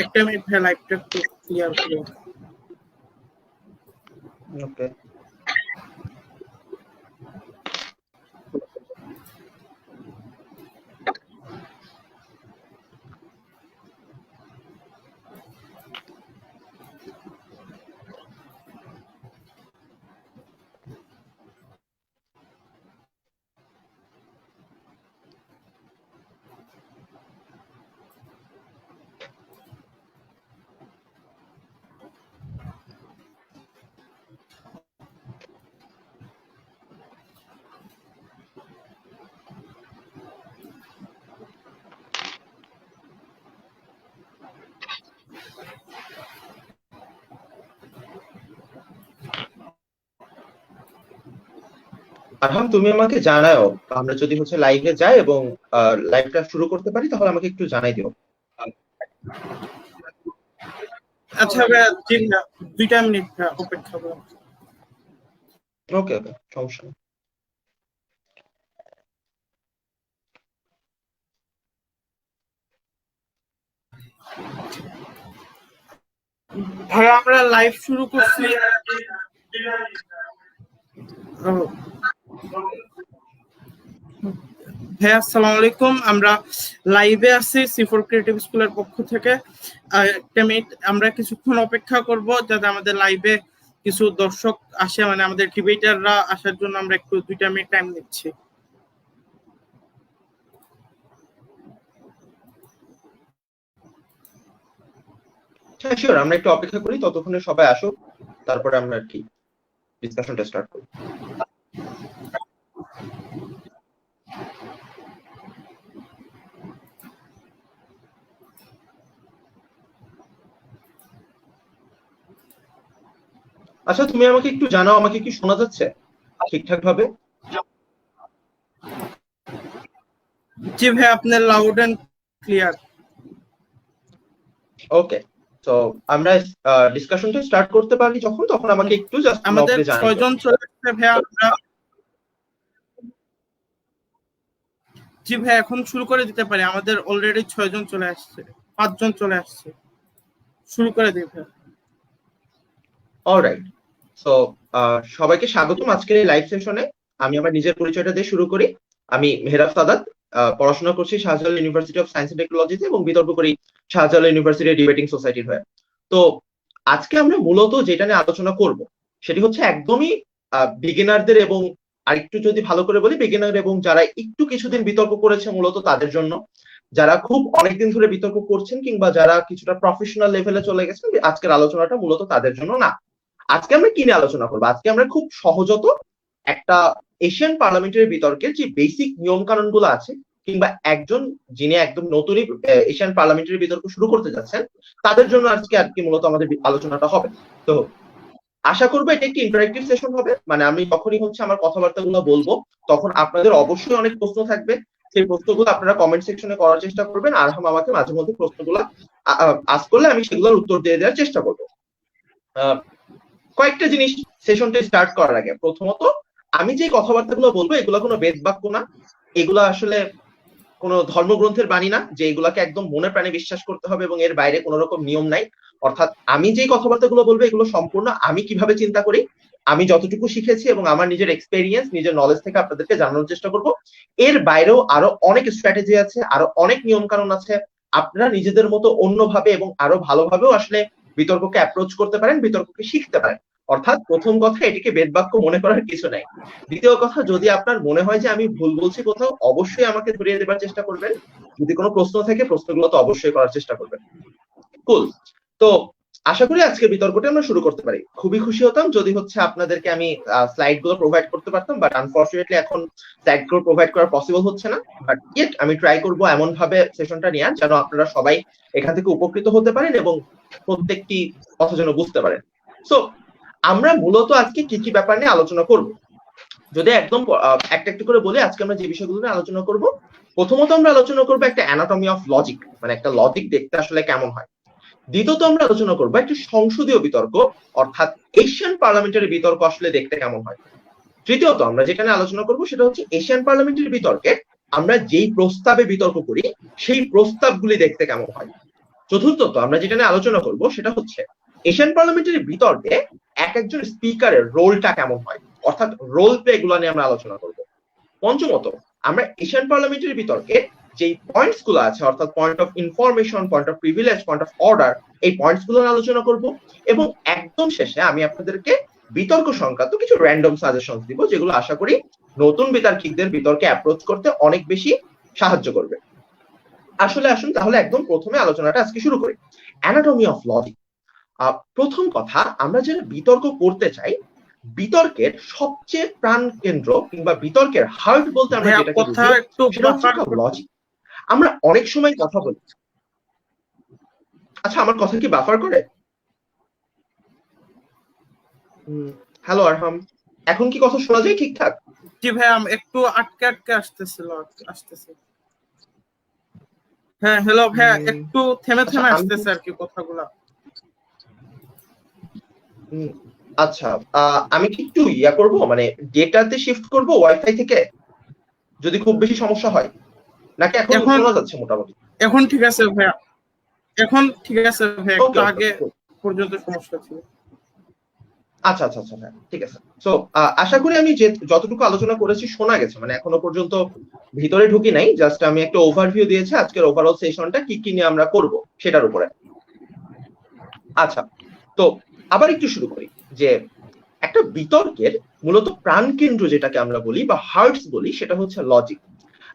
একটা মিনিট ভাই, লাইভটা একটু ক্লিয়ার করে। ওকে, আরহাম তুমি আমাকে জানাও, আমরা যদি লাইভে যাই এবং লাইভটা শুরু করতে পারি তাহলে আমাকে একটু জানাই দিও। আচ্ছা ভাইয়া, জি ভাইয়া, 2টা মিনিট ভাইয়া অপেক্ষা করুন। ওকে ওকে, সমস্যা নেই। ভাইয়া আমরা লাইভ শুরু করছি। ভাইয়া আসসালামু আলাইকুম, আমরা লাইভে আছি C4 ক্রিয়েটিভ স্কুলের পক্ষ থেকে। একটা মিনিট আমরা কিছুক্ষণ অপেক্ষা করব যাতে আমাদের লাইভে কিছু দর্শক আসে, মানে আমাদের ডিবেটাররা আসার জন্য আমরা একটু 2টা মিনিট টাইম নিচ্ছি। হ্যাঁ শিওর, আমরা একটু অপেক্ষা করি, ততক্ষণে সবাই আসুক, তারপরে আমরা আর কি ডিসকাশনটা স্টার্ট করি। আচ্ছা তুমি আমাকে একটু জানাও, আমাকে কি শোনা যাচ্ছে ঠিকঠাক ভাবে? জি ভাই, আপনার লাউড এন্ড ক্লিয়ার। ওকে, তো আমরা ডিসকাশনটা স্টার্ট করতে পারি যখন, তখন আমাকে একটু জাস্ট আমাদের নক দিয়ে জানাই 6 জন চলে আসছে ভাইয়া। আমরা জি ভাই এখন শুরু করে দিতে পারি, আমাদের অলরেডি 6 জন চলে আসছে, 5 জন চলে আসছে, শুরু করে দিই ভাই। অলরাইট, সো সবাইকে স্বাগতম আজকের এই লাইভ সেশনে। আমি আমার নিজের পরিচয়টা দিয়ে শুরু করি। আমি মেহরাব সাদাত, পড়াশোনা করছি Shahjalal University of Science and টেকনোলজিতে এবং বিতর্ক করি শাহজালাল ইউনিভার্সিটি ডিবেটিং সোসাইটির হয়ে। তো আজকে আমরা মূলত যেটা নিয়ে আলোচনা করব সেটি হচ্ছে একদমই বিগিনারদের এবং আরেকটু যদি ভালো করে বলি বিগিনার এবং যারা একটু কিছুদিন বিতর্ক করেছে মূলত তাদের জন্য, যারা খুব অনেকদিন ধরে বিতর্ক করছেন কিংবা যারা কিছুটা প্রফেশনাল লেভেলে চলে গেছেন, আজকের আলোচনাটা মূলত তাদের জন্য না। আজকে আমরা কি নিয়ে আলোচনা করবো? আজকে আমরা খুব সহজত একটা এশিয়ান পার্লামেন্টারি বিতর্কের যে বেসিক নিয়ম কানুন গুলো আছে, কিংবা একজন যিনি একদম নতুনই এশিয়ান পার্লামেন্টারি বিতর্ক শুরু করতে যাচ্ছেন তাদের জন্য আজকে আর কি মূলত আমাদের আলোচনাটা হবে। তো আশা করবো এটা একটি ইন্টারেক্টিভ সেশন হবে, মানে আমি যখনই আমার কথাবার্তাগুলো বলবো তখন আপনাদের অবশ্যই অনেক প্রশ্ন থাকবে। সেই প্রশ্নগুলো আপনারা কমেন্ট সেকশনে করার চেষ্টা করবেন, আর আমাকে মাঝে মধ্যে প্রশ্নগুলো আস করলে আমি সেগুলোর উত্তর দিয়ে দেওয়ার চেষ্টা করবো। কয়েকটা জিনিস সেশনটা স্টার্ট করার আগে, প্রথমত আমি যে কথাবার্তাগুলো বলবো এগুলো কোনো বেদ বাক্য না, এগুলো আসলে কোনো ধর্মগ্রন্থের বাণী না যে এগুলাকে একদম মনে প্রাণে বিশ্বাস করতে হবে এবং এর বাইরে কোনো রকম নিয়ম নাই। অর্থাৎ আমি যে কথাবার্তাগুলো বলবো এগুলো সম্পূর্ণ আমি কিভাবে চিন্তা করি, আমি যতটুকু শিখেছি এবং আমার নিজের এক্সপেরিয়েন্স নিজের নলেজ থেকে আপনাদেরকে জানানোর চেষ্টা করব। এর বাইরেও আরো অনেক স্ট্র্যাটেজি আছে, আরো অনেক নিয়ম কানুন আছে, আপনারা নিজেদের মতো অন্যভাবে এবং আরো ভালোভাবেও আসলে বিতর্ককে অ্যাপ্রোচ করতে পারেন, বিতর্ককে শিখতে পারেন। অর্থাৎ প্রথম কথা, এটিকে বেদবাক্য মনে করার কিছু নাই। দ্বিতীয় কথা, যদি আপনার মনে হয় যে আমি ভুল বলছি কোথাও, অবশ্যই আমাকে ধরিয়ে দেবার চেষ্টা করবেন। যদি কোনো প্রশ্ন থাকে প্রশ্নগুলো তো অবশ্যই করার চেষ্টা করবেন। কুল, তো আশা করি আজকে বিতর্কটা আমরা শুরু করতে পারি। খুবই খুশি হতাম যদি আপনাদেরকে আমি স্লাইড গুলো প্রোভাইড করতে পারতাম, বাট আনফরচুনেটলি এখন স্লাইড গুলো প্রোভাইড করা পসিবল হচ্ছে না। বাট ইয়েট আমি ট্রাই করবো এমন ভাবে সেশনটা নেওয়ার যেন আপনারা সবাই এখান থেকে উপকৃত হতে পারেন এবং প্রত্যেকটি কথা যেন বুঝতে পারেন। সো আমরা মূলত আজকে কি কি ব্যাপার নিয়ে আলোচনা করব, যদি একদম একটা একটু করে বলি আজকে আমরা যে বিষয়গুলো নিয়ে আলোচনা করব। প্রথমত আমরা আলোচনা করবো একটা অ্যানাটমি অফ লজিক, মানে একটা লজিক দেখতে আসলে কেমন হয়। দ্বিতীয়ত আমরা আলোচনা করবো একটা সংসদীয় বিতর্ক, অর্থাৎ এশিয়ান পার্লামেন্টারি বিতর্ক আসলে দেখতে কেমন হয়। তৃতীয়ত আমরা যেখানে আলোচনা করবো সেটা হচ্ছে এশিয়ান পার্লামেন্টারি বিতর্কে আমরা যেই প্রস্তাবে বিতর্ক করি সেই প্রস্তাবগুলি দেখতে কেমন হয়। চতুর্থত আমরা যেটা নিয়ে আলোচনা করব সেটা হচ্ছে এশিয়ান পার্লামেন্টারি বিতর্কে একজন স্পিকারের রোলটা কেমন হয়, অর্থাৎ রোল প্লে এগুলো নিয়ে আমরা আলোচনা করব। পঞ্চমত আমরা এশিয়ান পার্লামেন্টারি বিতর্কে যে পয়েন্টস গুলো আছে, অর্থাৎ point of information, point of privilege, point of order, এই পয়েন্টস গুলো নিয়ে আলোচনা করব। এবং একদম শেষে আমি আপনাদেরকে বিতর্ক সংক্রান্ত কিছু র্যান্ডম সাজেশন দিব, যেগুলো আশা করি নতুন বিতর্কিকদের বিতর্কে অ্যাপ্রোচ করতে অনেক বেশি সাহায্য করবে। আসলে আসুন তাহলে একদম প্রথমে আলোচনাটা আজকে শুরু করি। Anatomy of logic. প্রথম কথা, আমরা যারা বিতর্ক করতে চাই, বিতর্কের সবচেয়ে প্রাণ কেন্দ্র কিংবা বিতর্কের হার্ট বলতে আমরা যেটাকে বুঝি সেটা হচ্ছে লজিক। আমরা অনেক সময় কথা বলি। আচ্ছা, আমার কথা কি বাফার করে? হ্যালো আরহাম, এখন কি কথা শোনা যায় ঠিকঠাক? জি ভাই, একটু আটকে আটকে আসতেছে। হ্যাঁ হ্যালো ভাই, একটু থেমে থেমে আসতেছে আর কি কথাগুলো। আচ্ছা, আমি কি একটু করব, মানে ডেটাতে শিফট করব ওয়াইফাই থেকে, যদি খুব বেশি সমস্যা হয়, নাকি এখন শোনা যাচ্ছে মোটামুটি? এখন ঠিক আছে ভাইয়া, এখন ঠিক আছে ভাইয়া, একটু আগে পর্যন্ত সমস্যা ছিল। আচ্ছা আচ্ছা আচ্ছা, হ্যাঁ ঠিক আছে। সো আশা করি আমি যে যতটুকু আলোচনা করেছি শোনা গেছে, মানে এখনো পর্যন্ত ভিতরে ঢুকি নাই, জাস্ট আমি একটা ওভারভিউ দিয়েছি আজকের ওভারঅল সেশনটা কি কি নিয়ে আমরা করব সেটার উপরে। আচ্ছা, তো আবার একটু শুরু করি যে একটা বিতর্কের মূলত প্রাণকেন্দ্র যেটাকে আমরা বলি বা হার্টস বলি, সেটা হচ্ছে লজিক।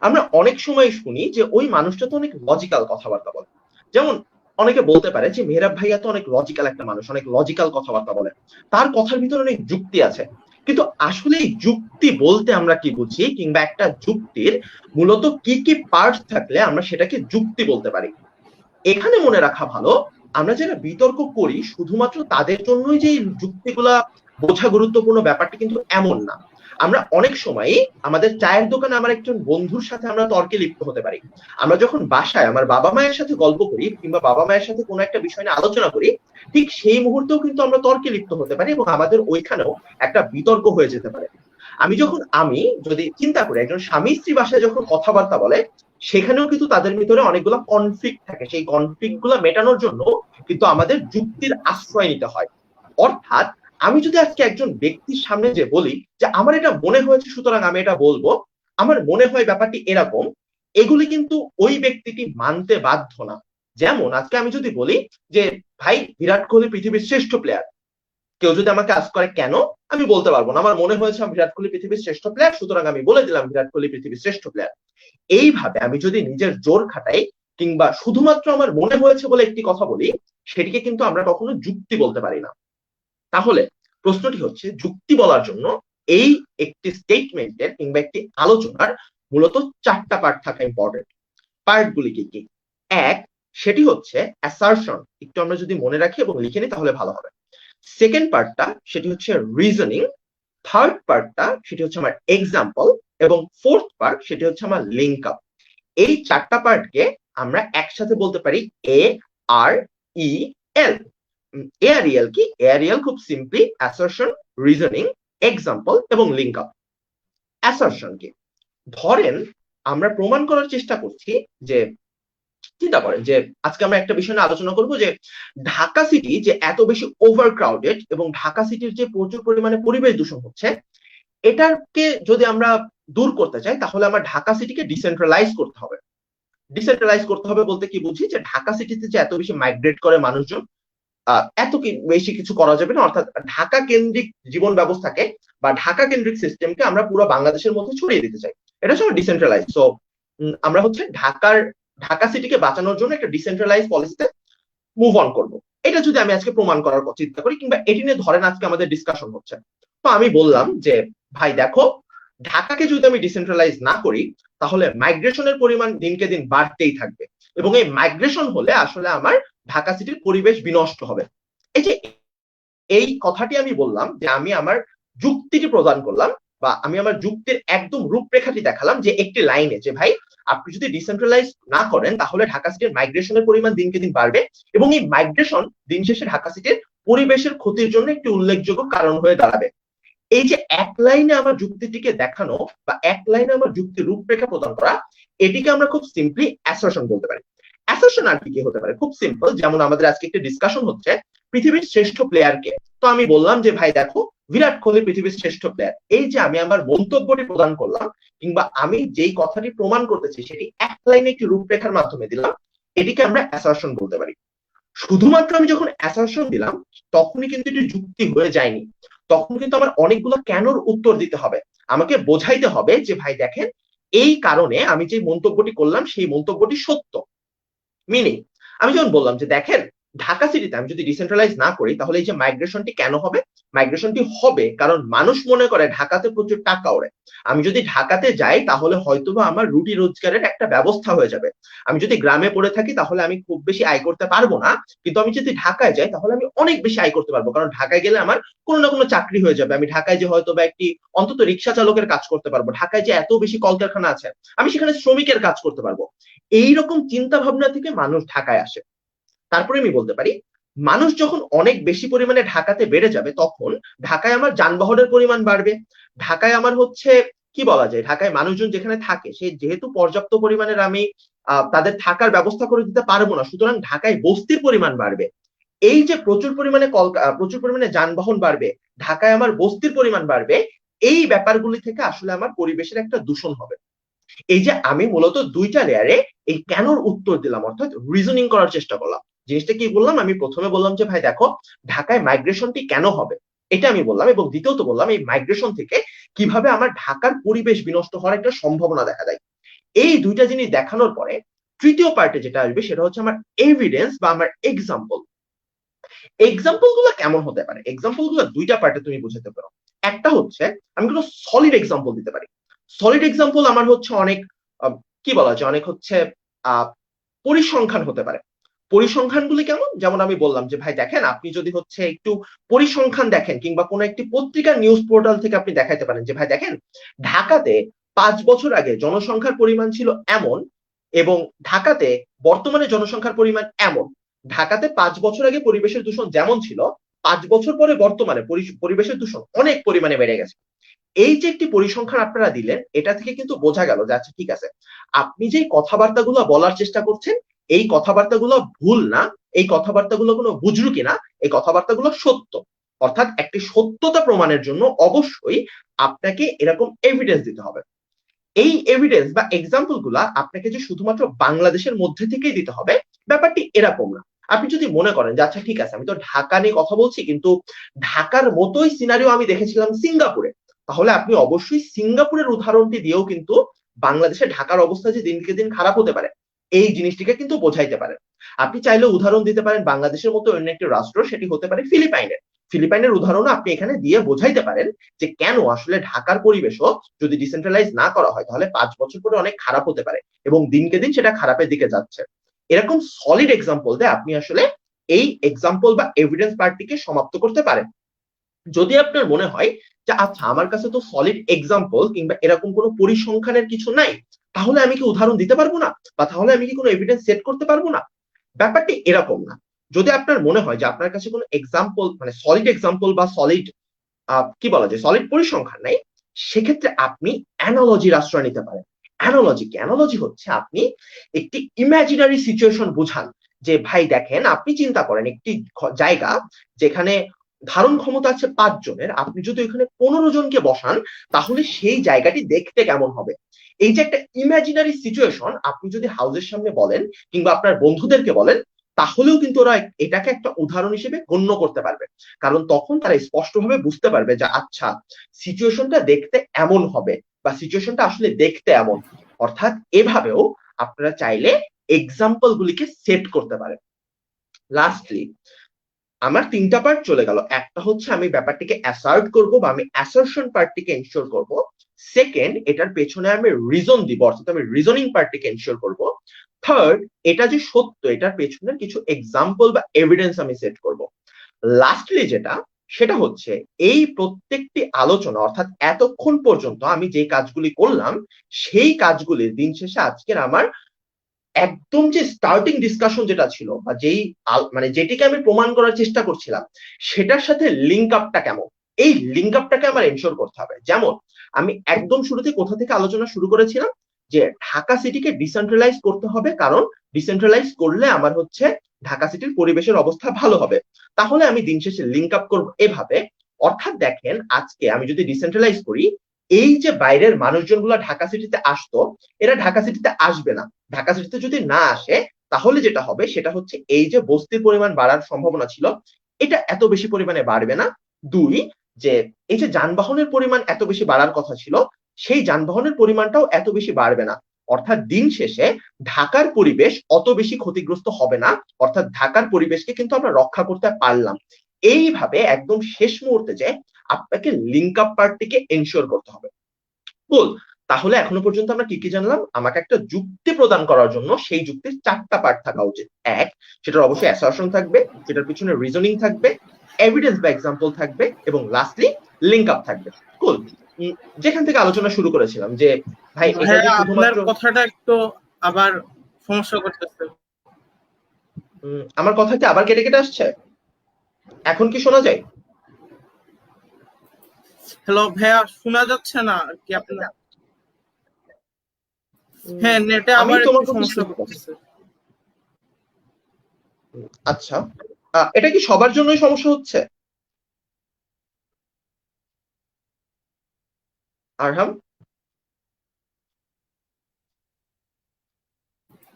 আমরা অনেক সময় শুনি যে ওই মানুষটা তো অনেক লজিক্যাল কথাবার্তা বলে। যেমন অনেকে বলতে পারে যে মেহরাব ভাইয়া তো অনেক লজিক্যাল একটা মানুষ, অনেক লজিক্যাল কথাবার্তা বলে, তার কথার ভিতরে অনেক যুক্তি আছে। কিন্তু আসলে যুক্তি বলতে আমরা কি বুঝি, কিংবা একটা যুক্তির মূলত কি কি পার্টস থাকলে আমরা সেটাকে যুক্তি বলতে পারি। এখানে মনে রাখা ভালো, আমরা যারা বিতর্ক করি শুধুমাত্র তাদের জন্যই যে যুক্তিগুলা বোঝা গুরুত্বপূর্ণ, ব্যাপারটা কিন্তু এমন না। আমরা অনেক সময় আমাদের চায়ের দোকানে আমার একজন বন্ধুর সাথে আমরা তর্কে লিপ্ত হতে পারি। আমরা যখন বাসায় আমার বাবা মায়ের সাথে গল্প করি কিংবা বাবা মায়ের সাথে কোনো একটা বিষয় নিয়ে আলোচনা করি, ঠিক সেই মুহূর্তেও কিন্তু আমরা তর্কে লিপ্ত হতে পারি এবং আমাদের ওইখানেও একটা বিতর্ক হয়ে যেতে পারে। আমি যদি চিন্তা করি, একজন স্বামী স্ত্রী বাসায় যখন কথাবার্তা বলে, সেখানেও কিন্তু তাদের ভিতরে অনেকগুলো কনফ্লিক্ট থাকে। সেই কনফ্লিক্ট গুলো মেটানোর জন্য কিন্তু আমাদের যুক্তির আশ্রয় নিতে হয়। অর্থাৎ আমি যদি আজকে একজন ব্যক্তির সামনে যে বলি যে আমার এটা মনে হয়েছে সুতরাং আমি এটা বলবো, আমার মনে হয় ব্যাপারটি এরকম, এগুলি কিন্তু ওই ব্যক্তিটি মানতে বাধ্য না। যেমন আজকে আমি যদি বলি যে ভাই বিরাট কোহলি পৃথিবীর শ্রেষ্ঠ প্লেয়ার, কেউ যদি আমাকে আস্ক করে কেন, আমি বলতে পারবো না, আমার মনে হয়েছে বিরাট কোহলি পৃথিবীর শ্রেষ্ঠ প্লেয়ার, সুতরাং আমি বলে দিলাম বিরাট কোহলি পৃথিবীর শ্রেষ্ঠ প্লেয়ার। এইভাবে আমি যদি নিজের জোর খাটাই কিংবা শুধুমাত্র আমার মনে হয়েছে বলে একটি কথা বলি, সেটিকে কিন্তু আমরা কখনো যুক্তি বলতে পারি না। তাহলে প্রশ্নটি হচ্ছে, যুক্তি বলার জন্য এই একটি স্টেটমেন্টের কিংবা একটি আলোচনার মূলত চারটা পার্ট থাকা ইম্পর্টেন্ট। পার্টগুলি কি কি? এক, সেটি হচ্ছে অ্যাসারশন, একটু আমরা যদি মনে রাখি এবং লিখে নিই তাহলে ভালো হবে। সেকেন্ড পার্টটা সেটি হচ্ছে রিজনিং। থার্ড পার্টটা সেটি হচ্ছে আমার এক্সাম্পল, এবং ফোর্থ পার্ট সেটি হচ্ছে আমার লিঙ্ক আপ। এই চারটা পার্টকে আমরা একসাথে বলতে পারি এ আর ই এল। এ আর ই এল কি? এ আর ই এল খুব সিম্পলি অ্যাসারশন, রিজনিং, এক্সাম্পল এবং লিঙ্ক আপ। অ্যাসারশন কি? ধরেন আমরা প্রমাণ করার চেষ্টা করছি যে, চিন্তা করেন যে আজকে আমরা একটা বিষয় নিয়ে আলোচনা করব যে ঢাকা সিটি যে এত বেশি ওভার ক্রাউডেড এবং ঢাকা সিটির যে প্রচুর পরিমাণে পরিবেশ দূষণ হচ্ছে, এটাকে যদি আমরা দূর করতে চাই তাহলে আমার ঢাকা সিটিকে ডিসেন্ট্রালাইজ করতে হবে। ডিসেন্ট্রালাইজ করতে হবে বলতে কি বুঝি, যে ঢাকা সিটিতে যে এত বেশি মাইগ্রেট করে মানুষজন, এত কি বেশি কিছু করা যাবে না। অর্থাৎ ঢাকা কেন্দ্রিক জীবন ব্যবস্থাকে বা ঢাকা কেন্দ্রিক সিস্টেমকে আমরা পুরো বাংলাদেশের মধ্যে ছড়িয়ে দিতে চাই, এটা হচ্ছে ডিসেন্ট্রালাইজ। সো আমরা হচ্ছে ঢাকা সিটিকে বাঁচানোর জন্য একটা ডিসেন্ট্রালাইজ পলিসিতে মুভ অন করবো। এটা যদি আমি আজকে প্রমাণ করার চিন্তা করি, কিংবা এটি নিয়ে ধরেন আজকে আমাদের ডিসকাশন হচ্ছে, তো আমি বললাম যে ভাই দেখো, ঢাকাকে যদি আমি ডিসেন্ট্রালাইজ না করি তাহলে মাইগ্রেশনের পরিমাণ দিনকে দিন বাড়তেই থাকবে, এবং এই মাইগ্রেশন হলে আসলে আমার ঢাকা সিটির পরিবেশ বিনষ্ট হবে। এই যে এই কথাটি আমি বললাম, যে আমি আমার যুক্তিটি প্রদান করলাম, বা আমি আমার যুক্তির একদম রূপরেখাটি দেখালাম যে একটি লাইনে, যে ভাই আপনি যদি ডিসেন্ট্রালাইজ না করেন তাহলে ঢাকা সিটির মাইগ্রেশনের পরিমাণ দিনকে দিন বাড়বে, এবং এই মাইগ্রেশন দিন শেষে ঢাকা সিটির পরিবেশের ক্ষতির জন্য একটি উল্লেখযোগ্য কারণ হয়ে দাঁড়াবে। এই যে এক লাইনে আমার যুক্তিটিকে দেখানো বা এক লাইনে আমার যুক্তির রূপরেখা প্রদান করা, এটিকে আমরা খুব সিম্পলি অ্যাসারশন বলতে পারি। অ্যাসারশন আর কি হতে পারে, খুব সিম্পল। যেমন আমাদের আজকে একটা ডিসকাশন হচ্ছে পৃথিবীর শ্রেষ্ঠ প্লেয়ার কে, তো আমি বললাম যে ভাই দেখো বিরাট কোহলি পৃথিবীর শ্রেষ্ঠ প্লেয়ার। এই যে আমি আমার মন্তব্যটি প্রদান করলাম, কিংবা আমি যেই কথাটি প্রমাণ করতেছি সেটি এক লাইনে একটি রূপরেখার মাধ্যমে দিলাম, এটিকে আমরা অ্যাসারশন বলতে পারি। শুধুমাত্র আমি যখন অ্যাসারশন দিলাম তখনই কিন্তু এটি যুক্তি হয়ে যায়নি, তখন কিন্তু আমার অনেকগুলো কেনর উত্তর দিতে হবে। আমাকে বোঝাইতে হবে যে ভাই দেখেন এই কারণে আমি যে মন্তব্যটি করলাম সেই মন্তব্যটি সত্য। মিনিং, আমি যখন বললাম যে দেখেন ঢাকা সিটিতে আমি যদি ডিসেন্ট্রালাইজ না করি তাহলে এই যে মাইগ্রেশনটি কেন হবে, মাইগ্রেশনটি হবে কারণ মানুষ মনে করে ঢাকাতে প্রচুর টাকা ওড়ে, আমি যদি ঢাকাতে যাই তাহলে হয়তোবা আমার রুটি রোজগারের একটা ব্যবস্থা হয়ে যাবে। আমি যদি গ্রামে পড়ে থাকি তাহলে আমি খুব বেশি আয় করতে পারবো না, কিন্তু আমি যদি ঢাকায় যাই তাহলে আমি অনেক বেশি আয় করতে পারবো, কারণ ঢাকায় গেলে আমার কোনো না কোনো চাকরি হয়ে যাবে। আমি ঢাকায় যে হয়তো বা একটি অন্তত রিক্সা চালকের কাজ করতে পারবো, ঢাকায় যে এত বেশি কলকারখানা আছে আমি সেখানে শ্রমিকের কাজ করতে পারবো। এইরকম চিন্তা ভাবনা থেকে মানুষ ঢাকায় আসে। তারপরে আমি বলতে পারি মানুষ যখন অনেক বেশি পরিমাণে ঢাকাতে বেড়ে যাবে তখন ঢাকায় আমার যানবাহনের পরিমাণ বাড়বে, ঢাকায় আমার হচ্ছে কি বলা যায়, ঢাকায় মানুষজন যেখানে থাকে সে যেহেতু পর্যাপ্ত পরিমাণের আমি তাদের থাকার ব্যবস্থা করে দিতে পারবো না, সুতরাং ঢাকায় বস্তির পরিমাণ বাড়বে। এই যে প্রচুর পরিমাণে যানবাহন বাড়বে, ঢাকায় আমার বস্তির পরিমাণ বাড়বে, এই ব্যাপারগুলি থেকে আসলে আমার পরিবেশের একটা দূষণ হবে। এই যে আমি মূলত দুইটা লেয়ারে এই কেনর উত্তর দিলাম, অর্থাৎ রিজনিং করার চেষ্টা করলাম। জিনিসটা কি বললাম, আমি প্রথমে বললাম যে ভাই দেখো ঢাকায় মাইগ্রেশনটি কেন হবে এটা আমি বললাম, এবং দ্বিতীয়ত বললাম এই মাইগ্রেশন থেকে কিভাবে আমার ঢাকার পরিবেশ বিনষ্ট হওয়ার একটা সম্ভাবনা দেখা দেয়। এই দুইটা জিনিস দেখানোর পরে তৃতীয় পার্টে যেটা আসবে সেটা হচ্ছে আমার এভিডেন্স বা আমার এক্সাম্পল। এক্সাম্পল গুলো কেমন হতে পারে, এক্সাম্পল গুলো দুইটা পার্টে তুমি বুঝাতে পারো। একটা হচ্ছে আমি কোনো সলিড এক্সাম্পল দিতে পারি। সলিড এক্সাম্পল আমার হচ্ছে অনেক কি বলা যায়, অনেক হচ্ছে পরিসংখ্যান হতে পারে। পরিসংখ্যানগুলি কেমন, যেমন আমি বললাম যে ভাই দেখেন আপনি যদি হচ্ছে একটু পরিসংখ্যান দেখেন কিংবা কোনো একটি পত্রিকার নিউজ পোর্টাল থেকে আপনি দেখাইতে পারেন যে ভাই দেখেন ঢাকাতে 5 বছর আগে জনসংখ্যার পরিমাণ ছিল এমন, এবং ঢাকাতে বর্তমানে জনসংখ্যার পরিমাণ এমন। ঢাকাতে 5 বছর আগে পরিবেশের দূষণ যেমন ছিল, 5 বছর পরে বর্তমানে পরিবেশের দূষণ অনেক পরিমাণে বেড়ে গেছে। এই যে একটি পরিসংখ্যান আপনারা দিলেন, এটা থেকে কিন্তু বোঝা গেল যে আচ্ছা ঠিক আছে, আপনি যে কথাবার্তাগুলো বলার চেষ্টা করছেন এই কথাবার্তাগুলো ভুল না, এই কথাবার্তাগুলো কোনো বুজরুকি না, এই কথাবার্তাগুলো সত্য। অর্থাৎ একটি সত্যতা প্রমাণের জন্য অবশ্যই আপনাকে এরকম এভিডেন্স দিতে হবে। এই এভিডেন্স বা এক্সাম্পল গুলা আপনাকে যে শুধুমাত্র বাংলাদেশের মধ্যে থেকেই দিতে হবে ব্যাপারটি এরকম না। আপনি যদি মনে করেন যে আচ্ছা ঠিক আছে আমি তো ঢাকা নিয়ে কথা বলছি কিন্তু ঢাকার মতোই সিনারিও আমি দেখেছিলাম সিঙ্গাপুরে, তাহলে আপনি অবশ্যই সিঙ্গাপুরের উদাহরণটি দিয়েও কিন্তু বাংলাদেশে ঢাকার অবস্থা যে দিনকে দিন খারাপ হতে পারে এই জিনিসটিকে কিন্তু বোঝাইতে পারেন। আপনি চাইলে উদাহরণ দিতে পারেন বাংলাদেশের মতো অন্য একটি রাষ্ট্র, সেটি হতে পারে ফিলিপাইনের। ফিলিপাইনের উদাহরণও আপনি এখানে দিয়ে বোঝাইতে পারেন যে কেন আসলে ঢাকার পরিবেশও যদি ডিসেন্ট্রালাইজ না করা হয় তাহলে 5 বছর পরে অনেক খারাপ হতে পারে, এবং দিনকে দিন সেটা খারাপের দিকে যাচ্ছে। এরকম সলিড এক্সাম্পল দিয়ে আপনি আসলে এই এক্সাম্পল বা এভিডেন্স পার্টটিকে সমাপ্ত করতে পারেন। যদি আপনার মনে হয় যে আচ্ছা আমার কাছে তো সলিড এক্সাম্পল কিংবা এরকম কোনো পরিসংখ্যানের কিছু নাই, তাহলে আমি কি উদাহরণ দিতে পারবো না, বা তাহলে আমি কি কোনো এভিডেন্স সেট করতে পারবো না, ব্যাপারটি এরকম না। যদি আপনার মনে হয় যে আপনার কাছে কোনো এক্সাম্পল মানে সলিড এক্সাম্পল বা সলিড কি বলা যায় সলিড পরিসংখ্যান নাই, সেক্ষেত্রে আপনি অ্যানালজির আশ্রয় নিতে পারেন। অ্যানালজি কি, অ্যানালজি হচ্ছে আপনি একটি ইমাজিনারি সিচুয়েশন বোঝান। যে ভাই দেখেন আপনি চিন্তা করেন একটি জায়গা যেখানে ধারণ ক্ষমতা আছে 5 জনের, আপনি যদি ওখানে 15 জনকে বসান তাহলে সেই জায়গাটি দেখতে কেমন হবে। এই যে একটা ইমাজিনারি সিচুয়েশন আপনি যদি হাউসের সামনে বলেন কিংবা আপনার বন্ধুদেরকে বলেন, তাহলেও কিন্তু ওরা এটাকে একটা উদাহরণ হিসেবে গণ্য করতে পারবে, কারণ তখন তারা স্পষ্টভাবে বুঝতে পারবে যে আচ্ছা সিচুয়েশনটা দেখতে এমন হবে বা সিচুয়েশনটা আসলে দেখতে এমন। অর্থাৎ এভাবেও আপনারা চাইলে এক্সাম্পল গুলিকে সেট করতে পারেন। লাস্টলি আমার 3টা পার্ট চলে গেল। একটা হচ্ছে আমি ব্যাপারটিকে অ্যাসার্ট করব বা আমি অ্যাসারশন পার্টটিকে এনশিওর করব। সেকেন্ড, এটার পেছনে আমি রিজন দিব, অর্থাৎ আমি রিজনিং পার্টটিকে এনশিওর করব। থার্ড, এটা যে সত্য এটার পেছনে কিছু এক্সাম্পল বা এভিডেন্স আমি সেট করব। লাস্টলি যেটা সেটা হচ্ছে এই প্রত্যেকটি আলোচনা অর্থাৎ এতক্ষণ পর্যন্ত আমি যে কাজগুলি করলাম সেই কাজগুলির দিন শেষে আজকের আমার একদম যে স্টার্টিং ডিসকাশন যেটা ছিল বা যেই মানে যেটিকে আমি প্রমাণ করার চেষ্টা করছিলাম সেটার সাথে লিঙ্ক আপটা কেমন, এই লিঙ্ক আপটাকে আমার এনশোর করতে হবে। যেমন আমি একদম শুরুতে কোথা থেকে আলোচনা শুরু করেছিলাম, যে ঢাকা সিটিকে ডিসেন্ট্রালাইজ করতে হবে, কারণ ডিসেন্ট্রালাইজ করলে আমার হচ্ছে ঢাকা সিটির পরিবেশের অবস্থা ভালো হবে। তাহলে আমি দিন শেষে লিঙ্ক আপ করবো এভাবে। অর্থাৎ দেখেন, আজকে আমি যদি ডিসেন্ট্রালাইজ করি, এই যে বাইরের মানুষজন গুলা ঢাকা সিটিতে আসতো, এরা ঢাকা সিটিতে আসবে না। ঢাকা সিটিতে যদি না আসে, তাহলে যেটা হবে সেটা হচ্ছে এই যে বস্তির পরিমাণ বাড়ার সম্ভাবনা ছিল, এটা এত বেশি পরিমাণে বাড়বে না। দুই, যে এই যে যানবাহনের পরিমাণ এত বেশি বাড়ার কথা ছিল, সেই যানবাহনের পরিমাণটাও এত বেশি বাড়বে না। অর্থাৎ দিন শেষে ঢাকার পরিবেশ অত বেশি ক্ষতিগ্রস্ত হবে না। অর্থাৎ ঢাকার পরিবেশকে কিন্তু আমরা রক্ষা করতে পারলাম। এইভাবে একদম শেষ মুহূর্তে যে আপনাকে লিঙ্ক আপ পার্টটিকে এনশিওর করতে হবে। বল, তাহলে এখনো পর্যন্ত আমরা কি কি জানলাম? আমাকে একটা যুক্তি প্রদান করার জন্য সেই যুক্তির 4টা পার্ট থাকা উচিত। এক, সেটার অবশ্যই অ্যাসারশন থাকবে, সেটার পিছনে রিজনিং থাকবে, এভিডেন্স বা এক্সাম্পল থাকবে, এবং লাস্টলি লিঙ্ক আপ থাকবে। কুল, যেখান থেকে আলোচনা শুরু করেছিলাম যে ভাই এটা যে আপনার শুধুমাত্র কথাটা একটু আবার সমস্যা করতেছে। আমার কথা কি আবার কেটে কেটে আসছে? এখন কি শোনা যায়? হ্যালো ভাইয়া, শোনা যাচ্ছে না কি আপনার? হ্যাঁ, নেটে আমি আবার তোমার একটু কথা সমস্যা শুনতে পাচ্ছি। করতেছে। আচ্ছা, এটা কি সবার জন্যই সমস্যা হচ্ছে? আরহাম,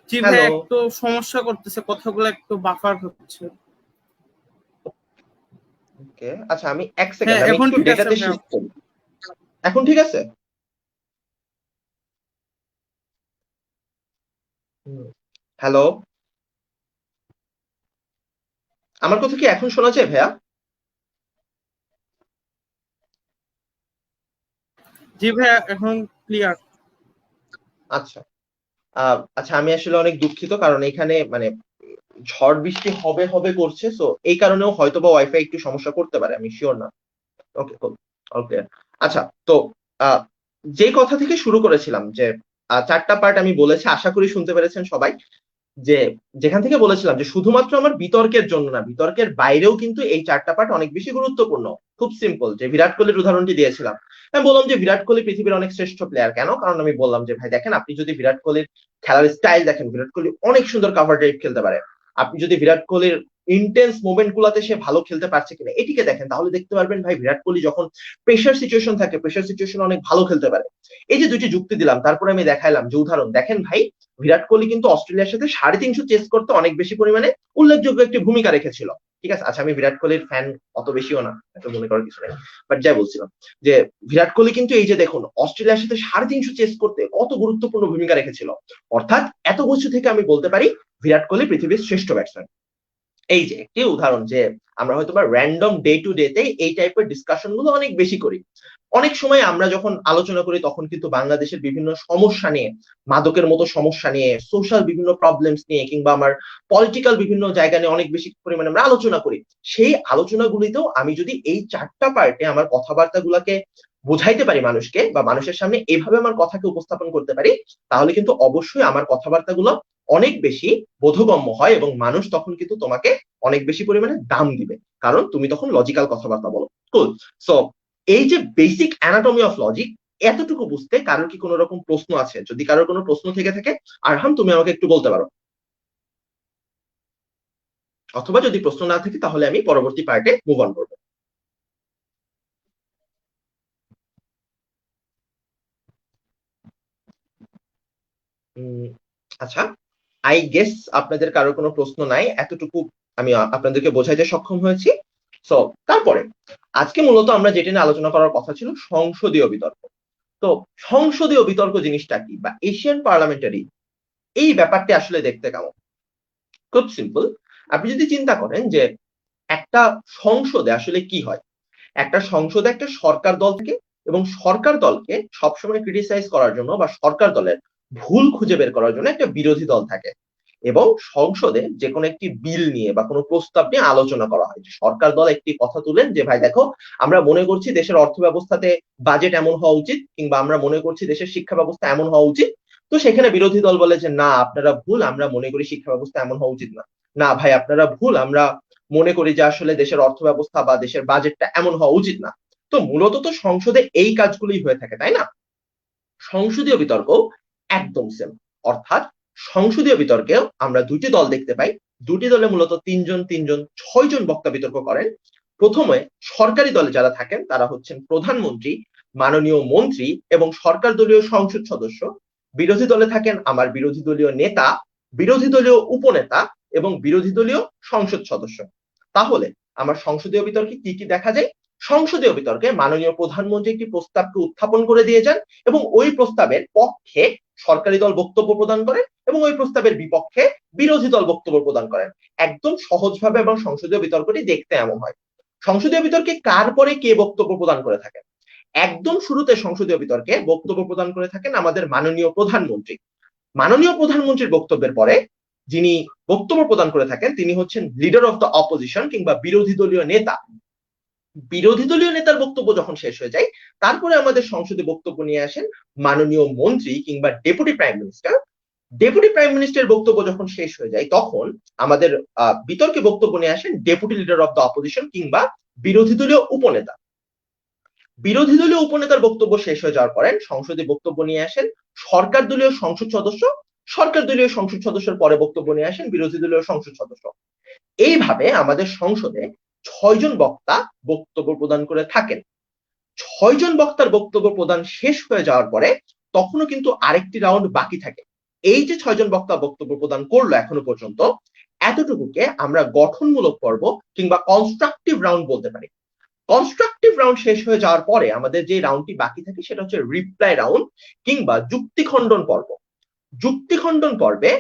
জি ভাই, হ্যালো। একটু সমস্যা করতেছে, কথাগুলো একটু বাফার হচ্ছে। ওকে, আচ্ছা, আমি এক হ্যাঁ, সেকেন্ড আমি এখন একটু ঠিক আছে ডেটাতে ভাইয়া। শিফট করি। এখন ঠিক আছে? হ্যালো, আমার কথা কি এখন শোনা যায় ভাইয়া? জি ভাইয়া, এখন ক্লিয়ার। আচ্ছা, আচ্ছা, আমি আসলে অনেক দুঃখিত, কারণ এখানে মানে ঝড় বৃষ্টি হবে হবে করছে, সো এই কারণেও হয়তো বা ওয়াইফাই একটু সমস্যা করতে পারে, আমি শিওর না। ওকে, ওকে। আচ্ছা, তো আহ, যে কথা থেকে শুরু করেছিলাম যে 4টা পার্ট আমি বলেছি, আশা করি শুনতে পেরেছেন সবাই। যে যেখান থেকে বলেছিলাম যে শুধুমাত্র আমার বিতর্কের জন্য না, বিতর্কের বাইরেও কিন্তু এই 4টা পার্ট অনেক বেশি গুরুত্বপূর্ণ। খুব সিম্পল, যে বিরাট কোহলির উদাহরণটি দিয়েছিলাম। আমি বললাম যে বিরাট কোহলি পৃথিবীর অনেক শ্রেষ্ঠ প্লেয়ার। কেন? কারণ আমি বললাম যে ভাই দেখেন, আপনি যদি বিরাট কোহলির খেলার স্টাইল দেখেন, বিরাট কোহলি অনেক সুন্দর কাভার ড্রাইভ খেলতে পারে। আপনি যদি বিরাট কোহলির ইন্টেন্স মুভমেন্ট গুলাতে সে ভালো খেলতে পারছে কিনা এটিকে দেখেন, তাহলে দেখতে পারবেন ভাই বিরাট কোহলি যখন প্রেশার সিচুয়েশন থাকে, প্রেশার সিচুয়েশন অনেক ভালো খেলতে পারে। এই যে দুইটি যুক্তি দিলাম, তারপরে আমি দেখাইলাম যে উদাহরণ দেখেন ভাই, বিরাট কোহলি কিন্তু অস্ট্রেলিয়ার সাথে 350 চেস করতে অনেক বেশি পরিমাণে উল্লেখযোগ্য একটি ভূমিকা রেখেছিল। ঠিক আছে, আচ্ছা, আমি বিরাট কোহলির ফ্যান অত বেশিও না, এত মনে করার কিছু নেই। বাট যাই বলছিলাম, যে বিরাট কোহলি কিন্তু এই যে দেখুন অস্ট্রেলিয়ার সাথে 350 চেস করতে কত গুরুত্বপূর্ণ ভূমিকা রেখেছিল। অর্থাৎ এত কিছু থেকে আমি বলতে পারি বিরাট কোহলি পৃথিবীর শ্রেষ্ঠ ব্যাটসম্যান। এই যে একটি উদাহরণ, যে আমরা হয়তো বা র্যান্ডম ডে টু ডে তে এই টাইপের ডিসকাশন গুলো অনেক বেশি করি। অনেক সময় আমরা যখন আলোচনা করি তখন কিন্তু বাংলাদেশের বিভিন্ন সমস্যা নিয়ে, মাদকের মতো সমস্যা নিয়ে, সোশ্যাল বিভিন্ন প্রবলেমস নিয়ে, কিংবা আমার পলিটিক্যাল বিভিন্ন জায়গা নিয়ে অনেক বেশি পরিমাণে আমরা আলোচনা করি। সেই আলোচনাগুলিতেও আমি যদি এই 4টা পার্টে আমার কথাবার্তা গুলাকে বোঝাইতে পারি মানুষকে, বা মানুষের সামনে এইভাবে আমার কথাকে উপস্থাপন করতে পারি, তাহলে কিন্তু অবশ্যই আমার কথাবার্তা গুলো অনেক বেশি বোধগম্য হয়, এবং মানুষ তখন কিন্তু তোমাকে অনেক বেশি পরিমাণে দাম দিবে, কারণ তুমি তখন লজিক্যাল কথাবার্তা বলো। কুল। সো এই যে বেসিক অ্যানাটমি অফ লজিক, এতটুকু বুঝতে কারোর কি কোনো রকম প্রশ্ন আছে? যদি কারোর কোনো প্রশ্ন থেকে থাকে, আরহাম তুমি আমাকে একটু বলতে পারো, অথবা যদি প্রশ্ন না থাকে তাহলে আমি পরবর্তী পার্টে মুভ অন করবো। আচ্ছা, আই গেস আপনাদের কারো কোনো প্রশ্ন নাই, এতটুকু আমি আপনাদেরকে বোঝাইতে সক্ষম হয়েছি। সো তারপরে আজকে মূলত আমরা যেটা নিয়ে আলোচনা করার কথা ছিল, সংসদীয় বিতর্ক। তো সংসদীয় বিতর্ক জিনিসটা কি, বা এশিয়ান পার্লামেন্টারি এই ব্যাপারটি আসলে দেখতে কেমন? খুব সিম্পল। আপনি যদি চিন্তা করেন যে একটা সংসদে আসলে কি হয়, একটা সংসদে একটা সরকার দল থাকে, এবং সরকার দলকে সবসময় ক্রিটিসাইজ করার জন্য বা সরকার দলের ভুল খুঁজে বের করার জন্য একটা বিরোধী দল থাকে। এবং সংসদে যে কোনো একটি বিল নিয়ে বা কোনো প্রস্তাব নিয়ে আলোচনা করা হয়, যে সরকার দল একটি কথা তুলেন যে ভাই দেখো, আমরা মনে করছি দেশের অর্থ ব্যবস্থাতে বাজেট এমন হওয়া উচিত, কিংবা আমরা মনে করছি দেশের শিক্ষা ব্যবস্থা এমন হওয়া উচিত। তো সেখানে বিরোধী দল বলে যে না, আপনারা ভুল, আমরা মনে করি শিক্ষা ব্যবস্থা এমন হওয়া উচিত না। না ভাই, আপনারা ভুল, আমরা মনে করি যে আসলে দেশের অর্থ ব্যবস্থা বা দেশের বাজেটটা এমন হওয়া উচিত না। তো মূলত তো সংসদে এই কাজগুলোই হয়ে থাকে, তাই না? সংসদীয় বিতর্ক একদম সেম। অর্থাৎ সংসদীয় বিতর্কেও আমরা দুটি দল দেখতে পাই, দুটি দলে মূলত তিনজন তিনজন 6জন বক্তা বিতর্ক করেন। প্রথমে সরকারি দলে যারা থাকেন তারা হচ্ছেন প্রধানমন্ত্রী, মাননীয় মন্ত্রী এবং সরকার দলীয় সংসদ সদস্য। বিরোধী দলে থাকেন আমার বিরোধী দলীয় নেতা, বিরোধী দলীয় উপনেতা এবং বিরোধী দলীয় সংসদ সদস্য। তাহলে আমার সংসদীয় বিতর্কে কি কি দেখা যায়? সংসদীয় বিতর্কে মাননীয় প্রধানমন্ত্রী একটি প্রস্তাবকে উত্থাপন করে দিয়ে যান এবং ওই প্রস্তাবের পক্ষে সরকারি দল বক্তব্য প্রদান করে এবং ওই প্রস্তাবের বিপক্ষে বিরোধী দল বক্তব্য প্রদান করেন। একদম সহজভাবে এবং সংসদীয় বিতর্কটি দেখতে এমন হয়। সংসদীয় বিতর্কে কার পরে কে বক্তব্য প্রদান করে থাকেন? একদম শুরুতে সংসদীয় বিতর্কে বক্তব্য প্রদান করে থাকেন আমাদের মাননীয় প্রধানমন্ত্রী। মাননীয় প্রধানমন্ত্রীর বক্তব্যের পরে যিনি বক্তব্য প্রদান করে থাকেন তিনি হচ্ছেন লিডার অফ দ্য অপোজিশন কিংবা বিরোধী দলীয় নেতা। বিরোধী দলীয় নেতার বক্তব্য যখন শেষ হয়ে যায় তারপরে আমাদের সংসদে বক্তব্য নিয়ে আসেন মাননীয় মন্ত্রী কিংবা deputy prime minister. Deputy prime মিনিস্টারের বক্তব্য যখন শেষ হয়ে যায় তখন আমাদের বিতর্কে বক্তব্য নিয়ে আসেন deputy leader of the opposition কিংবা বিরোধী দলীয় উপনেতা। বিরোধী দলীয় উপনেতার বক্তব্য শেষ হয়ে যাওয়ার পরে সংসদে বক্তব্য নিয়ে আসেন সরকার দলীয় সংসদ সদস্য। সরকার দলীয় সংসদ সদস্যের পরে বক্তব্য নিয়ে আসেন বিরোধী দলীয় সংসদ সদস্য। এইভাবে আমাদের সংসদে 6জন বক্তা বক্তব্য প্রদান করে থাকেন। 6জন বক্তার বক্তব্য প্রদান শেষ হয়ে যাওয়ার পরে তখনও কিন্তু আরেকটি রাউন্ড বাকি থাকে। এই যে 6জন বক্তা বক্তব্য প্রদান করলো এখনো পর্যন্ত, এতটুকুকে আমরা গঠনমূলক পর্ব কিংবা কনস্ট্রাকটিভ রাউন্ড বলতে পারি। কনস্ট্রাকটিভ রাউন্ড শেষ হয়ে যাওয়ার পরে আমাদের যে রাউন্ডটি বাকি থাকে সেটা হচ্ছে রিপ্লাই রাউন্ড কিংবা যুক্তি খণ্ডন পর্ব। যুক্তি খণ্ডন পর্বে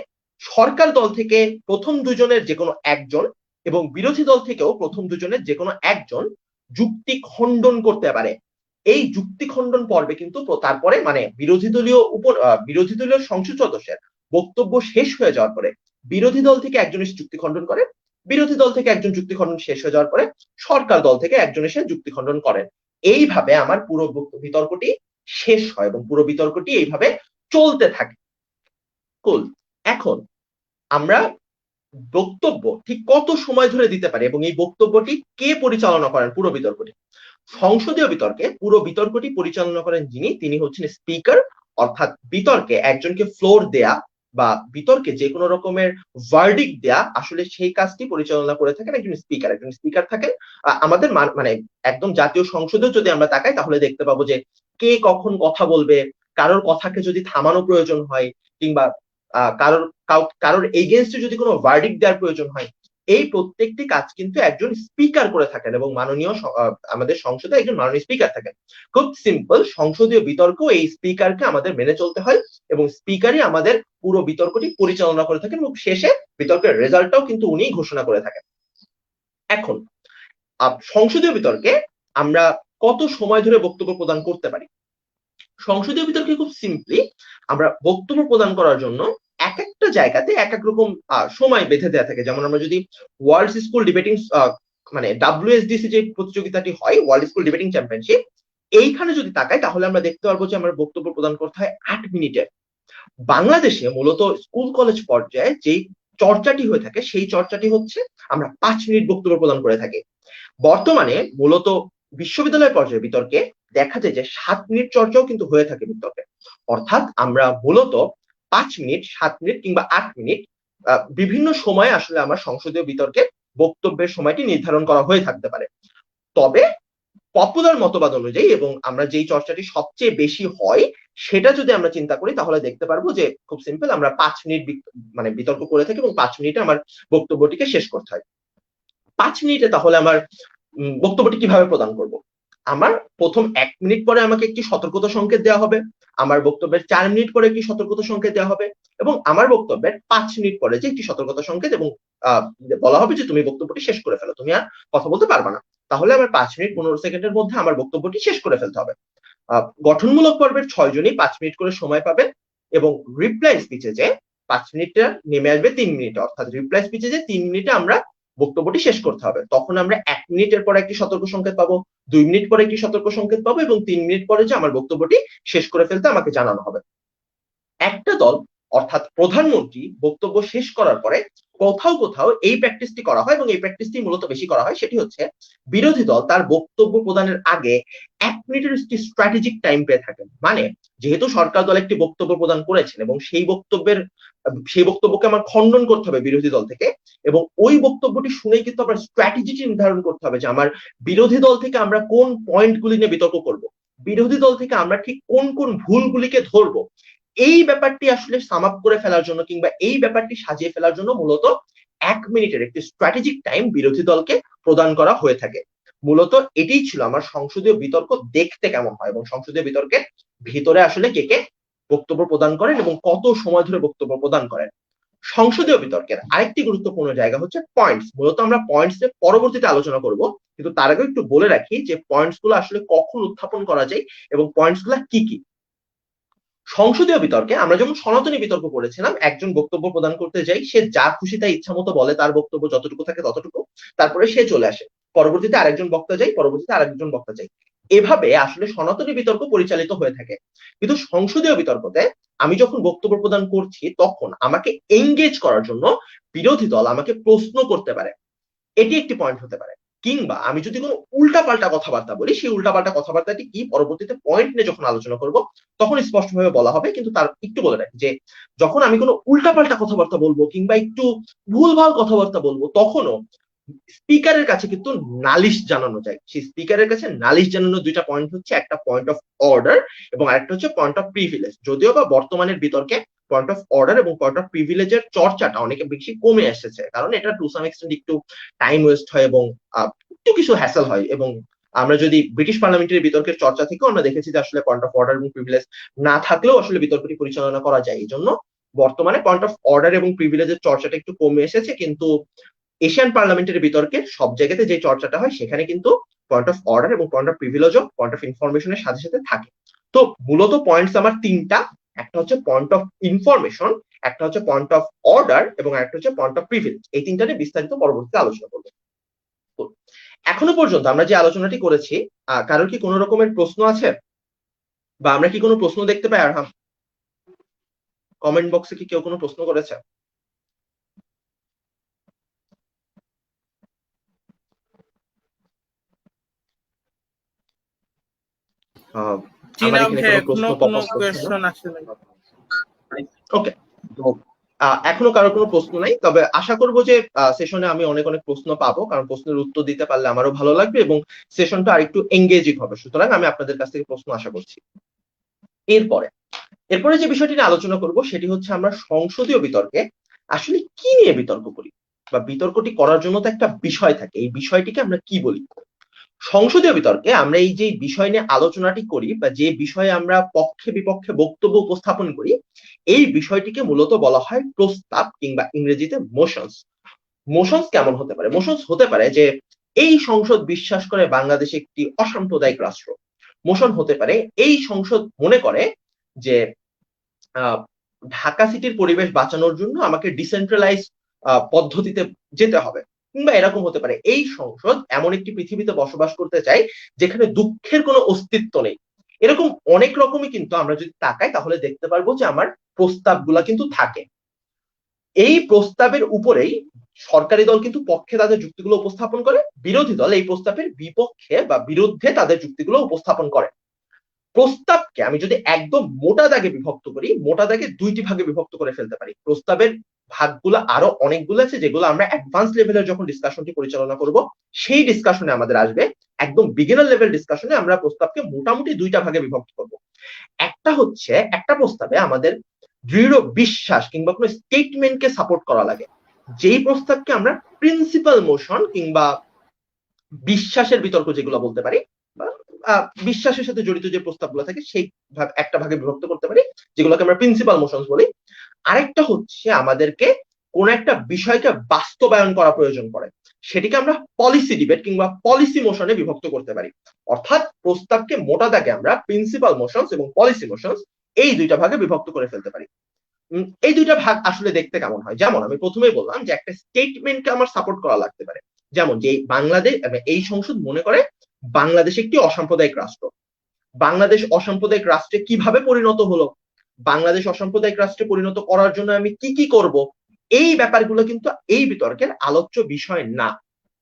সরকার দল থেকে প্রথম দুজনের যে কোনো একজন এবং বিরোধী দল থেকেও প্রথম দুজনের যে কোনো একজন যুক্তি খণ্ডন করতে পারে। এই যুক্তি খণ্ডন পর্বে কিন্তু তারপরে মানে বিরোধী দলীয় সংসদ সদস্যের বক্তব্য শেষ হয়ে যাওয়ার পরে বিরোধী দল থেকে একজন এসে যুক্তি খণ্ডন করে, বিরোধী দল থেকে একজন যুক্তি খণ্ডন শেষ হয়ে যাওয়ার পরে সরকার দল থেকে একজন এসে যুক্তি খণ্ডন করেন। এইভাবে আমার পুরো বিতর্কটি শেষ হয় এবং পুরো বিতর্কটি এইভাবে চলতে থাকে। কুল। এখন আমরা বক্তব্য ঠিক কত সময় ধরে দিতে পারি এবং এই বক্তব্যটি কে পরিচালনা করেন পুরো বিতর্কটি? সংসদীয় বিতর্কে পুরো বিতর্কটি পরিচালনা করেন তিনি হচ্ছেন স্পিকার। অর্থাৎ বিতর্কে একজনকে ফ্লোর দেয়া বা বিতর্কে যে কোনো রকমের ভার্ডিক্ট দেয়া আসলে সেই কাজটি পরিচালনা করে থাকেন একজন স্পিকার। একজন স্পিকার থাকেন আমাদের মানে একদম জাতীয় সংসদেও যদি আমরা তাকাই তাহলে দেখতে পাবো যে কে কখন কথা বলবে, কারোর কথাকে যদি থামানো প্রয়োজন হয় কিংবা কারোর এগেইনস্টে যদি কোনো ভার্ডিক্ট দেওয়ার প্রয়োজন হয়, এই প্রত্যেকটি কাজ কিন্তু একজন স্পিকার করে থাকেন এবং আমাদের সংসদে একজন মাননীয় স্পিকার থাকেন। খুব সিম্পল, সংসদীয় বিতর্ক এই স্পিকারকে আমাদের মেনে চলতে হয় এবং স্পিকারই আমাদের পুরো বিতর্কটি পরিচালনা করে থাকেন এবং শেষে বিতর্কের রেজাল্টটাও কিন্তু উনিই ঘোষণা করে থাকেন। এখন সংসদীয় বিতর্কে আমরা কত সময় ধরে বক্তব্য প্রদান করতে পারি? সংসদীয় বিতর্কে খুব সিম্পলি আমরা বক্তব্য প্রদান করার জন্য এক একটা জায়গাতে এক এক রকম সময় বেঁধে দেওয়া থাকে। যেমন আমরা যদি ওয়ার্ল্ড স্কুল ডিবেটিং মানে WSDC যে প্রতিযোগিতাটি হয়, ওয়ার্ল্ড স্কুল ডিবেটিং চ্যাম্পিয়নশিপ, এইখানে যদি তাকাই তাহলে আমরা দেখতে পারবো যে আমার বক্তব্য প্রদান করতে হয় 8 মিনিটের। বাংলাদেশে মূলত স্কুল কলেজ পর্যায়ে যেই চর্চাটি হয়ে থাকে সেই চর্চাটি হচ্ছে আমরা 5 মিনিট বক্তব্য প্রদান করে থাকি। বর্তমানে মূলত বিশ্ববিদ্যালয় পর্যায়ে বিতর্কে দেখা যায় যে 7 মিনিট চর্চাও কিন্তু হয়ে থাকে বিতর্কে। অর্থাৎ আমরা মূলত 5 মিনিট, 7 মিনিট কিংবা 8 মিনিট বিভিন্ন সময়ে আসলে আমার সংসদীয় বিতর্কে বক্তব্যের সময়টি নির্ধারণ করা হয়ে থাকতে পারে। তবে পপুলার মতবাদ অনুযায়ী এবং আমরা যেই চর্চাটি সবচেয়ে বেশি হয় সেটা যদি আমরা চিন্তা করি তাহলে দেখতে পারবো যে খুব সিম্পল, আমরা 5 মিনিট মানে বিতর্ক করে থাকি এবং 5 মিনিটে আমার বক্তব্যটিকে শেষ করতে হয়। 5 মিনিটে তাহলে আমার বক্তব্যটি কিভাবে প্রদান করব? আমার প্রথম 1 মিনিট পরে আমাকে একটি সতর্কতা সংকেত দেওয়া হবে, আমার বক্তব্যের 4 মিনিট পরে একটি সতর্কতা সংকেত দেওয়া হবে এবং আমার বক্তব্যের 5 মিনিট পরে যে একটি সতর্কতা সংকেত এবং বলা হবে যে তুমি বক্তব্যটি শেষ করে ফেলো, তুমি আর কথা বলতে পারবে না। তাহলে আমার 5 মিনিট 15 সেকেন্ডের মধ্যে আমার বক্তব্যটি শেষ করে ফেলতে হবে। গঠনমূলক পর্বের 6 জনই 5 মিনিট করে সময় পাবেন এবং রিপ্লাই স্পিচে যে 5 মিনিটটা নেমে আসবে 3 মিনিটে। অর্থাৎ রিপ্লাই স্পিচে যে 3 মিনিটে আমরা বক্তব্যটি শেষ করতে হবে, তখন আমরা 1 মিনিটের পরে একটি সতর্ক সংকেত পাবো, 2 মিনিট পরে একটি সতর্ক সংকেত পাবো এবং 3 মিনিট পরে যে আমার বক্তব্যটি শেষ করে ফেলতে আমাকে জানানো হবে। একটা দল অর্থাৎ প্রধানমন্ত্রী বক্তব্য শেষ করার পরে কোথাও কোথাও এই প্র্যাকটিসটি করা হয় এবং এই প্র্যাকটিসটি মূলত বেশি করা হয়, সেটি হচ্ছে বিরোধী দল তার বক্তব্য প্রদানের আগে 1 মিনিটের একটি স্ট্র্যাটেজিক টাইম পেয়ে থাকেন। মানে যেহেতু সরকার দল একটি বক্তব্য প্রদান করেছেন এবং সেই বক্তব্যকে আমার খণ্ডন করতে হবে বিরোধী দল থেকে, এবং ওই বক্তব্যটি শুনেই কিন্তু আমার স্ট্র্যাটেজিটি নির্ধারণ করতে হবে যে আমার বিরোধী দল থেকে আমরা কোন পয়েন্টগুলি নিয়ে বিতর্ক করব, বিরোধী দল থেকে আমরা ঠিক কোন কোন ভুলগুলিকে ধরবো। এই ব্যাপারটি আসলে সাম আপ করে ফেলার জন্য কিংবা এই ব্যাপারটি সাজিয়ে ফেলার জন্য মূলত 1 মিনিটের একটি স্ট্র্যাটেজিক টাইম বিরোধী দলকে প্রদান করা হয়ে থাকে। মূলত এটাই ছিল আমার সংসদীয় বিতর্ক দেখতে কেমন হয় এবং সংসদীয় বিতর্কের ভিতরে আসলে কে কে বক্তব্য প্রদান করেন এবং কত সময় ধরে বক্তব্য প্রদান করেন। সংসদীয় বিতর্কের আরেকটি গুরুত্বপূর্ণ জায়গা হচ্ছে পয়েন্টস। মূলত আমরা পয়েন্টস নিয়ে পরবর্তীতে আলোচনা করব, কিন্তু তার আগে একটু বলে রাখি যে পয়েন্টস গুলো আসলে কখন উত্থাপন করা যায় এবং পয়েন্টস গুলা কি কি। সংসদীয় বিতর্কে আমরা যেমন সনাতনী বিতর্ক করেছিলাম, একজন বক্তব্য প্রদান করতে যাই, সে যা খুশি তাই ইচ্ছা মতো বলে, তার বক্তব্য যতটুকু থাকে ততটুকু, তারপরে সে চলে আসে, পরবর্তীতে আরেকজন বক্তা যাই, পরবর্তীতে আরেকজন বক্তা যাই, এভাবে আসলে সনাতনী বিতর্ক পরিচালিত হয়ে থাকে। কিন্তু সংসদীয় বিতর্কতে আমি যখন বক্তব্য প্রদান করছি তখন আমাকে এঙ্গেজ করার জন্য বিরোধী দল আমাকে প্রশ্ন করতে পারে, এটি একটি পয়েন্ট হতে পারে। কিংবা আমি যদি কোনো উল্টাপাল্টা কথাবার্তা বলি, সেই উল্টাপাল্টা কথাবার্তাটি কি পরবর্তীতে পয়েন্ট নিয়ে যখন আলোচনা করব তখন স্পষ্টভাবে বলা হবে। কিন্তু তার একটু বলে রাখি যে যখন আমি কোনো উল্টাপাল্টা কথাবার্তা বলবো কিংবা একটু ভুলভাল কথাবার্তা বলবো, তখনও স্পিকারের কাছে কিন্তু নালিশ জানানো যায়। সেই স্পিকারের কাছে নালিশ জানানোর দুইটা পয়েন্ট হচ্ছে, একটা পয়েন্ট অফ অর্ডার এবং আরেকটা হচ্ছে পয়েন্ট অফ প্রিভিলেজ। যদিও বা বর্তমানের বিতর্কে পয়েন্ট অফ অর্ডার এবং পয়েন্ট অফ প্রিভিলেজের চর্চাটা অনেক বেশি কমে এসেছে, কারণ এটা টু সাম এক্সটেন্ট একটু টাইম ওয়েস্ট হয় এবং একটু কিছু হ্যাসেল হয়। এবং আমরা যদি ব্রিটিশ পার্লামেন্টের বিতর্কের চর্চা থেকেও আমরা দেখেছি যে আসলে পয়েন্ট অফ অর্ডার এবং প্রিভিলেজ না থাকলেও আসলে বিতর্কটি পরিচালনা করা যায়। এই জন্য বর্তমানে পয়েন্ট অফ অর্ডার এবং প্রিভিলেজের চর্চাটা একটু কমে এসেছে, কিন্তু এশিয়ান পার্লামেন্টের বিতর্কে সব জায়গাতে যে চর্চাটা হয় সেখানে কিন্তু পয়েন্ট অফ অর্ডার এবং পয়েন্ট অফ প্রিভিলেজও পয়েন্ট অফ ইনফরমেশনের সাথে সাথে থাকে। তো মূলত পয়েন্টস আমার তিনটা, একটা হচ্ছে পয়েন্ট অফ ইনফরমেশন, একটা হচ্ছে পয়েন্ট অফ অর্ডার এবং একটা হচ্ছে পয়েন্ট অফ প্রিভিলেজ। এই তিনটা নিয়ে বিস্তারিত পরবর্তীতে আলোচনা করবো। এখনো পর্যন্ত আমরা যে আলোচনাটি করেছি, কারোর কি কোনো রকমের প্রশ্ন আছে বা আমরা কি কোনো প্রশ্ন দেখতে পাই? আর কমেন্ট বক্সে কি কেউ কোনো প্রশ্ন করেছে? আমার এখানে কোনো প্রশ্ন পপ আপ করছে না। ওকে, তো এখনো কারো কোনো প্রশ্ন নাই, তবে আশা করব যে সেশনে আমি অনেক অনেক প্রশ্ন পাবো, কারণ প্রশ্নের উত্তর দিতে পারলে আমারও ভালো লাগবে এবং সেশনটা আরেকটু এঙ্গেজিং হবে। সুতরাং আমি আপনাদের কাছ থেকে প্রশ্ন আশা করছি। এরপরে যে বিষয়টি নিয়ে আলোচনা করব সেটি হচ্ছে আমরা সংসদীয় বিতর্কে আসলে কি নিয়ে বিতর্ক করি, বা বিতর্কটি করার জন্য তো একটা বিষয় থাকে, এই বিষয়টিকে আমরা কি বলি। সংসদীয় বিতর্কে আমরা এই যে বিষয় নিয়ে আলোচনাটি করি বা যে বিষয়ে আমরা পক্ষে বিপক্ষে বক্তব্য উপস্থাপন করি, এই বিষয়টিকে মূলত বলা হয় প্রস্তাব কিংবা ইংরেজিতে মোশনস। মোশনস কেমন হতে পারে? মোশনস হতে পারে যে এই সংসদ বিশ্বাস করে বাংলাদেশ একটি অসাম্প্রদায়িক রাষ্ট্র। মোশন হতে পারে এই সংসদ মনে করে যে ঢাকা সিটির পরিবেশ বাঁচানোর জন্য আমাকে ডিসেন্ট্রালাইজ পদ্ধতিতে যেতে হবে। কিংবা এরকম হতে পারে এই সংসদ এমন একটি পৃথিবীতে বসবাস করতে চায় যেখানে দুঃখের কোনো অস্তিত্ব নেই। এরকম অনেক রকমই কিন্তু আমরা যদি তাকাই তাহলে দেখতে পারবো যে আমার প্রস্তাবগুলা কিন্তু থাকে। এই প্রস্তাবের উপরেই সরকারি দল কিন্তু পক্ষে তাদের যুক্তিগুলো উপস্থাপন করে, বিরোধী দল এই প্রস্তাবের বিপক্ষে বা বিরুদ্ধে তাদের যুক্তিগুলো উপস্থাপন করে। প্রস্তাবকে আমি যদি একদম মোটা দাগে বিভক্ত করি, মোটা দাগে দুইটি ভাগে বিভক্ত করে ফেলতে পারি। প্রস্তাবের ভাগগুলো আরো অনেকগুলো আছে যেগুলো আমরা অ্যাডভান্স লেভেলের যখন ডিসকাশনটি পরিচালনা করব সেই ডিসকাশনে আমাদের আসবে। একদম বিগিনার লেভেল ডিসকাশনে আমরা প্রস্তাবকে মোটামুটি দুইটা ভাগে বিভক্ত করব। একটা হচ্ছে একটা প্রস্তাবে আমাদের দৃঢ় বিশ্বাস কিংবা কোনো স্টেটমেন্টকে সাপোর্ট করা লাগে, যেই প্রস্তাবকে আমরা প্রিন্সিপাল মোশন কিংবা বিশ্বাসের বিতর্ক যেগুলো বলতে পারি, বা বিশ্বাসের সাথে জড়িত যে প্রস্তাবগুলো থাকে সেই একটা ভাগে বিভক্ত করতে পারি, যেগুলোকে আমরা প্রিন্সিপাল মোশনস বলি। আরেকটা হচ্ছে আমাদেরকে কোন একটা বিষয়কে বাস্তবায়ন করা প্রয়োজন পড়ে, সেটিকে আমরা পলিসি ডিবেট কিংবা পলিসি মোশনে বিভক্ত করতে পারি। অর্থাৎ প্রস্তাবকে মোটা দাগে আমরা প্রিন্সিপাল মোশনস এবং পলিসি মোশনস এই দুইটা ভাগে বিভক্ত করে ফেলতে পারি। এই দুইটা ভাগ আসলে দেখতে কেমন হয়, যেমন আমি প্রথমেই বললাম যে একটা স্টেটমেন্টকে আমার সাপোর্ট করা লাগতে পারে, যেমন যে বাংলাদেশ এই সংসদ মনে করে বাংলাদেশ একটি অসাম্প্রদায়িক রাষ্ট্র। বাংলাদেশ অসাম্প্রদায়িক রাষ্ট্রে কিভাবে পরিণত হলো? বাংলাদেশ অসাম্প্রদায়িক রাষ্ট্রে পরিণত করার জন্য আমি কি কি করব, এই ব্যাপারগুলো কিন্তু এই বিতর্কের আলোচ্য বিষয় না।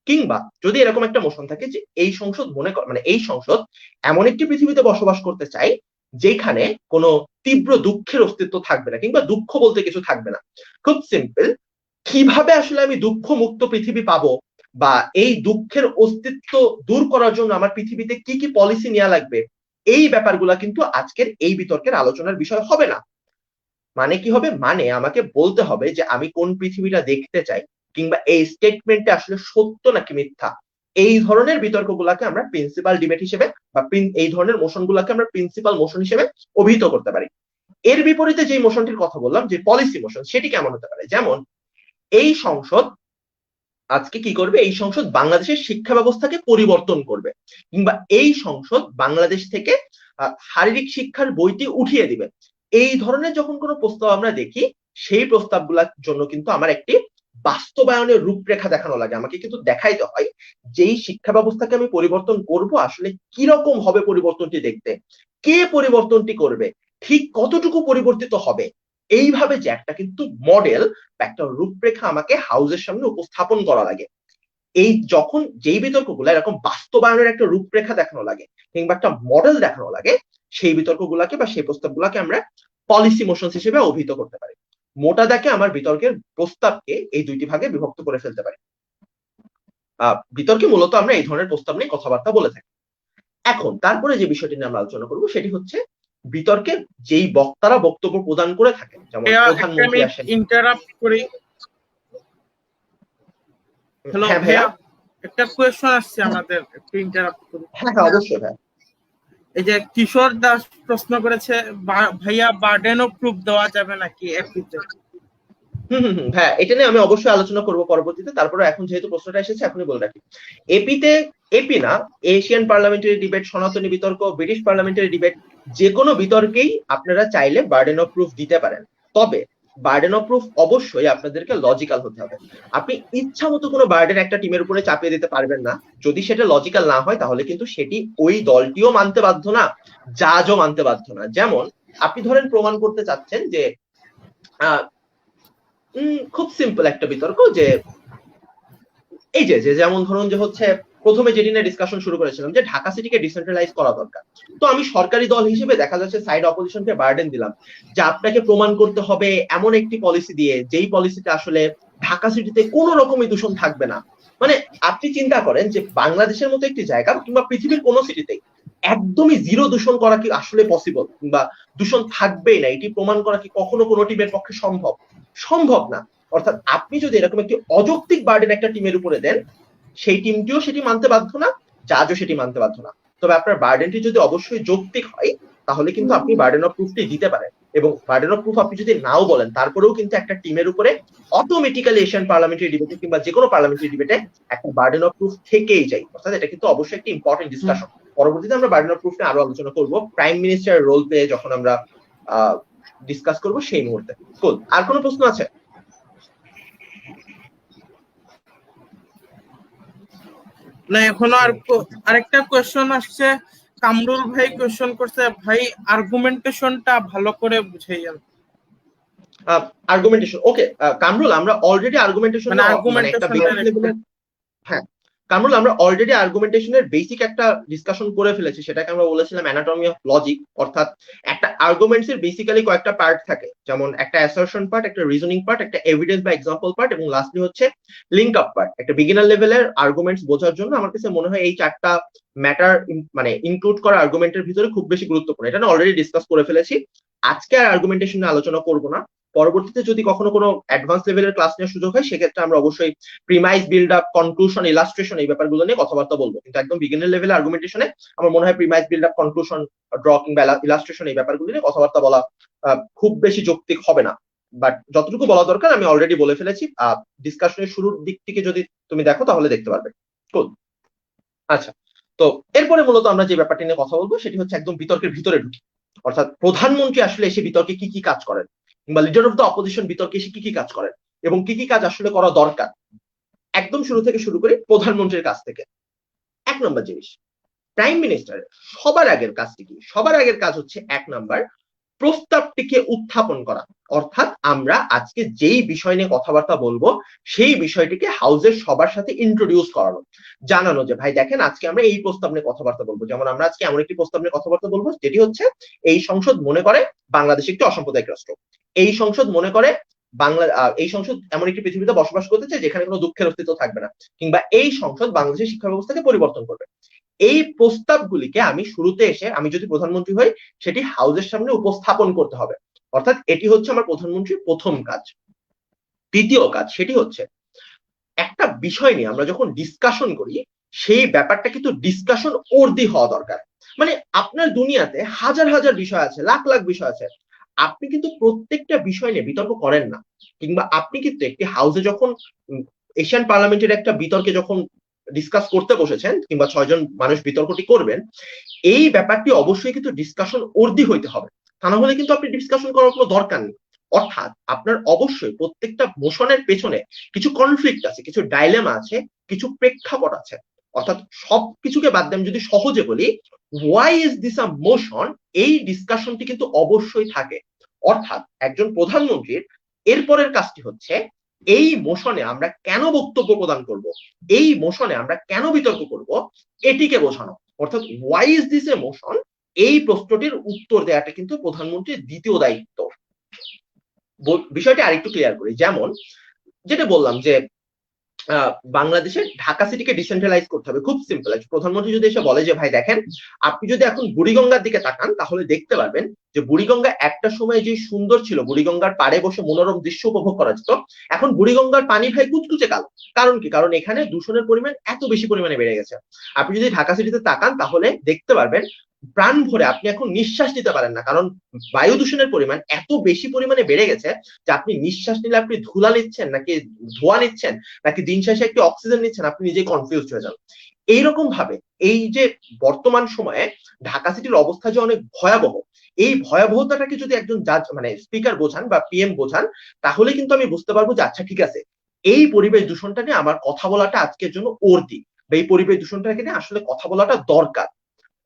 কিংবা যদি এরকম একটা মোশন থাকে যে এই সংসদ এই সংসদ এমন একটি পৃথিবীতে বসবাস করতে চাই যেখানে কোনো তীব্র দুঃখের অস্তিত্ব থাকবে না, কিংবা দুঃখ বলতে কিছু থাকবে না। খুব সিম্পল, কিভাবে আসলে আমি দুঃখ মুক্ত পৃথিবী পাবো, বা এই দুঃখের অস্তিত্ব দূর করার জন্য আমার পৃথিবীতে কি কি পলিসি নেওয়া লাগবে, এই ব্যাপারগুলা কিন্তু আজকের এই বিতর্কের আলোচনার বিষয় হবে না। মানে কি হবে, মানে আমাকে বলতে হবে যে আমি কোন পৃথিবীটা দেখতে চাই, কিংবা এই স্টেটমেন্টটা আসলে সত্য নাকি মিথ্যা। এই ধরনের বিতর্কগুলোকে আমরা প্রিন্সিপাল ডিবেট হিসেবে বা এই ধরনের মোশন গুলাকে আমরা প্রিন্সিপাল মোশন হিসেবে অভিহিত করতে পারি। এর বিপরীতে যে মোশনটির কথা বললাম, যে পলিসি মোশন, সেটি কেমন হতে পারে, যেমন এই সংসদ আজকে কি করবে, এই সংসদ বাংলাদেশের শিক্ষা ব্যবস্থাকে পরিবর্তন করবে, কিংবা এই সংসদ বাংলাদেশ থেকে শারীরিক শিক্ষার বইটি উঠিয়ে দিবে। এই ধরনের যখন কোনো প্রস্তাব আমরা দেখি, সেই প্রস্তাবগুলোর জন্য কিন্তু আমার একটি বাস্তবায়নের রূপরেখা দেখানো লাগে। আমাকে কিন্তু দেখাইতে হয় যেই শিক্ষা ব্যবস্থাকে আমি পরিবর্তন করব আসলে কিরকম হবে পরিবর্তনটি দেখতে, কে পরিবর্তনটি করবে, ঠিক কতটুকু পরিবর্তিত হবে। এইভাবে যে একটা কিন্তু মডেল, একটা রূপরেখা আমাকে হাউসের সামনে উপস্থাপন করা লাগে। এই যখন যেই বিতর্কগুলো এরকম বাস্তবায়নের একটা রূপরেখা দেখানো লাগে, কিংবা একটা মডেল দেখানো লাগে, সেই বিতর্কগুলোকে বা সেই প্রস্তাবগুলোকে আমরা পলিসি মোশনস হিসেবে অভিহিত করতে পারি। মোটা দাগে আমার বিতর্কের প্রস্তাবকে এই দুইটি ভাগে বিভক্ত করে ফেলতে পারি। বিতর্কে মূলত আমরা এই ধরনের প্রস্তাব নিয়ে কথাবার্তা বলে থাকি। এখন তারপরে যে বিষয়টি নিয়ে আমরা আলোচনা করবো সেটি হচ্ছে বিতর্কে যেই বক্তারা বক্তব্য প্রদান করে থাকেন, যেমন প্রধানমন্ত্রী আসেন। ইন্টারাপ্ট করি। হ্যালো হ্যাঁ ভাইয়া, একটা কোয়েশ্চন আসছে আমাদের, একটু ইন্টারাপ্ট করি। হ্যাঁ হ্যাঁ অবশ্যই ভাই। এই যে কিশোর দাস প্রশ্ন করেছে, ভাইয়া বার্ডেন অফ প্রুফ দেওয়া যাবে নাকি এপিতে? হ্যাঁ, এটা নিয়ে আমি অবশ্যই আলোচনা করব পরবর্তীতে। তারপরে এখন যেহেতু প্রশ্নটা এসেছে এখনই বলে রাখি, এপি না, এশিয়ান পার্লামেন্টারি ডিবেট, সনাতনী বিতর্ক, ব্রিটিশ পার্লামেন্টারি ডিবেট, যে কোনো বিতর্কেই আপনারা চাইলে বার্ডেন অফ প্রুফ দিতে পারেন। তবে বার্ডেন অফ প্রুফ অবশ্যই আপনাদেরকে লজিক্যাল হতে হবে। আপনি ইচ্ছা মতো কোনো বার্ডেন একটা টিমের উপরে চাপিয়ে দিতে পারবেন না। যদি সেটা লজিক্যাল না হয় তাহলে কিন্তু সেটি ওই দলটিও মানতে বাধ্য না, জাজও মানতে বাধ্য না। যেমন আপনি ধরেন প্রমাণ করতে চাচ্ছেন যে খুব সিম্পল একটা বিতর্ক, যে এই যে যেমন ধরুন যে হচ্ছে প্রথমে যেটি নিয়ে ডিসকাশন শুরু করেছিলাম যে ঢাকা সিটিকে ডিসেন্ট্রালাইজ করা দরকার। তো আমি সরকারি দল হিসেবে দেখা যাচ্ছে সাইড অপোজিশনকে বার্ডেন দিলাম যে আপনাকে প্রমাণ করতে হবে এমন একটি পলিসি দিয়ে, যেই পলিসিতে আসলে ঢাকা সিটিতে কোনো রকমই দূষণ থাকবে না। মানে আপনি চিন্তা করেন যে বাংলাদেশের মতো একটি জায়গা, কিংবা পৃথিবীর কোনো সিটিতেই একদমই জিরো দূষণ করা কি আসলে পসিবল, কিংবা দূষণ থাকবেই না, এটি প্রমাণ করা কি কখনো কোনো টিমের পক্ষে সম্ভব? সম্ভব না। অর্থাৎ আপনি যদি এরকম একটি অযৌক্তিক বার্ডেন একটা টিমের উপরে দেন, সেই টিমটিও সেটি মানতে বাধ্য না, জাজও সেটি মানতে বাধ্য না। তবে আপনার বার্ডেনটি যদি অবশ্যই যৌক্তিক হয় তাহলে কিন্তু আপনি বার্ডেন অফ প্রুফটি দিতে পারেন। এবং বার্ডেন অফ প্রুফ আপনি যদি নাও বলেন, তারপরেও কিন্তু একটা টিমের উপরে অটোমেটিক্যালি এশিয়ান পার্লামেন্টারি ডিবেটে কিংবা যে কোনো পার্লামেন্টারি ডিবেটে একটা বার্ডেন অফ প্রুফ থেকেই যায়। অর্থাৎ এটা কিন্তু অবশ্যই একটা ইম্পর্টেন্ট ডিসকাশন। পরবর্তীতে আমরা বার্ডেন অফ প্রুফ নিয়ে আরো আলোচনা করব প্রাইম মিনিস্টারের রোল প্লে যখন আমরা ডিসকাস করব সেই মুহূর্তে। কুল, আর কোনো প্রশ্ন আছে? না, এখনো আরেকটা কোয়েশ্চন আসছে। কামরুল ভাই কোয়েশ্চন করছে, ভাই আর্গুমেন্টেশনটা ভালো করে বুঝাইয়েন। আর্গুমেন্টেশন, ওকে কামরুল, আমরা অলরেডি আর্গুমেন্টেশন একটা বেসিক লেভেলের, হ্যাঁ কামরুল, আমরা অলরেডি আর্গুমেন্টেশনের বেসিক একটা ডিসকাশন করে ফেলেছি। সেটাকে আমরা বলেছিলাম অ্যানাটমি অফ লজিক। অর্থাৎ একটা আর্গুমেন্টস এর বেসিক্যালি কয়েকটা পার্ট থাকে, যেমন একটা অ্যাসারশন পার্ট, একটা রিজনিং পার্ট, একটা এভিডেন্স বা এক্সাম্পল পার্ট, এবং লাস্টলি হচ্ছে লিঙ্ক আপ পার্ট। একটা বিগিনার লেভেলের আর্গুমেন্টস বোঝার জন্য আমার কাছে মনে হয় এই চারটা ম্যাটার ইনক্লুড করা আর্গুমেন্টের ভিতরে খুব বেশি গুরুত্বপূর্ণ। এটা না অলরেডি ডিসকাস করে ফেলেছি, আজকে আর আর্গুমেন্টেশন নিয়ে আলোচনা করব না। পরবর্তীতে যদি কখনো কোনো অ্যাডভান্স লেভেলের ক্লাস নেওয়ার সুযোগ হয় সেক্ষেত্রে আমরা অবশ্যই premise, build up, conclusion, illustration এই ব্যাপারগুলো নিয়ে কথাবার্তা বলবো। কিন্তু একদম বিগিনার লেভেলে আর্গুমেন্টেশনে আমার মনে হয় premise, build up, conclusion, draw কিংবা ইলাস্ট্রেশন এই ব্যাপারগুলো নিয়ে কথাবার্তা বলা খুব বেশি যৌক্তিক হবে না। বাট যতটুকু বলা দরকার আমি অলরেডি বলে ফেলেছি। ডিসকাশনের শুরুর দিক থেকে যদি তুমি দেখো তাহলে দেখতে পারবে। আচ্ছা, তো এরপরে মূলত আমরা যে ব্যাপারটি নিয়ে কথা বলবো সেটি হচ্ছে একদম বিতর্কের ভিতরে ঢুকি। অর্থাৎ প্রধানমন্ত্রী আসলে এসে বিতর্কে কি কি কাজ করেন, কিংবা লিডার অফ দ্য অপোজিশন বিতর্কে এসে কি কি কাজ করেন, এবং কি কি কাজ আসলে করা দরকার। একদম শুরু থেকে শুরু করি প্রধানমন্ত্রীর কাছ থেকে। 1 নম্বর জিনিস, প্রাইম মিনিস্টার সবার আগের কাজটি কি? সবার আগের কাজ হচ্ছে 1 নম্বর, প্রস্তাবটিকে উত্থাপন করা, অর্থাৎ আমরা আজকে যেই বিষয় নিয়ে কথাবার্তা বলবো সেই বিষয়টিকে হাউসের সবার সাথে ইন্ট্রোডিউস করানো, জানানো যে ভাই দেখেন আজকে আমরা এই প্রস্তাব নিয়ে কথাবার্তা বলবো। যেমন আমরা আজকে এমন একটি প্রস্তাব নিয়ে কথাবার্তা বলবো যেটি হচ্ছে, এই সংসদ মনে করে বাংলাদেশ একটি অসাম্প্রদায়িক রাষ্ট্র, এই সংসদ মনে করে এই সংসদ এমন একটি পৃথিবীতে বসবাস করতে চায় যেখানে কোনো দুঃখের অস্তিত্ব থাকবে না, কিংবা এই সংসদ বাংলাদেশের শিক্ষা ব্যবস্থাকে পরিবর্তন করবে। এই প্রস্তাবগুলিকে আমি শুরুতে এসে, আমি যদি প্রধানমন্ত্রী হই, সেটি হাউসের সামনে উপস্থাপন করতে হবে। অর্থাৎ এটি হচ্ছে আমার প্রধানমন্ত্রীর প্রথম কাজ। দ্বিতীয় কাজ সেটি হচ্ছে, একটা বিষয় নিয়ে আমরা যখন ডিসকাশন করি সেই ব্যাপারটা কিন্তু ডিসকাশন ওর্দি হওয়া দরকার। মানে আপনার দুনিয়াতে হাজার হাজার বিষয় আছে, লাখ লাখ বিষয় আছে, আপনি কিন্তু প্রত্যেকটা বিষয় নিয়ে বিতর্ক করেন না। কিংবা আপনি কিন্তু একটি হাউসে যখন এশিয়ান পার্লামেন্টের একটা বিতর্কে যখন ডিসকাস করতে বসেছেন, কিংবা 6 জন মানুষ বিতর্কটি করবেন, এই ব্যাপারটি অবশ্যই কিন্তু ডিসকাশন ওর্দি হইতে হবে, তা না হলে কিন্তু আপনি ডিসকাশন করার কোনো দরকার নেই। অর্থাৎ আপনার অবশ্যই প্রত্যেকটা মোশনের পেছনে কিছু কনফ্লিক্ট আছে, কিছু ডাইলেমা আছে, কিছু প্রেক্ষাপট আছে। অর্থাৎ সবকিছুকে বাদ দিয়ে আমি যদি সহজে বলি, why is this a motion, এই ডিসকাশনটি কিন্তু অবশ্যই থাকে। অর্থাৎ একজন প্রধানমন্ত্রীর এরপরের কাজটি হচ্ছে, এই মোশনে আমরা কেন বক্তব্য প্রদান করব, এই মোশনে আমরা কেন বিতর্ক করব, এটিকে বোঝানো। অর্থাৎ why is this a motion, এই প্রশ্নটির উত্তর দেওয়াটা কিন্তু প্রধানমন্ত্রীর দ্বিতীয় দায়িত্ব। বিষয়টি আরেকটু ক্লিয়ার করি। যেমন যেটা বললাম যে বাংলাদেশের ঢাকা সিটিকে ডিসেন্ট্রালাইজ করতে হবে, খুব সিম্পল। প্রধানমন্ত্রী যদি এসে বলে যে ভাই দেখেন, আপনি যদি এখন বুড়িগঙ্গার দিকে তাকান তাহলে দেখতে পারবেন যে বুড়িগঙ্গা একটা সময় যে সুন্দর ছিল, বুড়িগঙ্গার পাড়ে বসে মনোরম দৃশ্য উপভোগ করা যেত, এখন বুড়িগঙ্গার পানি ভাই কুচকুচে কালো। কারণ কি? কারণ এখানে দূষণের পরিমাণ এত বেশি পরিমাণে বেড়ে গেছে। আপনি যদি ঢাকা সিটিতে তাকান তাহলে দেখতে পারবেন প্রাণ ভরে আপনি এখন নিঃশ্বাস নিতে পারেন না, কারণ বায়ু দূষণের পরিমাণ এত বেশি পরিমাণে বেড়ে গেছে যে আপনি নিঃশ্বাস নিলে আপনি ধুলা নিচ্ছেন নাকি ধোঁয়া নিচ্ছেন নাকি দিন শেষে একটি অক্সিজেন নিচ্ছেন, আপনি নিজেই কনফিউজ হয়ে যান। এইরকম ভাবে এই যে বর্তমান সময়ে ঢাকা সিটির অবস্থা যে অনেক ভয়াবহ, এই ভয়াবহতাটাকে যদি একজন জাজ মানে স্পিকার বোঝান বা পিএম বোঝান, তাহলে কিন্তু আমি বুঝতে পারবো যে আচ্ছা ঠিক আছে, এই পরিবেশ দূষণটা নিয়ে আমার কথা বলাটা আজকের জন্য অর্দি, বা এই পরিবেশ দূষণটাকে নিয়ে আসলে কথা বলাটা দরকার।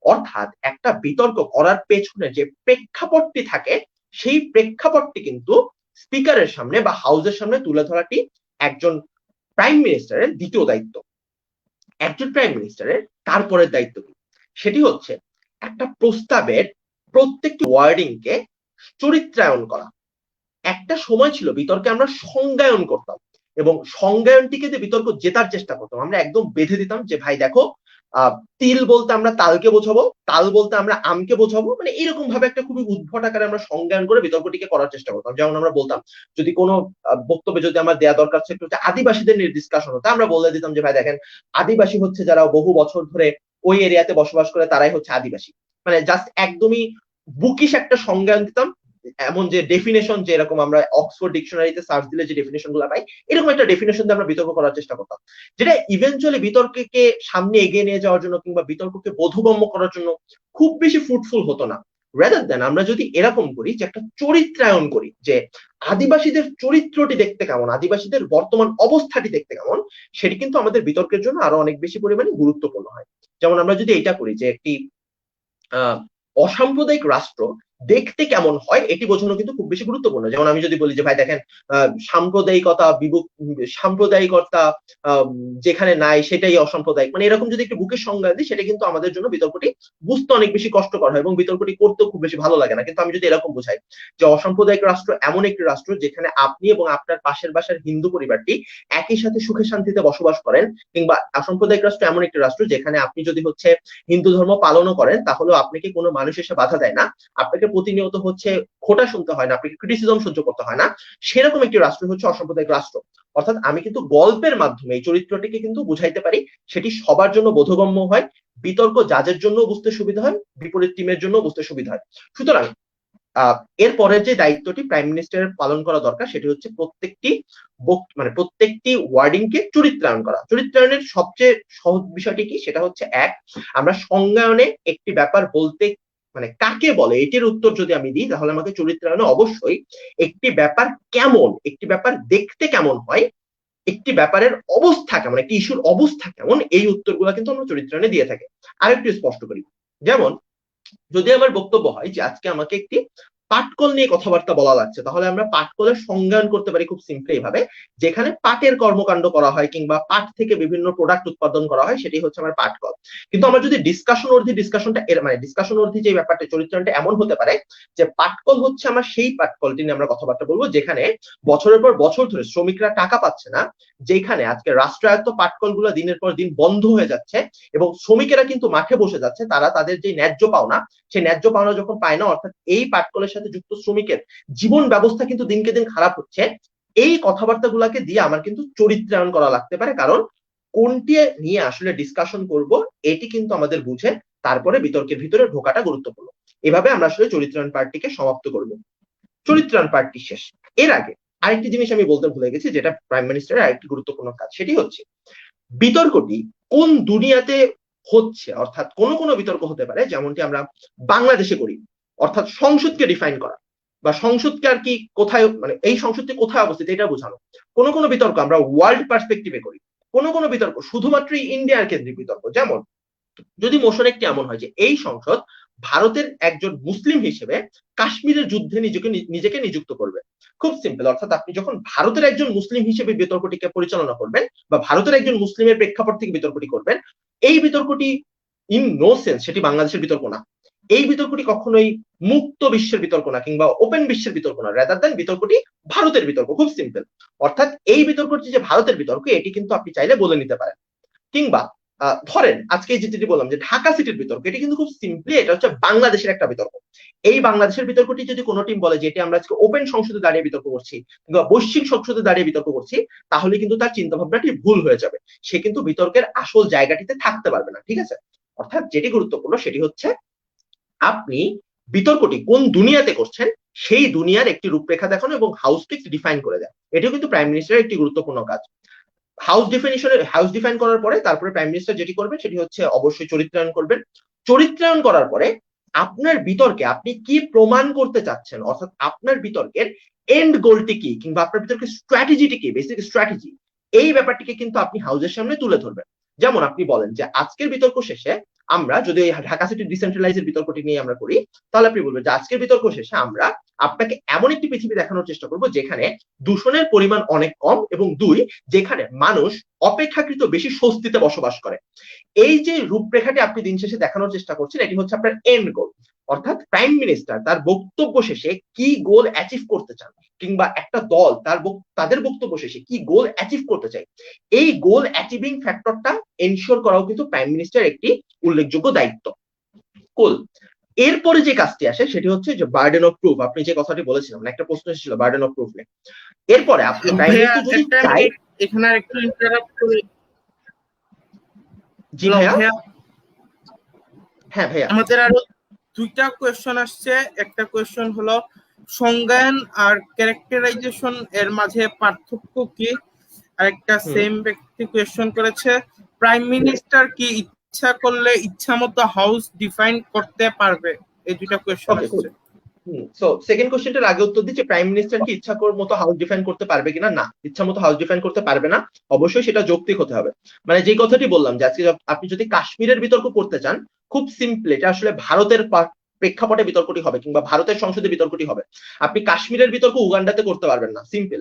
অর্থাৎ একটা বিতর্ক করার পেছনে যে প্রেক্ষাপটটি থাকে, সেই প্রেক্ষাপটটি কিন্তু স্পিকারের সামনে বা হাউসের সামনে তুলে ধরাটি একজন প্রাইম মিনিস্টারের দ্বিতীয় দায়িত্ব। একজন প্রাইম মিনিস্টারের তারপরের দায়িত্ব কি? সেটি হচ্ছে একটা প্রস্তাবের প্রত্যেকটি ওয়ার্ডিং কে চরিত্রায়ন করা। একটা সময় ছিল বিতর্কে আমরা সংজ্ঞায়ন করতাম, এবং সংজ্ঞায়নটিকে যে বিতর্ক জেতার চেষ্টা করতাম, আমরা একদম বেঁধে দিতাম যে ভাই দেখো, তিল বলতে আমরা তালকে বোঝাবো, তাল বলতে আমরা আমকে বোঝাবো, মানে এরকম ভাবে একটা খুবই উদ্ভট আকারে আমরা সংজ্ঞায়ন করে বিতর্কটিকে করার চেষ্টা করতাম। যেমন আমরা বলতাম, যদি কোনো বক্তব্যে যদি আমার দেয়া দরকার ছিল হচ্ছে আদিবাসীদের নিয়ে ডিসকাশন হতো, আমরা বলে দিতাম যে ভাই দেখেন, আদিবাসী হচ্ছে যারা বহু বছর ধরে ওই এরিয়াতে বসবাস করে, তারাই হচ্ছে আদিবাসী। মানে জাস্ট একদমই বুকিশ একটা সংজ্ঞায়ন দিতাম, এমন যে ডেফিনেশন, যে এরকম আমরা অক্সফোর্ড ডিকশনারিতে সার্চ দিলে যে ডেফিনেশন গুলো পাই, এরকম একটা ডেফিনেশন দিয়ে আমরা বিতর্ক করার চেষ্টা করতাম, যেটা ইভেন্চুয়ালি বিতর্ককে সামনে এগিয়ে নিয়ে যাওয়ার জন্য কিংবা বিতর্ককে বোধগম্য করার জন্য খুব বেশি ফ্রুটফুল হতো না। রাদার দেন আমরা যদি এরকম করি যে একটা চরিত্রায়ন করি, যে আদিবাসীদের চরিত্রটি দেখতে কেমন, আদিবাসীদের বর্তমান অবস্থাটি দেখতে কেমন, সেটি কিন্তু আমাদের বিতর্কের জন্য আরো অনেক বেশি পরিমাণে গুরুত্বপূর্ণ হয়। যেমন আমরা যদি এটা করি যে একটি অসাম্প্রদায়িক রাষ্ট্র দেখতে কেমন হয়, এটি বোঝানো কিন্তু খুব বেশি গুরুত্বপূর্ণ। যেমন আমি যদি বলি যে ভাই দেখেন, সাম্প্রদায়িকতা সাম্প্রদায়িকতা যেখানে নাই সেটাই অসাম্প্রদায়িক, মানে এরকম যদি একটু বুকের সংজ্ঞা দিই, সেটা কিন্তু আমাদের জন্য বিতর্কটি বুঝতে অনেক বেশি কষ্টকর হয় এবং বিতর্কটি করতেও খুব বেশি ভালো লাগে না। কিন্তু আমি যদি এরকম বোঝাই যে অসাম্প্রদায়িক রাষ্ট্র এমন একটি রাষ্ট্র যেখানে আপনি এবং আপনার পাশের বাসার হিন্দু পরিবারটি একই সাথে সুখে শান্তিতে বসবাস করেন, কিংবা অসাম্প্রদায়িক রাষ্ট্র এমন একটি রাষ্ট্র যেখানে আপনি যদি হচ্ছে হিন্দু ধর্ম পালনও করেন তাহলেও আপনাকে কোনো মানুষ এসে বাধা দেয় না, আপনাকে প্রতিনিয়ত হচ্ছে খোটা শুনতে হয় না, আপনাকে ক্রিটিসিজম সহ্য করতে হয় না, সেরকম একটি রাষ্ট্র হচ্ছে অসাম্প্রদায়িক রাষ্ট্র। অর্থাৎ আমি কিন্তু গল্পের মাধ্যমে এই চরিত্রটিকে কিন্তু বুঝাইতে পারি, সেটি সবার জন্য বোধগম্য হয়, বিতর্ক জাজের জন্য বুঝতে সুবিধা হয়, বিপরীত টিমের জন্য বুঝতে সুবিধা হয়। সুতরাং এর পরের যে দায়িত্বটি প্রাইম মিনিস্টারের পালন করা দরকার, সেটি হচ্ছে প্রত্যেকটি ওয়ার্ডিং কে চরিত্রায়ন করা। চরিত্রায়নের সবচেয়ে সহজ বিষয়টি কি? সেটা হচ্ছে আমরা সংজ্ঞায়নে একটি ব্যাপার বলতে মানে কাকে বলে এটির উত্তর যদি আমি দিই, তাহলে আমাকে চরিত্রায়নে অবশ্যই একটি ব্যাপার কেমন, একটি ব্যাপার দেখতে কেমন হয়, একটি ব্যাপারের অবস্থা কেমন, একটি ইস্যুর অবস্থা কেমন, এই উত্তরগুলো কিন্তু আমরা চরিত্রায়নে দিয়ে থাকি। আরেকটু স্পষ্ট করি, যেমন যদি আমার বক্তব্য হয় যে আজকে আমাকে একটি পাটকল নিয়ে কথাবার্তা বলা লাগছে, তাহলে আমরা পাটকলের সংজ্ঞায়ন করতে পারি খুব সিম্পলি ভাবে, যেখানে পাটের কর্মকাণ্ড করা হয় কিংবা পাট থেকে বিভিন্ন প্রোডাক্ট উৎপাদন করা হয়, সেটি হচ্ছে আমার পাটকল। কিন্তু আমরা যদি ডিসকাশনটা মানে ডিসকাশন অর্ধি যে ব্যাপারটা চরিত্রটা এমন হতে পারে যে পাটকল হচ্ছে আমার সেই পাটকলটি নিয়ে আমরা কথাবার্তা বলবো যেখানে বছরের পর বছর ধরে শ্রমিকরা টাকা পাচ্ছে না, যেখানে আজকে রাষ্ট্রায়ত্ত পাটকল গুলো দিনের পর দিন বন্ধ হয়ে যাচ্ছে এবং শ্রমিকেরা কিন্তু মাঠে বসে যাচ্ছে, তারা তাদের যে ন্যায্য পাওনা, সেই ন্যায্য পাওনা যখন পায় না, অর্থাৎ এই পাটকলের সাথে যুক্ত শ্রমিকের জীবন ব্যবস্থা কিন্তু দিনকে দিন খারাপ হচ্ছে, এই কথাবার্তা গুলাকে দিয়ে আমার কিন্তু চরিত্রায়ন করা লাগতে পারে। কারণ কোনটি নিয়ে আসলে ডিসকাশন করব এটি কিন্তু আমাদের বুঝে তারপরে বিতর্কের ভিতরে ঢোকাটা গুরুত্বপূর্ণ। এভাবে আমরা আসলে চরিত্রায়ন পার্টটিকে সমাপ্ত করব। চরিত্রায়ন পার্টটি শেষ, এর আগে আরেকটি জিনিস আমি বলতে ভুলে গেছি, যেটা প্রাইম মিনিস্টারের আরেকটি গুরুত্বপূর্ণ কাজ, সেটি হচ্ছে বিতর্কটি কোন দুনিয়াতে হচ্ছে। অর্থাৎ কোন বিতর্ক হতে পারে যেমনটি আমরা বাংলাদেশে করি, অর্থাৎ সংসদকে ডিফাইন করা বা সংসদকে আর কি কোথায়, মানে এই সংসদটি কোথায় অবস্থিত এটা বোঝানো। কোন বিতর্ক আমরা ওয়ার্ল্ড পার্সপেক্টিভে করি, কোন বিতর্ক শুধুমাত্র ইন্ডিয়ার কেন্দ্রিক বিতর্ক। যেমন যদি মোশন একটি এমন হয় যে এই সংসদ ভারতের একজন মুসলিম হিসেবে কাশ্মীরের যুদ্ধে নিজেকে নিযুক্ত করবে, খুব সিম্পল, অর্থাৎ আপনি যখন ভারতের একজন মুসলিম হিসেবে বিতর্কটিকে পরিচালনা করবেন বা ভারতের একজন মুসলিমের প্রেক্ষাপট থেকে বিতর্কটি করবেন, এই বিতর্কটি ইন নো সেন্স সেটি বাংলাদেশের বিতর্ক না। এই বিতর্কটি কখনোই মুক্ত বিশ্বের বিতর্ক না কিংবা ওপেন বিশ্বের বিতর্ক না, রাদার দেন বিতর্কটি ভারতের বিতর্ক, খুব সিম্পল। অর্থাৎ এই বিতর্কটি যে ভারতের বিতর্ক এটি কিন্তু আপনি চাইলে বলে নিতে পারেন। কিংবা ধরেন আজকে যেটি বললাম যে ঢাকা সিটির বিতর্ক, এটি কিন্তু খুব সিম্পলি এটা হচ্ছে বাংলাদেশের একটা বিতর্ক। এই বাংলাদেশের বিতর্কটি যদি কোনো টিম বলে যে এটি আমরা আজকে ওপেন সংসদে দাঁড়িয়ে বিতর্ক করছি কিংবা বৈশ্বিক সংসদে দাঁড়িয়ে বিতর্ক করছি, তাহলে কিন্তু তার চিন্তা ভাবনাটি ভুল হয়ে যাবে, সে কিন্তু বিতর্কের আসল জায়গাটিতে থাকতে পারবে না। ঠিক আছে, অর্থাৎ যেটি গুরুত্বপূর্ণ সেটি হচ্ছে আপনি বিতর্কটি কোন দুনিয়াতে করছেন সেই দুনিয়ার একটি রূপরেখা দেখানো এবং হাউসটি ডিফাইন করে দেয়। এটিও কিন্তু প্রাইম মিনিস্টারের একটি গুরুত্বপূর্ণ কাজ। হাউস ডিফাইন করার পরে তারপরে প্রাইম মিনিস্টার যেটি করবেন সেটি হচ্ছে অবশ্যই চরিত্রায়ন করবেন। চরিত্রায়ন করার পরে আপনার বিতর্কে আপনি কি প্রমাণ করতে চাচ্ছেন, অর্থাৎ আপনার বিতর্কের এন্ড গোলটি কি কিংবা আপনার বিতর্কের স্ট্র্যাটেজিটি কি, বেসিক স্ট্র্যাটেজি, এই ব্যাপারটিকে কিন্তু আপনি হাউসের সামনে তুলে ধরবেন। যেমন আপনি বলেন যে আজকের বিতর্ক শেষে আমরা যদি ঢাকা সিটি ডিসেন্ট্রালাইজের বিতর্কটি নিয়ে আমরা করি, তাহলে আপনি বলবেন যে আজকের বিতর্ক শেষে আমরা আপনাকে এমন একটি পৃথিবী দেখানোর চেষ্টা করব যেখানে দূষণের পরিমাণ অনেক কম এবং দুই, যেখানে মানুষ অপেক্ষাকৃত বেশি স্বস্তিতে বসবাস করে। এই যে রূপরেখাটি আপনি দিন শেষে দেখানোর চেষ্টা করছেন এটি হচ্ছে আপনার এন্ড গোল। অর্থাৎ প্রাইম মিনিস্টার তার বক্তব্য শেষে কি গোল অ্যাচিভ করতে চান কিংবা একটা দল তাদের বক্তব্য শেষে কি গোল অ্যাচিভ করতে চায়, এই গোল অ্যাচিভিং ফ্যাক্টরটা এনশিওর করাও কিন্তু প্রাইম মিনিস্টার একটি উল্লেখযোগ্য দায়িত্ব। কুল, এরপরে যে কাজটি আসে সেটি হচ্ছে যে বার্ডেন অফ প্রুফ। আপনি যে কথাটি বলেছিলেন, একটা প্রশ্ন এসেছিল বার্ডেন অফ প্রুফ নিয়ে। এরপরে আপনি প্রাইম মিনিস্টার যদি চাই, এখানে একটু ইন্টারাপ্ট করি। জি ভাইয়া। হ্যাঁ ভাইয়া, আমাদের আরো দুইটা কোয়েশ্চন আসছে। একটা কোয়েশ্চন হলো সংজ্ঞায়ন আর ক্যারেক্টারাইজেশন এর মাঝে পার্থক্য কি, আর একটা সেম ব্যক্তি কোয়েশ্চন করেছে প্রাইম মিনিস্টার কি ইচ্ছা করলে ইচ্ছা মতো হাউস ডিফাইন করতে পারবে। এই দুইটা কোয়েশ্চন আসছে। সো সেকেন্ড কোশ্চেনটার আগে উত্তর দিচ্ছি, প্রাইম মিনিস্টার কি ইচ্ছা মতো হাউস ডিফাইন করতে পারবে কিনা, না, ইচ্ছা মতো হাউস ডিফাইন করতে পারবে না, অবশ্যই সেটা যৌক্তিক হতে হবে। মানে যে কথাটি বললাম যে আজকে আপনি যদি কাশ্মীরের বিতর্ক করতে চান, খুব সিম্পল, এটা আসলে ভারতের প্রেক্ষাপটে বিতর্কটি হবে কিংবা ভারতের সংসদে বিতর্কটি হবে। আপনি কাশ্মীরের বিতর্ক উগান্ডাতে করতে পারবেন না, সিম্পল।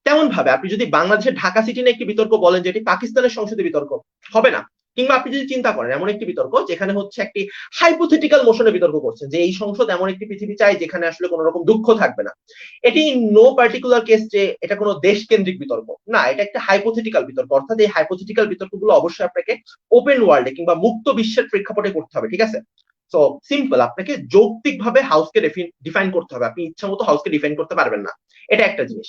তেমন ভাবে আপনি যদি বাংলাদেশের ঢাকা সিটি নিয়ে একটি বিতর্ক বলেন যেটি পাকিস্তানের সংসদে বিতর্ক হবে না। কিংবা আপনি যদি চিন্তা করেন এমন একটি বিতর্ক যেখানে হচ্ছে একটি হাইপোথেটিক্যাল মোশনে বিতর্ক করছেন যে এই সংসদ এমন একটি পৃথিবী চাই যেখানে আসলে কোনো রকম দুঃখ থাকবে না, এটি নো পার্টিকুলার কেস যে এটা কোনো দেশ কেন্দ্রিক বিতর্ক না, এটা একটা হাইপোথেটিক্যাল বিতর্ক। অর্থাৎ এই হাইপোথেটিক্যাল বিতর্কগুলো অবশ্যই আপনাকে ওপেন ওয়ার্ল্ডে কিংবা মুক্ত বিশ্বের প্রেক্ষাপটে করতে হবে। ঠিক আছে, সো সিম্পল, আপনাকে যৌক্তিকভাবে হাউসকে ডিফাইন করতে হবে, আপনি ইচ্ছা মতো হাউসকে ডিফাইন করতে পারবেন না, এটা একটা জিনিস।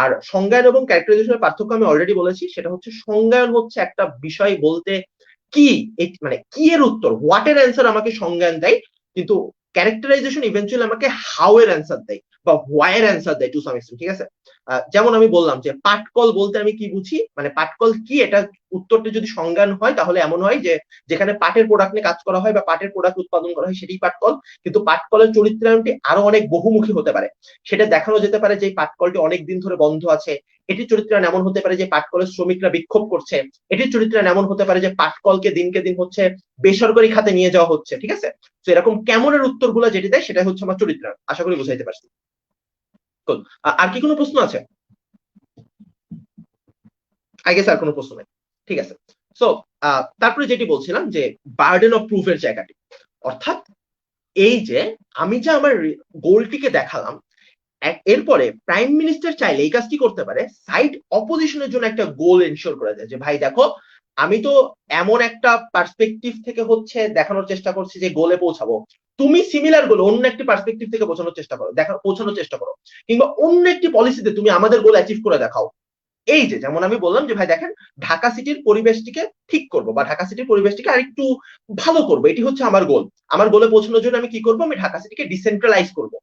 আর সংজ্ঞায়ন এবং ক্যারেক্টারাইজেশনের পার্থক্য আমি অলরেডি বলেছি, সেটা হচ্ছে সংজ্ঞায়ন হচ্ছে একটা বিষয় বলতে কি, মানে কি এর উত্তর, হোয়াট এর অ্যান্সার আমাকে সংজ্ঞায়ন দেয়, কিন্তু ক্যারেক্টারাইজেশন ইভেন্চুয়ালি আমাকে হাউ এর অ্যান্সার দেয় বা হোয়াই এর অ্যান্সার দেয় টু সাম এক্সটেন্ট। ঠিক আছে, যেমন আমি বললাম যে পাটকল বলতে আমি কি বুঝি, মানে পাটকল কি, এটা উত্তরটা যদি সংজ্ঞান হয় তাহলে এমন হয় যে যেখানে পাটের প্রোডাক্ট নিয়ে কাজ করা হয় বা পাটের প্রোডাক্ট উৎপাদন করা হয় সেটি পাটকল। কিন্তু পাটকলের চরিত্রায়নটি আরো অনেক বহুমুখী হতে পারে, সেটা দেখানো যেতে পারে যে পাটকলটি অনেক দিন ধরে বন্ধ আছে, এটির চরিত্রায়ন এমন হতে পারে যে পাটকলের শ্রমিকরা বিক্ষোভ করছে, এটির চরিত্রায়ন এমন হতে পারে যে পাটকলকে দিনকে দিন হচ্ছে বেসরকারি খাতে নিয়ে যাওয়া হচ্ছে, ঠিক আছে? তো এরকম কেমনের উত্তরগুলো যেটি দেয় সেটা হচ্ছে আমার চরিত্র, আশা করি বুঝাইতে পারছি। আর কি কোনো প্রশ্ন আছে? আই গেস আর কোনো প্রশ্ন নেই, ঠিক আছে। সো তারপরে যেটি বলছিলাম যে বার্ডেন অফ প্রুফের জায়গাটি, অর্থাৎ এই যে আমি যে আমার গোলটিকে দেখালাম, এরপরে প্রাইম মিনিস্টার চাইলে এই কাজটি করতে পারে, সাইড অপোজিশনের জন্য একটা গোল এনশিওর করে দেয় যে ভাই দেখো আমি তো এমন একটা পার্সপেক্টিভ থেকে হচ্ছে দেখানোর চেষ্টা করছি যে গোলে পৌঁছাবো, তুমি সিমিলার গোল অন্য একটি পার্সপেক্টিভ থেকে পৌঁছানোর চেষ্টা করো, পৌঁছানোর চেষ্টা করো, কিংবা অন্য একটি পলিসিতে তুমি আমাদের গোল অ্যাচিভ করে দেখাও। এই যে যেমন আমি বললাম যে ভাই দেখেন ঢাকা সিটির পরিবেশটিকে ঠিক করবো বা ঢাকা সিটির পরিবেশটিকে আরেকটু ভালো করবো, এটি হচ্ছে আমার গোল। আমার গোলে পৌঁছানোর জন্য আমি কি করবো, আমি ঢাকা সিটিকে ডিসেন্ট্রালাইজ করবো।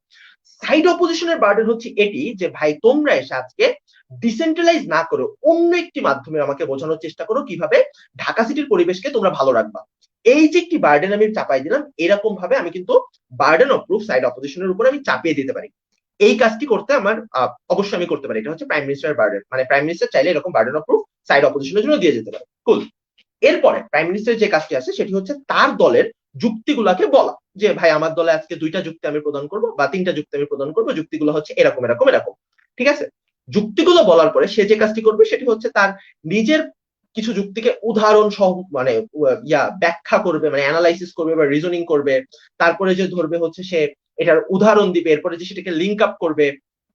সাইড অপোজিশনের বার্ডেন হচ্ছে এটি যে ভাই তোমরা এসে আজকে ডিসেন্ট্রালাইজ না করো, অন্য একটি মাধ্যমে আমাকে বোঝানোর চেষ্টা করো কিভাবে ঢাকা সিটির পরিবেশকে তোমরা ভালো রাখবা। এই যে একটি বার্ডেন আমি চাপাই দিলাম, এরকম ভাবে আমি কিন্তু বার্ডেন অফ প্রুফ সাইড অপোজিশনের উপর আমি চাপিয়ে দিতে পারি। এই কাজটি করতে আমার অবশ্যই আমি করতে পারি, এটা হচ্ছে প্রাইম মিনিস্টার বার্ডেন, মানে প্রাইম মিনিস্টার চাইলে এরকম বার্ডেন অফ প্রুফ সাইড অপোজিশনের জন্য দিয়ে যেতে পারে। কুল। এরপরে প্রাইম মিনিস্টার যে কাজটি আছে সেটি হচ্ছে তার দলের যুক্তিগুলাকে বলা, যে ভাই আমার দলে আজকে 2টা যুক্তি আমি প্রদান করব বা 3টা যুক্তি আমি প্রদান করব, যুক্তিগুলো হচ্ছে এরকম এরকম এরকম, ঠিক আছে? যুক্তিগুলো বলার পরে সে যে কাজটি করবে সেটি হচ্ছে তার নিজের কিছু যুক্তিকে উদাহরণ সহ মানে ব্যাখ্যা করবে, মানে অ্যানালাইসিস করবে বা রিজনিং করবে, তারপরে যে ধরবে হচ্ছে সে এটার উদাহরণ দিবে, এরপরে যে সেটাকে লিঙ্ক আপ করবে।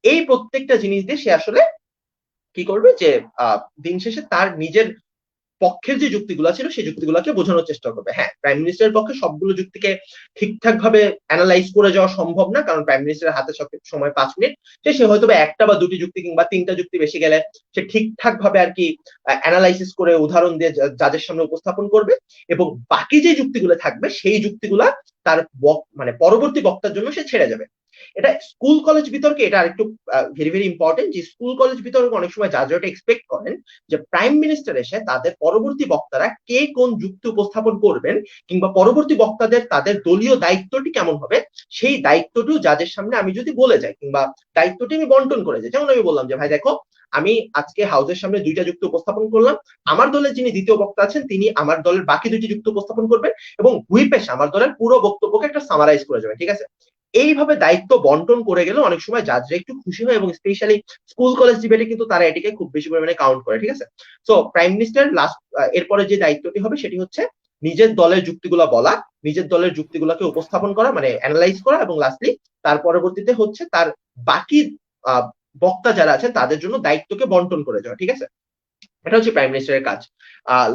এই প্রত্যেকটা জিনিস দিয়ে সে আসলে কি করবে যে দিন শেষে তার নিজের পক্ষের যে যুক্তিগুলো ছিল সেই যুক্তিগুলোকে বোঝানোর চেষ্টা করবে। হ্যাঁ, প্রাইম মিনিস্টারের পক্ষে সবগুলো যুক্তিকে ঠিকঠাক ভাবে অ্যানালাইজ করে যাওয়া সম্ভব না, কারণ প্রাইম মিনিস্টারের হাতে সময় 5 মিনিট, সে হয়তো একটা বা 2টি যুক্তি কিংবা 3টা যুক্তি বেশি গেলে সে ঠিকঠাক ভাবে আর কি অ্যানালাইসিস করে উদাহরণ দিয়ে যাদের সামনে উপস্থাপন করবে, এবং বাকি যে যুক্তিগুলো থাকবে সেই যুক্তিগুলা তার মানে পরবর্তী বক্তার জন্য সে ছেড়ে যাবে। এটা স্কুল কলেজ বিতর্কে এটা আরেকটু ভেরি ভেরি ইম্পর্টেন্ট, যে স্কুল কলেজ বিতর্কে অনেক সময় জাজরা এক্সপেক্ট করেন যে প্রাইম মিনিস্টার এসে তাদের পরবর্তী বক্তারা কে কোন যুক্তি উপস্থাপন করবেন কিংবা পরবর্তী বক্তাদের তাদের দলীয় দায়িত্বটি কেমন হবে, সেই দায়িত্বটি জাজের সামনে আমি যদি বলে যাই কিংবা দায়িত্বটি আমি বন্টন করে যাই। যেমন আমি বললাম যে ভাই দেখো আমি আজকে হাউসের সামনে 2টা যুক্তি উপস্থাপন করলাম, আমার দলের যিনি দ্বিতীয় বক্তা আছেন তিনি আমার দলের বাকি 2টি যুক্তি উপস্থাপন করবেন এবং হুইপ এসে আমার দলের পুরো বক্তব্যকে একটা সামারাইজ করে যাবেন, ঠিক আছে? এইভাবে দায়িত্ব বন্টন করে গেলে অনেক সময় জাজরা একটু খুশি হয়, এবং স্পেশালি স্কুল কলেজ ডিবেটে কিন্তু তারা এটিকে খুব বেশি পরিমাণে কাউন্ট করে, ঠিক আছে? সো প্রাইম মিনিস্টার লাস্ট এরপরে যে দায়িত্বটি হবে সেটি হচ্ছে নিজের দলের যুক্তিগুলো বলা, নিজের দলের যুক্তিগুলোকে উপস্থাপন করা মানে অ্যানালাইজ করা, এবং লাস্টলি তার পরবর্তীতে হচ্ছে তার বাকি বক্তা যারা আছে তাদের জন্য দায়িত্বকে বন্টন করে যাওয়া, ঠিক আছে? এটা হচ্ছে প্রাইম মিনিস্টারের কাজ।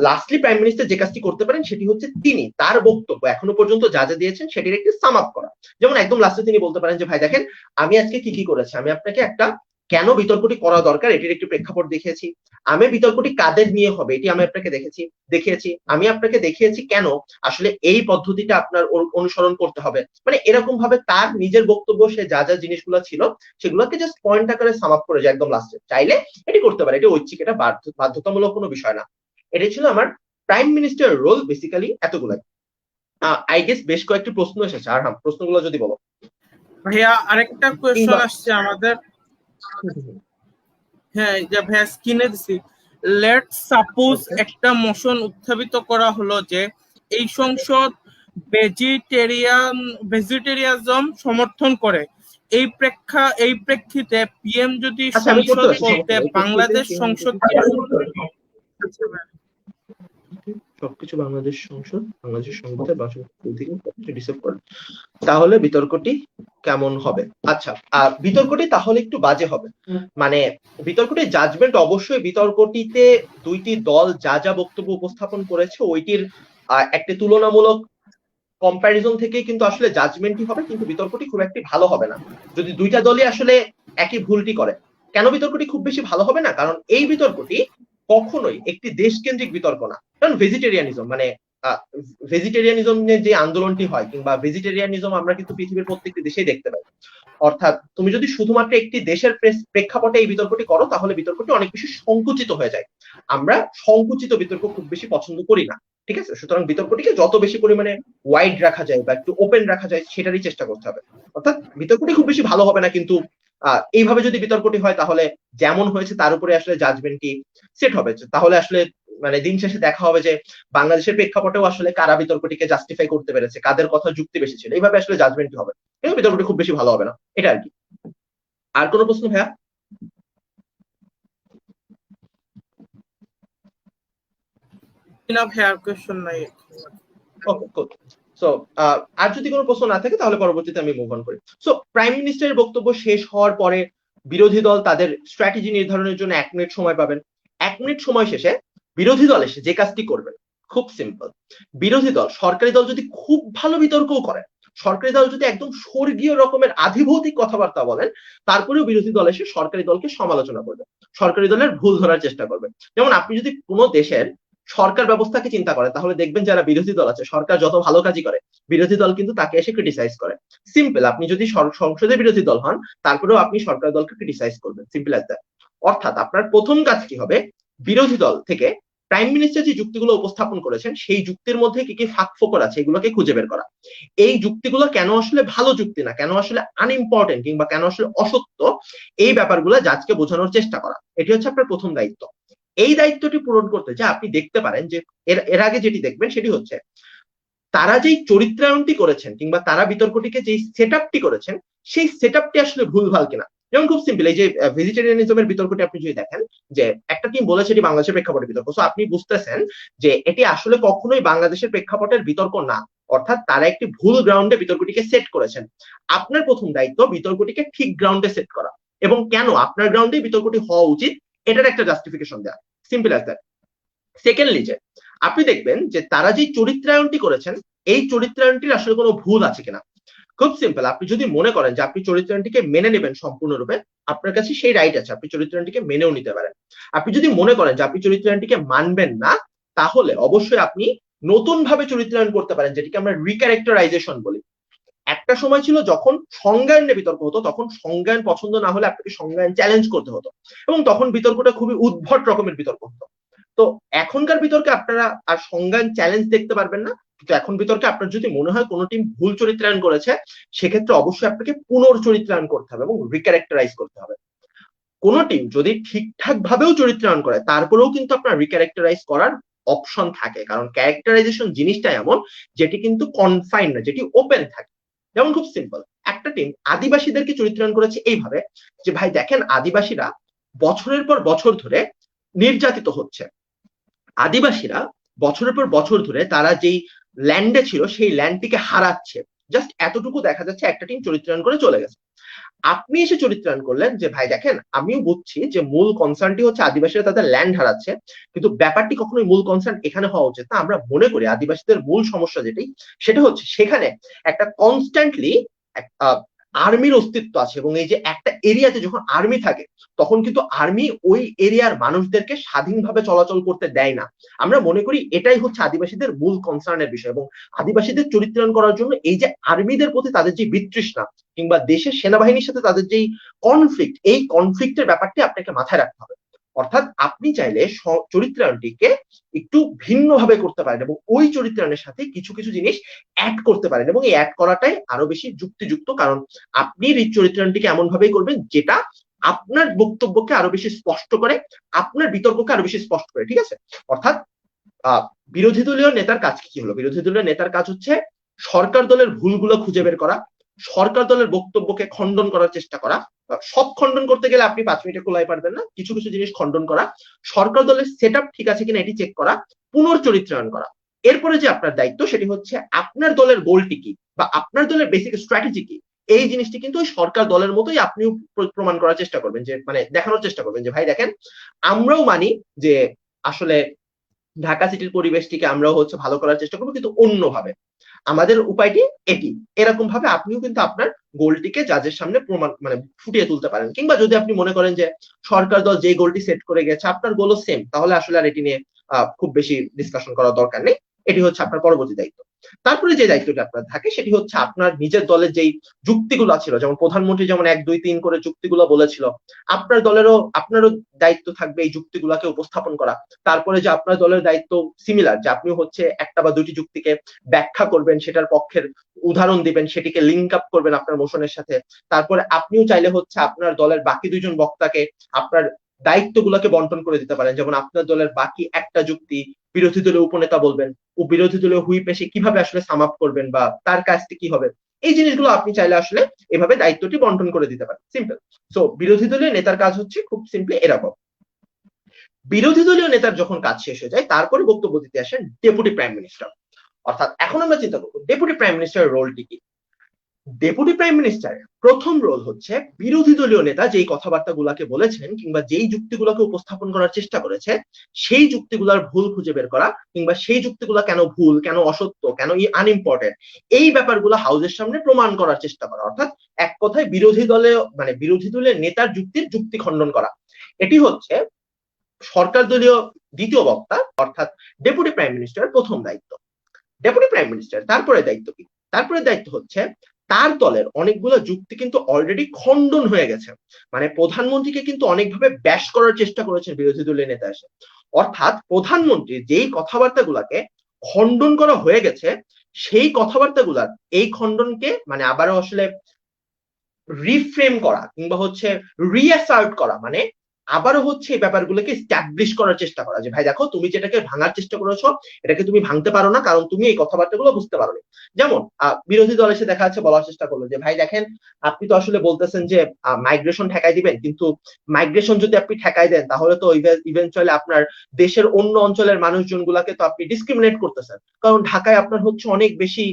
লাস্টলি প্রাইম মিনিস্টার যে কাজটি করতে পারেন সেটি হচ্ছে তিনি তার বক্তব্য এখনো পর্যন্ত যা যা দিয়েছেন সেটির একটি সাম আপ করা। যেমন একদম লাস্টে তিনি বলতে পারেন যে ভাই দেখেন আমি আজকে কি কি করেছি, আমি আপনাকে একটা কেন বিতর্কটি করা দরকার এটির একটি প্রেক্ষাপট দেখিয়েছি, আমি বিতর্কটি কাদের নিয়ে হবে এটি আমি আপনাকে দেখিয়েছি, আমি আপনাকে দেখিয়েছি কেন আসলে এই পদ্ধতিটা আপনার অনুসরণ করতে হবে, মানে এরকম ভাবে তার নিজের বক্তব্য সে যা যা জিনিসগুলো ছিল সেগুলোকে জাস্ট পয়েন্ট আকারে সাম আপ করে যায় একদম লাস্টে। চাইলে এটি করতে পারে, এটি ঐচ্ছিক, এটা বাধ্যতামূলক কোনো বিষয় না। এটা ছিল আমার প্রাইম মিনিস্টার রোল বেসিক্যালি এতগুলো। আই গেস বেশ কয়েকটি প্রশ্ন এসেছে, আর হ্যাঁ প্রশ্নগুলো যদি বলো। ভাইয়া আরেকটা কোয়েশ্চন আসছে আমাদের, হ্যাঁ যে ভাইয়া স্ক্রিনে দিছি, লেট সাপোজ একটা মোশন উত্থাপিত করা হলো যে এই সংসদ ভেজিটেরিয়ানিজম সমর্থন করে, এই প্রেক্ষিতে পিএম যদি সংসদ বলতে বাংলাদেশ সংসদ সবকিছু বাংলাদেশ সংসদের ডিসাইড করে, তাহলে বিতর্কটি কেমন হবে? আচ্ছা, বিতর্কটি তাহলে একটু বাজে হবে, মানে বিতর্কটি জাজমেন্ট অবশ্যই বিতর্কটিতে 2টি দল যা যা বক্তব্য উপস্থাপন করেছে ওইটির একটি তুলনামূলক কম্প্যারিজন থেকে কিন্তু আসলে জাজমেন্টই হবে, কিন্তু বিতর্কটি খুব একটি ভালো হবে না যদি 2টা দলই আসলে একই ভুলটি করে। কেন বিতর্কটি খুব বেশি ভালো হবে না? কারণ এই বিতর্কটি কখনোই একটি দেশকেন্দ্রিক বিতর্ক না, কারণ ভেজিটেরিয়ানিজম মানে ভেজিটেরিয়ানিজমের যে আন্দোলনটি হয় কিংবা ভেজিটেরিয়ানিজম আমরা কিন্তু পৃথিবীর প্রত্যেকটি দেশেই দেখতে পাই। অর্থাৎ তুমি যদি শুধুমাত্র একটি দেশের প্রেক্ষাপটে এই বিতর্কটি করো তাহলে বিতর্কটি অনেক বেশি সংকুচিত হয়ে যায়। আমরা সংকুচিত বিতর্ক খুব বেশি পছন্দ করি না, ঠিক আছে? সুতরাং বিতর্কটিকে যত বেশি পরিমাণে ওয়াইড রাখা যায় বা একটু ওপেন রাখা যায় সেটারই চেষ্টা করতে হবে। অর্থাৎ বিতর্কটি খুব বেশি ভালো হবে না, কিন্তু এইভাবে যদি বিতর্কটি হয় তাহলে যেমন হয়েছে তার উপরে আসলে জাজমেন্টটি সেট হবে, তাহলে আসলে মানে দিন শেষে দেখা হবে যে বাংলাদেশের প্রেক্ষাপটেও আসলে কারা বিতর্কটিকে জাস্টিফাই করতে পেরেছে, কাদের কথা যুক্তি বেশি ছিল, এইভাবে আসলে জাজমেন্ট হবে, কিন্তু বিতর্কটি খুব বেশি ভালো হবে না, এটা আর কি। আর কোনো প্রশ্ন ভাইয়া? না ভাই, আর কোয়েশ্চেন নাই। ওকে, গুড। সো আর যদি কোনো প্রশ্ন না থাকে তাহলে পরবর্তীতে আমি মুভ অন করি। সো প্রাইম মিনিস্টারের বক্তব্য শেষ হওয়ার পরে বিরোধী দল তাদের স্ট্র্যাটেজি নির্ধারণের জন্য 1 মিনিট সময় পাবেন। 1 মিনিট সময় শেষে বিরোধী দল এসে যে কাজটি করবেন খুব সিম্পল। বিরোধী দল, সরকারি দল যদি খুব ভালো বিতর্কও করে, সরকারি দল যদি একদম স্বর্গীয় রকমের আধিভৌতিক কথাবার্তা বলেন, তারপরেও বিরোধী দল এসে সরকারি দলকে সমালোচনা করবে, সরকারি দলের ভুল ধরার চেষ্টা করবে। যেমন আপনি যদি কোনো দেশের সরকার ব্যবস্থাকে চিন্তা করেন, তাহলে দেখবেন যারা বিরোধী দল আছে, সরকার যত ভালো কাজই করে, বিরোধী দল কিন্তু তাকে এসে ক্রিটিসাইজ করে। সিম্পল, আপনি যদি সংসদে বিরোধী দল হন, তারপরেও আপনি সরকার দলকে ক্রিটিসাইজ করবেন, সিম্পল অ্যাজ দ্যাট। অর্থাৎ আপনার প্রথম কাজ কি হবে, বিরোধী দল থেকে প্রাইম মিনিস্টার যে যুক্তিগুলো উপস্থাপন করেছেন সেই যুক্তির মধ্যে কি কি ফাঁক ফোকর আছে এগুলোকে খুঁজে বের করা। এই যুক্তিগুলো কেন আসলে ভালো যুক্তি না, কেন আসলে আনইম্পর্টেন্ট কিংবা কেন আসলে অসত্য, এই ব্যাপারগুলো জাজকে বোঝানোর চেষ্টা করা, এটি হচ্ছে আপনার প্রথম দায়িত্ব। এই দায়িত্বটি পূরণ করতে যে আপনি দেখতে পারেন যে এর আগে যেটি দেখবেন সেটি হচ্ছে তারা যেই চরিত্রায়নটি করেছেন কিংবা তারা বিতর্কটিকে যেই সেটআপটি করেছেন সেই সেটআপটি আসলে ভুলভাল কিনা। যেমন খুব সিম্পল, এই যে ভেজিটেরিয়ানিজমের বিতর্কটি আপনি যদি দেখেন, যে একটা টিম বলেছে এটি বাংলাদেশের প্রেক্ষাপটের বিতর্ক, সো আপনি বুঝতেছেন যে এটি আসলে কখনোই বাংলাদেশের প্রেক্ষাপটের বিতর্ক না, অর্থাৎ তারা একটি ভুল গ্রাউন্ডে বিতর্কটিকে সেট করেছেন। আপনার প্রথম দায়িত্ব বিতর্কটিকে ঠিক গ্রাউন্ডে সেট করা এবং কেন আপনার গ্রাউন্ডে বিতর্কটি হওয়া উচিত এটার একটা জাস্টিফিকেশন দেওয়া, সিম্পল অ্যাজ দ্যাট। সেকেন্ডলি, যে আপনি দেখবেন যে তারা যে চরিত্রায়নটি করেছেন এই চরিত্রায়নটির আসলে কোনো ভুল আছে কিনা। খুব সিম্পল, আপনি যদি মনে করেন যে আপনি চরিত্রায়নটিকে মেনে নেবেন সম্পূর্ণরূপে, আপনার কাছে সেই রাইট আছে, আপনি চরিত্রায়নটিকে মেনেও নিতে পারেন। আপনি যদি মনে করেন যে আপনি চরিত্রায়নটিকে মানবেন না, তাহলে অবশ্যই আপনি নতুন ভাবে চরিত্রায়ন করতে পারেন, যেটিকে আমরা রিক্যারেক্টারাইজেশন বলি। একটা সময় ছিল যখন সংজ্ঞায়ন নিয়ে বিতর্ক হতো, তখন সংজ্ঞায়ন পছন্দ না হলে আপনাকে সংজ্ঞায়ন চ্যালেঞ্জ করতে হতো এবং তখন বিতর্কটা খুবই উদ্ভট রকমের বিতর্ক হতো। তো এখনকার বিতর্কে আপনারা আর সংজ্ঞান চ্যালেঞ্জ দেখতে পারবেন না, কিন্তু এখন বিতর্কে আপনার যদি মনে হয় কোনো টিম ভুল চরিত্রায়ন করেছে, সেক্ষেত্রে অবশ্যই আপনাকে পুনর্চরিত্রায়ন করতে হবে এবং রিক্যারেক্টারাইজ করতে হবে। কোন টিম যদি ঠিকঠাক ভাবেও চরিত্রায়ন করে, তারপরেও কিন্তু আপনার রিক্যারেক্টারাইজ করার অপশন থাকে, কারণ ক্যারেক্টারাইজেশন জিনিসটা এমন যেটি কিন্তু কনফাইন না, যেটি ওপেন থাকে। যেমন খুব সিম্পল, একটা টিম আদিবাসীদেরকে চরিত্রায়ন করেছে এইভাবে যে ভাই দেখেন আদিবাসীরা বছরের পর বছর ধরে নির্যাতিত হচ্ছে, আদিবাসীরা বছরের পর বছর ধরে তারা যেই ল্যান্ডে ছিল সেই ল্যান্ডটিকে হারাচ্ছে, জাস্ট এতটুকু দেখা যাচ্ছে একটা টিম চরিত্রায়ন করে চলে গেছে। আপনি এসে চরিত্রায়ন করলেন যে ভাই দেখেন আমিও বুঝছি যে মূল কনসার্নটি হচ্ছে আদিবাসীরা তাদের ল্যান্ড হারাচ্ছে, কিন্তু ব্যাপারটি কখনোই মূল কনসার্ন এখানে হওয়া উচিত না। আমরা মনে করি আদিবাসীদের মূল সমস্যা যেটি, সেটা হচ্ছে সেখানে একটা কনস্ট্যান্টলি আর্মির অস্তিত্ব আছে এবং এই যে একটা এরিয়াতে যখন আর্মি থাকে তখন কিন্তু আর্মি ওই এরিয়ার মানুষদেরকে স্বাধীনভাবে চলাচল করতে দেয় না। আমরা মনে করি এটাই হচ্ছে আদিবাসীদের মূল কনসার্নের বিষয় এবং আদিবাসীদের চরিত্রায়ন করার জন্য এই যে আর্মিদের প্রতি তাদের যে বিতৃষ্ণা কিংবা দেশের সেনাবাহিনীর সাথে তাদের যেই কনফ্লিক্ট, এই কনফ্লিক্টের ব্যাপারটি আপনাকে মাথায় রাখতে হবে। অর্থাৎ আপনি চাইলে চরিত্রায়নটিকে একটু ভিন্নভাবে করতে পারেন এবং ওই চরিত্রায়নের সাথে কিছু কিছু জিনিস অ্যাড করতে পারেন এবং এই অ্যাড করাটাই আরো বেশি যুক্তিযুক্ত, কারণ আপনি এই চরিত্রায়নটিকে এমন ভাবেই করবেন যেটা আপনার বক্তব্যকে আরো বেশি স্পষ্ট করে, আপনার বিতর্ককে আরো বেশি স্পষ্ট করে, ঠিক আছে? অর্থাৎ বিরোধী দলীয় নেতার কাজ কি হলো? বিরোধী দলীয় নেতার কাজ হচ্ছে সরকার দলের ভুলগুলো খুঁজে বের করা, সরকার দলের বক্তব্যকে খণ্ডন করার চেষ্টা করা। সব খণ্ডন করতে গেলে আপনি 5 মিনিটে কোলায় পারবেন না, কিছু কিছু জিনিস খণ্ডন করা, সরকার দলের সেট ঠিক আছে কিনা এটি চেক করা, পুনর্চরিত্রায়ন করা। এরপরে যে আপনার দায়িত্ব সেটি হচ্ছে আপনার দলের গোলটি কি বা আপনার দলের বেসিক স্ট্র্যাটেজি কি, এই জিনিসটি কিন্তু ওই সরকার দলের মতোই আপনিও প্রমাণ করার চেষ্টা করবেন, যে মানে দেখানোর চেষ্টা করবেন যে ভাই দেখেন আমরাও মানি যে আসলে ঢাকা সিটির পরিবেশটিকে আমরাও হচ্ছে ভালো করার চেষ্টা করবো, কিন্তু অন্যভাবে আমাদের উপায়টি এটি। এরকম ভাবে আপনিও কিন্তু আপনার গোলটিকে জাজের সামনে প্রমাণ মানে ফুটিয়ে তুলতে পারেন। কিংবা যদি আপনি মনে করেন যে সরকার দল যে গোলটি সেট করে গেছে আপনার গোলও সেম, তাহলে আসলে আর এটি নিয়ে খুব বেশি ডিসকাশন করার দরকার নেই। এটি হচ্ছে আপনার পরবর্তী দায়িত্ব। তারপরে যে দায়িত্বটা আপনার থাকে সেটি হচ্ছে আপনার নিজের দলের যেই যুক্তিগুলো ছিল, যেমন প্রধানমন্ত্রী যেমন 1 2 3 করে যুক্তিগুলো বলেছিল, আপনার দলেরও আপনারও দায়িত্ব থাকবে এই যুক্তিগুলোকে উপস্থাপন করা। তারপরে যে আপনার দলের দায়িত্ব সিমিলার, যে আপনি হচ্ছে একটা বা দুটি যুক্তিকে ব্যাখ্যা করবেন, সেটার পক্ষের উদাহরণ দিবেন, সেটিকে লিঙ্ক আপ করবেন আপনার মোশনের সাথে। তারপরে আপনিও চাইলে হচ্ছে আপনার দলের বাকি 2 জন বক্তাকে আপনার দায়িত্বগুলোকে বন্টন করে দিতে পারেন। যেমন আপনার দলের বাকি একটা যুক্তি বিরোধী দলীয় উপনেতা বলবেন, ও বিরোধী দলীয় হুইপ এসে কিভাবে আসলে সাম আপ করবেন বা তার কাজটি কি হবে, এই জিনিসগুলো আপনি চাইলে আসলে এভাবে দায়িত্বটি বন্টন করে দিতে পারেন। সিম্পল। সো বিরোধী দলীয় নেতার কাজ হচ্ছে খুব সিম্পলি এরকম। বিরোধী দলীয় নেতার যখন কাজ শেষ হয়ে যায়, তারপরে বক্তব্য দিতে আসেন ডেপুটি প্রাইম মিনিস্টার। অর্থাৎ এখন আমরা চিন্তা করবো ডেপুটি প্রাইম মিনিস্টারের রোলটি কি। ডেপুটি প্রাইম মিনিস্টারের প্রথম রোল হচ্ছে বিরোধী দলীয় নেতা যেই কথাবার্তাগুলোকে বলেছেন কিংবা যেই যুক্তিগুলোকে উপস্থাপন করার চেষ্টা করেছে, সেই যুক্তিগুলোর ভুল খুঁজে বের করা, কিংবা সেই যুক্তিগুলো কেন ভুল, কেন অসত্য, কেন আনইম্পর্টেন্ট, এই ব্যাপারগুলো হাউজের সামনে প্রমাণ করার চেষ্টা করা। অর্থাৎ এক কথায় বিরোধী দলে মানে বিরোধী দলের নেতার যুক্তির যুক্তি খণ্ডন করা। এটি হচ্ছে সরকার দলীয় দ্বিতীয় বক্তা অর্থাৎ ডেপুটি প্রাইম মিনিস্টারের প্রথম দায়িত্ব। ডেপুটি প্রাইম মিনিস্টার তারপরে দায়িত্ব কি? তারপরে দায়িত্ব হচ্ছে তার দলের অনেকগুলো যুক্তি কিন্তু অলরেডি খণ্ডন হয়ে গেছে, মানে প্রধানমন্ত্রীকে কিন্তু অনেকভাবে ব্যাশ করার চেষ্টা করেছেন বিরোধী দলের নেতা এসে। অর্থাৎ প্রধানমন্ত্রী যেই কথাবার্তাগুলোকে খণ্ডন করা হয়ে গেছে, সেই কথাবার্তাগুলার এই খণ্ডনকে মানে আবারও আসলে রিফ্রেম করা কিংবা হচ্ছে রিঅ্যাসার্ট করা, মানে আবারও হচ্ছে এই ব্যাপারগুলোকে স্ট্যাবলিশ করার চেষ্টা করা যে ভাই দেখো তুমি যেটাকে ভাঙার চেষ্টা করেছো এটাকে তুমি ভাঙতে পারো না, কারণ তুমি এই কথাবার্তাগুলো বুঝতে পারোনি। যেমন বিরোধী দল এসে দেখা যাচ্ছে বলার চেষ্টা করলো যে ভাই দেখেন আপনি তো আসলে বলতেছেন যে মাইগ্রেশন ঠেকাই দিবেন, কিন্তু মাইগ্রেশন যদি আপনি ঠেকাই দেন তাহলে তো ইভেনচুয়ালি আপনার দেশের অন্য অঞ্চলের মানুষজন গুলাকে তো আপনি ডিসক্রিমিনেট করতেছেন, কারণ ঢাকায় আপনার হচ্ছে অনেক বেশি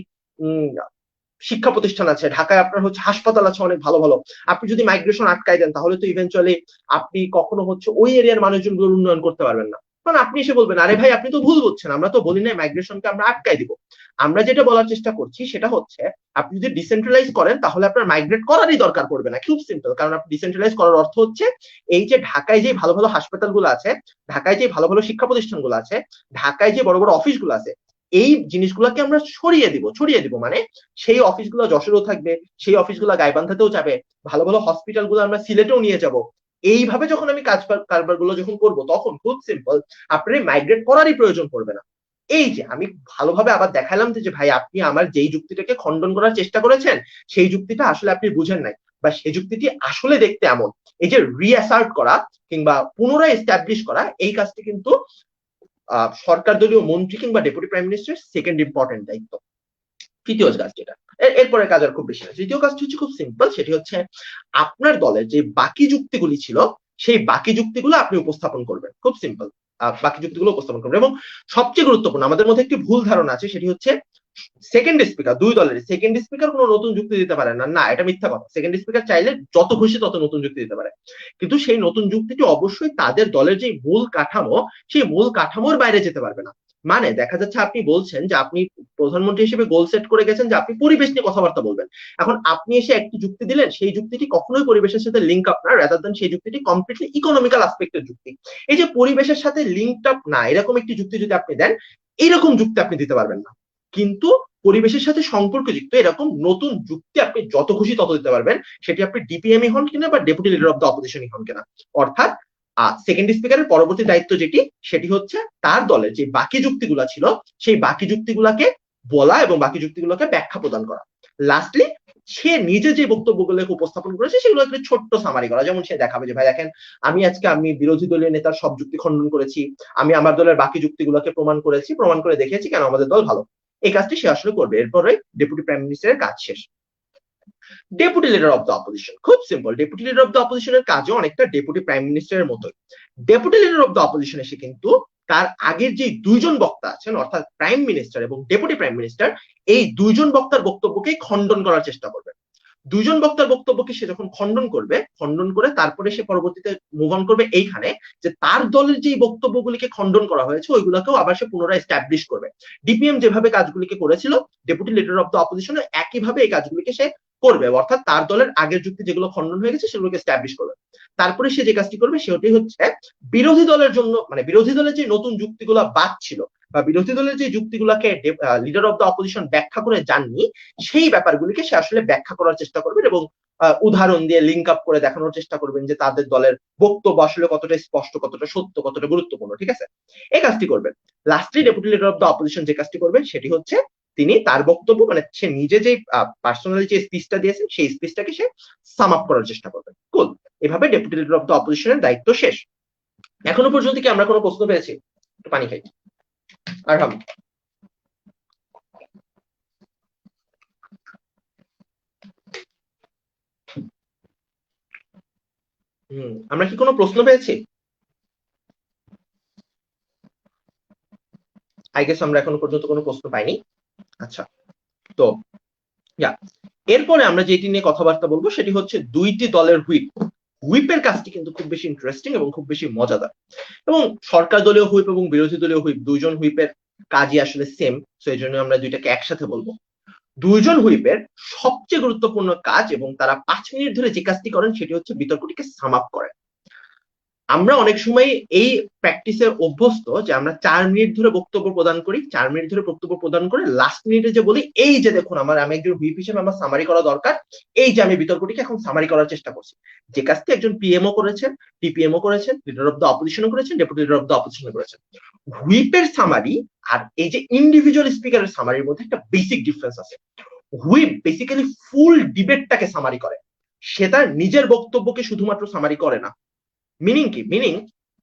শিক্ষা প্রতিষ্ঠান আছে, ঢাকায় আপনার হচ্ছে হাসপাতাল আছে অনেক ভালো ভালো, আপনি যদি মাইগ্রেশন আটকাই দেন তাহলে তো ইভেনচুয়ালি আপনি কখনো হচ্ছে ওই এরিয়ার মানুষজনগুলোর উন্নয়ন করতে পারবেন না। কারণ আপনি এসে বলবেন আরে ভাই আপনি তো ভুল বলছেন, আমরা তো বলি নাই মাইগ্রেশনকে আমরা আটকাই দিব। আমরা যেটা বলার চেষ্টা করছি সেটা হচ্ছে আপনি যদি ডিসেন্ট্রালাইজ করেন তাহলে আপনার মাইগ্রেট করারই দরকার পড়বে না। খুব সিম্পল, কারণ আপনি ডিসেন্ট্রালাইজ করার অর্থ হচ্ছে এই যে ঢাকায় যে ভালো ভালো হাসপাতালগুলো আছে, ঢাকায় যে ভালো ভালো শিক্ষা প্রতিষ্ঠানগুলো আছে, ঢাকায় যে বড় বড় অফিসগুলো আছে, এই জিনিসগুলোকে আমরা ছড়িয়ে দিব মানে সেই অফিসগুলো যশোরেও থাকবে, সেই অফিসগুলো গাইবান্ধাতেও যাবে, ভালো ভালো হসপিটালগুলো আমরা সিলেটেও নিয়ে যাব। এইভাবে যখন আমি কারবারগুলো যখন করব তখন খুব সিম্পল আপনার মাইগ্রেট করারই প্রয়োজন পড়বে না। এই যে আমি ভালোভাবে আবার দেখালাম যে ভাই আপনি আমার যেই যুক্তিটাকে খণ্ডন করার চেষ্টা করেছেন সেই যুক্তিটা আসলে আপনি বুঝেন নাই, বা সেই যুক্তিটি আসলে দেখতে এমন। এই যে রিঅ্যাসার্ট করা কিংবা পুনরায় এস্টাবলিশ করা, এই কাজটি কিন্তু সরকার দলীয় মন্ত্রী কিংবা deputy prime minister second important দায়িত্ব। তৃতীয় কাজ যেটা, এরপরে কাজ আর খুব বেশি না। তৃতীয় কাজটি হচ্ছে খুব সিম্পল, সেটি হচ্ছে আপনার দলের যে বাকি যুক্তিগুলি ছিল সেই বাকি যুক্তিগুলো আপনি উপস্থাপন করবেন। খুব সিম্পল, বাকি যুক্তিগুলো উপস্থাপন করবেন। এবং সবচেয়ে গুরুত্বপূর্ণ আমাদের মধ্যে একটি ভুল ধারণা আছে, সেটি হচ্ছে সেকেন্ড স্পিকার, দুই দলের সেকেন্ড স্পিকার কোনো নতুন যুক্তি দিতে পারে না। না, এটা মিথ্যা কথা। সেকেন্ড স্পিকার চাইলে যত খুশি তত নতুন যুক্তি দিতে পারে, কিন্তু সেই নতুন যুক্তিটি অবশ্যই তাদের দলের যে মূল কাঠামো সেই মূল কাঠামোর বাইরে যেতে পারবে না। মানে দেখা যাচ্ছে আপনি বলছেন যে আপনি প্রধানমন্ত্রী হিসেবে গোল সেট করে গেছেন যে আপনি পরিবেশ নিয়ে কথাবার্তা বলবেন, এখন আপনি এসে একটি যুক্তি দিলেন, সেই যুক্তিটি কখনোই পরিবেশের সাথে লিঙ্ক আপ না, রাদার দেন সেই যুক্তিটি কমপ্লিটলি ইকোনমিক্যাল আসপেক্টের যুক্তি। এই যে পরিবেশের সাথে লিঙ্ক আপ না এরকম একটি যুক্তি যদি আপনি দেন, এইরকম যুক্তি আপনি দিতে পারবেন না। কিন্তু পরিবেশের সাথে সম্পর্কযুক্ত এরকম নতুন যুক্তি আপনি যত খুশি তত দিতে পারবেন, সেটি আপনি ডিপিএমই হন কিনা বা ডেপুটি লিডার অফ দ্য অপোজিশনই হন কিনা। অর্থাৎ সেকেন্ড স্পিকারের পরবর্তী দায়িত্ব সেটি হচ্ছে তার দলের যে বাকি যুক্তিগুলা ছিল সেই বাকি যুক্তিগুলাকে বলা এবং বাকি যুক্তিগুলোকে ব্যাখ্যা প্রদান করা। লাস্টলি সে নিজে যে বক্তব্যগুলোকে উপস্থাপন করেছে সেগুলো একটা ছোট্ট সামারি করা, যেমন সে দেখাবে যে ভাই দেখেন আমি বিরোধী দলীয় নেতার সব যুক্তি খণ্ডন করেছি, আমি আমার দলের বাকি যুক্তিগুলোকে প্রমাণ করে দেখিয়েছি কেন আমাদের দল ভালো। এই কাজটি সে আসলে করবে। এরপরে ডেপুটি প্রাইম মিনিস্টারের কাজ শেষ। Deputy leader of the opposition খুব simple, deputy leader of the অপোজিশনের কাজও অনেকটা ডেপুটি প্রাইম মিনিস্টারের মতোই। Deputy leader of the opposition এসে কিন্তু তার আগের যে দুইজন বক্তা আছেন অর্থাৎ প্রাইম মিনিস্টার এবং ডেপুটি প্রাইম মিনিস্টার, এই দুইজন বক্তার বক্তব্যকে খণ্ডন করার চেষ্টা করবে। দুইজন বক্তার বক্তব্যকে সে যখন খণ্ডন করে তারপরে সে পরবর্তীতে মুভ অন করবে এইখানে যে তার দলের যে বক্তব্যগুলিকে খণ্ডন করা হয়েছে ওইগুলোকেও আবার সে পুনরায় এস্টাবলিশ করবে। ডিপিএম যেভাবে কাজগুলিকে করেছিল deputy leader of the opposition একইভাবে এই কাজগুলিকে সে করবে, অর্থাৎ তার দলের আগের যুক্তি যেগুলো খণ্ডন হয়ে গেছে সেগুলোকে এস্টাবলিশ করবে। তারপরে সে যে কাজটি করবে সেটাই হচ্ছে বিরোধী দলের জন্য মানে বিরোধী দলের যে নতুন যুক্তিগুলো বাদ ছিল বা বিরোধী দলের যে যুক্তিগুলোকে লিডার অফ দ্য অপোজিশন ব্যাখ্যা করে যাননি সেই ব্যাপারগুলিকে সে আসলে ব্যাখ্যা করার চেষ্টা করবেন এবং উদাহরণ দিয়ে লিঙ্ক আপ করে দেখানোর চেষ্টা করবেন যে তাদের দলের বক্তব্য আসলে কতটা স্পষ্ট, কতটা সত্য, কতটা গুরুত্বপূর্ণ। ঠিক আছে, এই কাজটি করবেন। Lastly deputy leader of the opposition যে কাজটি করবেন সেটি হচ্ছে তিনি তার বক্তব্য মানে সে নিজে যে পার্সোনালি যে স্পিচটা দিয়েছেন সেই স্পিচটাকে সে সাম আপ করার চেষ্টা করবেন। কুল, এভাবে ডেপুটি লিডার অফ দ্য অপোজিশনের দায়িত্ব শেষ। এখনো পর্যন্ত কি আমরা কোনো প্রশ্ন পেয়েছি? একটু পানি খাই। আরহাম, আমরা কি কোনো প্রশ্ন পেয়েছি? আই গেস আমরা এখনো পর্যন্ত কোনো প্রশ্ন পাইনি। আচ্ছা, তো এরপরে আমরা যেটি নিয়ে কথাবার্তা বলবো সেটি হচ্ছে দুইটি দলের হুইপ। হুইপের কাজটি কিন্তু খুব বেশি ইন্টারেস্টিং এবং খুব বেশি মজাদার, এবং সরকার দলীয় হুইপ এবং বিরোধী দলীয় হুইপ দুইজন হুইপের কাজই আসলে সেম, তো এই জন্য আমরা দুইটাকে একসাথে বলবো। দুইজন হুইপের সবচেয়ে গুরুত্বপূর্ণ কাজ এবং তারা 5 মিনিট ধরে যে কাজটি করেন সেটি হচ্ছে বিতর্কটিকে সাম আপ করেন। আমরা অনেক সময় এই প্র্যাকটিসে অভ্যস্ত যে আমরা 4 মিনিট ধরে বক্তব্য প্রদান করি, 4 মিনিট ধরে বক্তব্য প্রদান করে লাস্ট মিনিটে যে বলি এই যে দেখুন আমি একজন হুইপ হিসেবে আমার সামারি করা দরকার, এই যে আমি বিতর্কটিকে এখন সামারি করার চেষ্টা করছি। যে কাজটি একজন পিএমও করেছেন, টিপিএমও করেছেন, লিডার অফ দ্য অপোজিশনও করেছেন, ডেপুটি লিডার অফ দ্য অপোজিশনও করেছেন। হুইপের সামারি আর এই যে ইন্ডিভিজুয়াল স্পিকারের সামারির মধ্যে একটা বেসিক ডিফারেন্স আছে। হুইপ বেসিক্যালি ফুল ডিবেটটাকে সামারি করে, সে তার নিজের বক্তব্যকে শুধুমাত্র সামারি করে না। মিনিং কি? মিনিং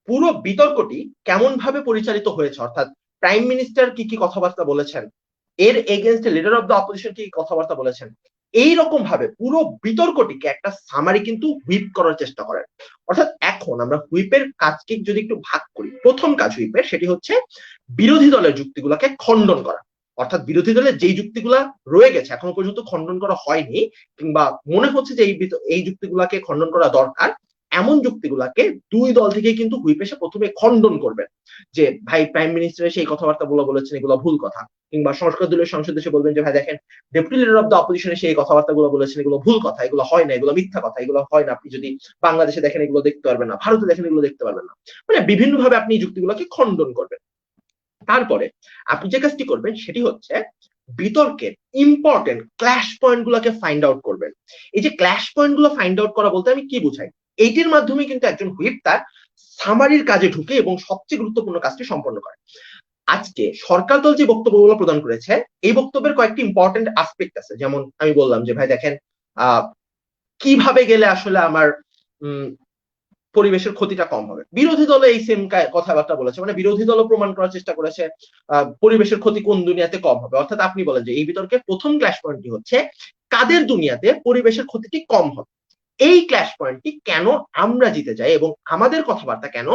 পুরো বিতর্কটি কেমন ভাবে পরিচালিত হয়েছে, অর্থাৎ প্রাইম মিনিস্টার কি কি কথাবার্তা বলেছেন, এর এগেনস্টে লিডার অফ দ্য অপোজিশন কি কথাবার্তা বলেছেন, এইরকম ভাবে পুরো বিতর্কটিকে একটা সামারি কিন্তু হুইপ করার চেষ্টা করেন। অর্থাৎ এখন আমরা হুইপের কাজকে যদি একটু ভাগ করি, প্রথম কাজ হুইপের সেটি হচ্ছে বিরোধী দলের যুক্তিগুলোকে খণ্ডন করা। অর্থাৎ বিরোধী দলের যেই যুক্তিগুলা রয়ে গেছে এখনো পর্যন্ত খণ্ডন করা হয়নি, কিংবা মনে হচ্ছে যে এই যুক্তিগুলাকে খণ্ডন করা দরকার, এমন যুক্তিগুলাকে দুই দল থেকে কিন্তু হুইপ এসে প্রথমে খণ্ডন করবেন, যে ভাই প্রাইম মিনিস্টার সেই কথাবার্তা বলেছেন এগুলো ভুল কথা, কিংবা সংস্কার দলীয় সংসদ এসে বলবেন যে ভাই দেখেন ডেপুটি লিডার অফ দ্য অপোজিশনে সেই কথাবার্তা বলেছেন এগুলো ভুল কথা, এগুলো হয় না, এগুলো মিথ্যা কথা, এগুলো হয় না, আপনি যদি বাংলাদেশে দেখেন এগুলো দেখতে পারবেন না, ভারতে দেখেন এগুলো দেখতে পারবেন না। মানে বিভিন্ন ভাবে আপনি এই যুক্তিগুলোকে খণ্ডন করবেন। তারপরে আপনি যে কাজটি করবেন সেটি হচ্ছে বিতর্কের ইম্পর্টেন্ট ক্ল্যাশ পয়েন্ট গুলোকে ফাইন্ড আউট করবেন। এই যে ক্ল্যাশ পয়েন্ট গুলো ফাইন্ড আউট করা বলতে আমি কি বুঝাই, এইটির মাধ্যমে কিন্তু একজন হুইপ তার সামারির কাজে ঢুকে এবং সবচেয়ে গুরুত্বপূর্ণ কাজটি সম্পন্ন করে। আজকে সরকার দল যে বক্তব্যগুলো প্রদান করেছে এই বক্তব্যের কয়েকটি ইম্পর্টেন্ট আসপেক্ট আছে, যেমন আমি বললাম যে ভাই দেখেন কিভাবে গেলে আসলে আমার পরিবেশের ক্ষতিটা কম হবে। বিরোধী দল এই সেম কথাবার্তা বলেছে, মানে বিরোধী দল প্রমাণ করার চেষ্টা করেছে পরিবেশের ক্ষতি কোন দুনিয়াতে কম হবে। অর্থাৎ আপনি বলেন যে এই বিতর্কের প্রথম ক্ল্যাশ পয়েন্টটি হচ্ছে কাদের দুনিয়াতে পরিবেশের ক্ষতিটি কম হবে। এই ক্ল্যাশ পয়েন্টটি কেন আমরা জিতে যাই এবং আমাদের কথাবার্তা কেন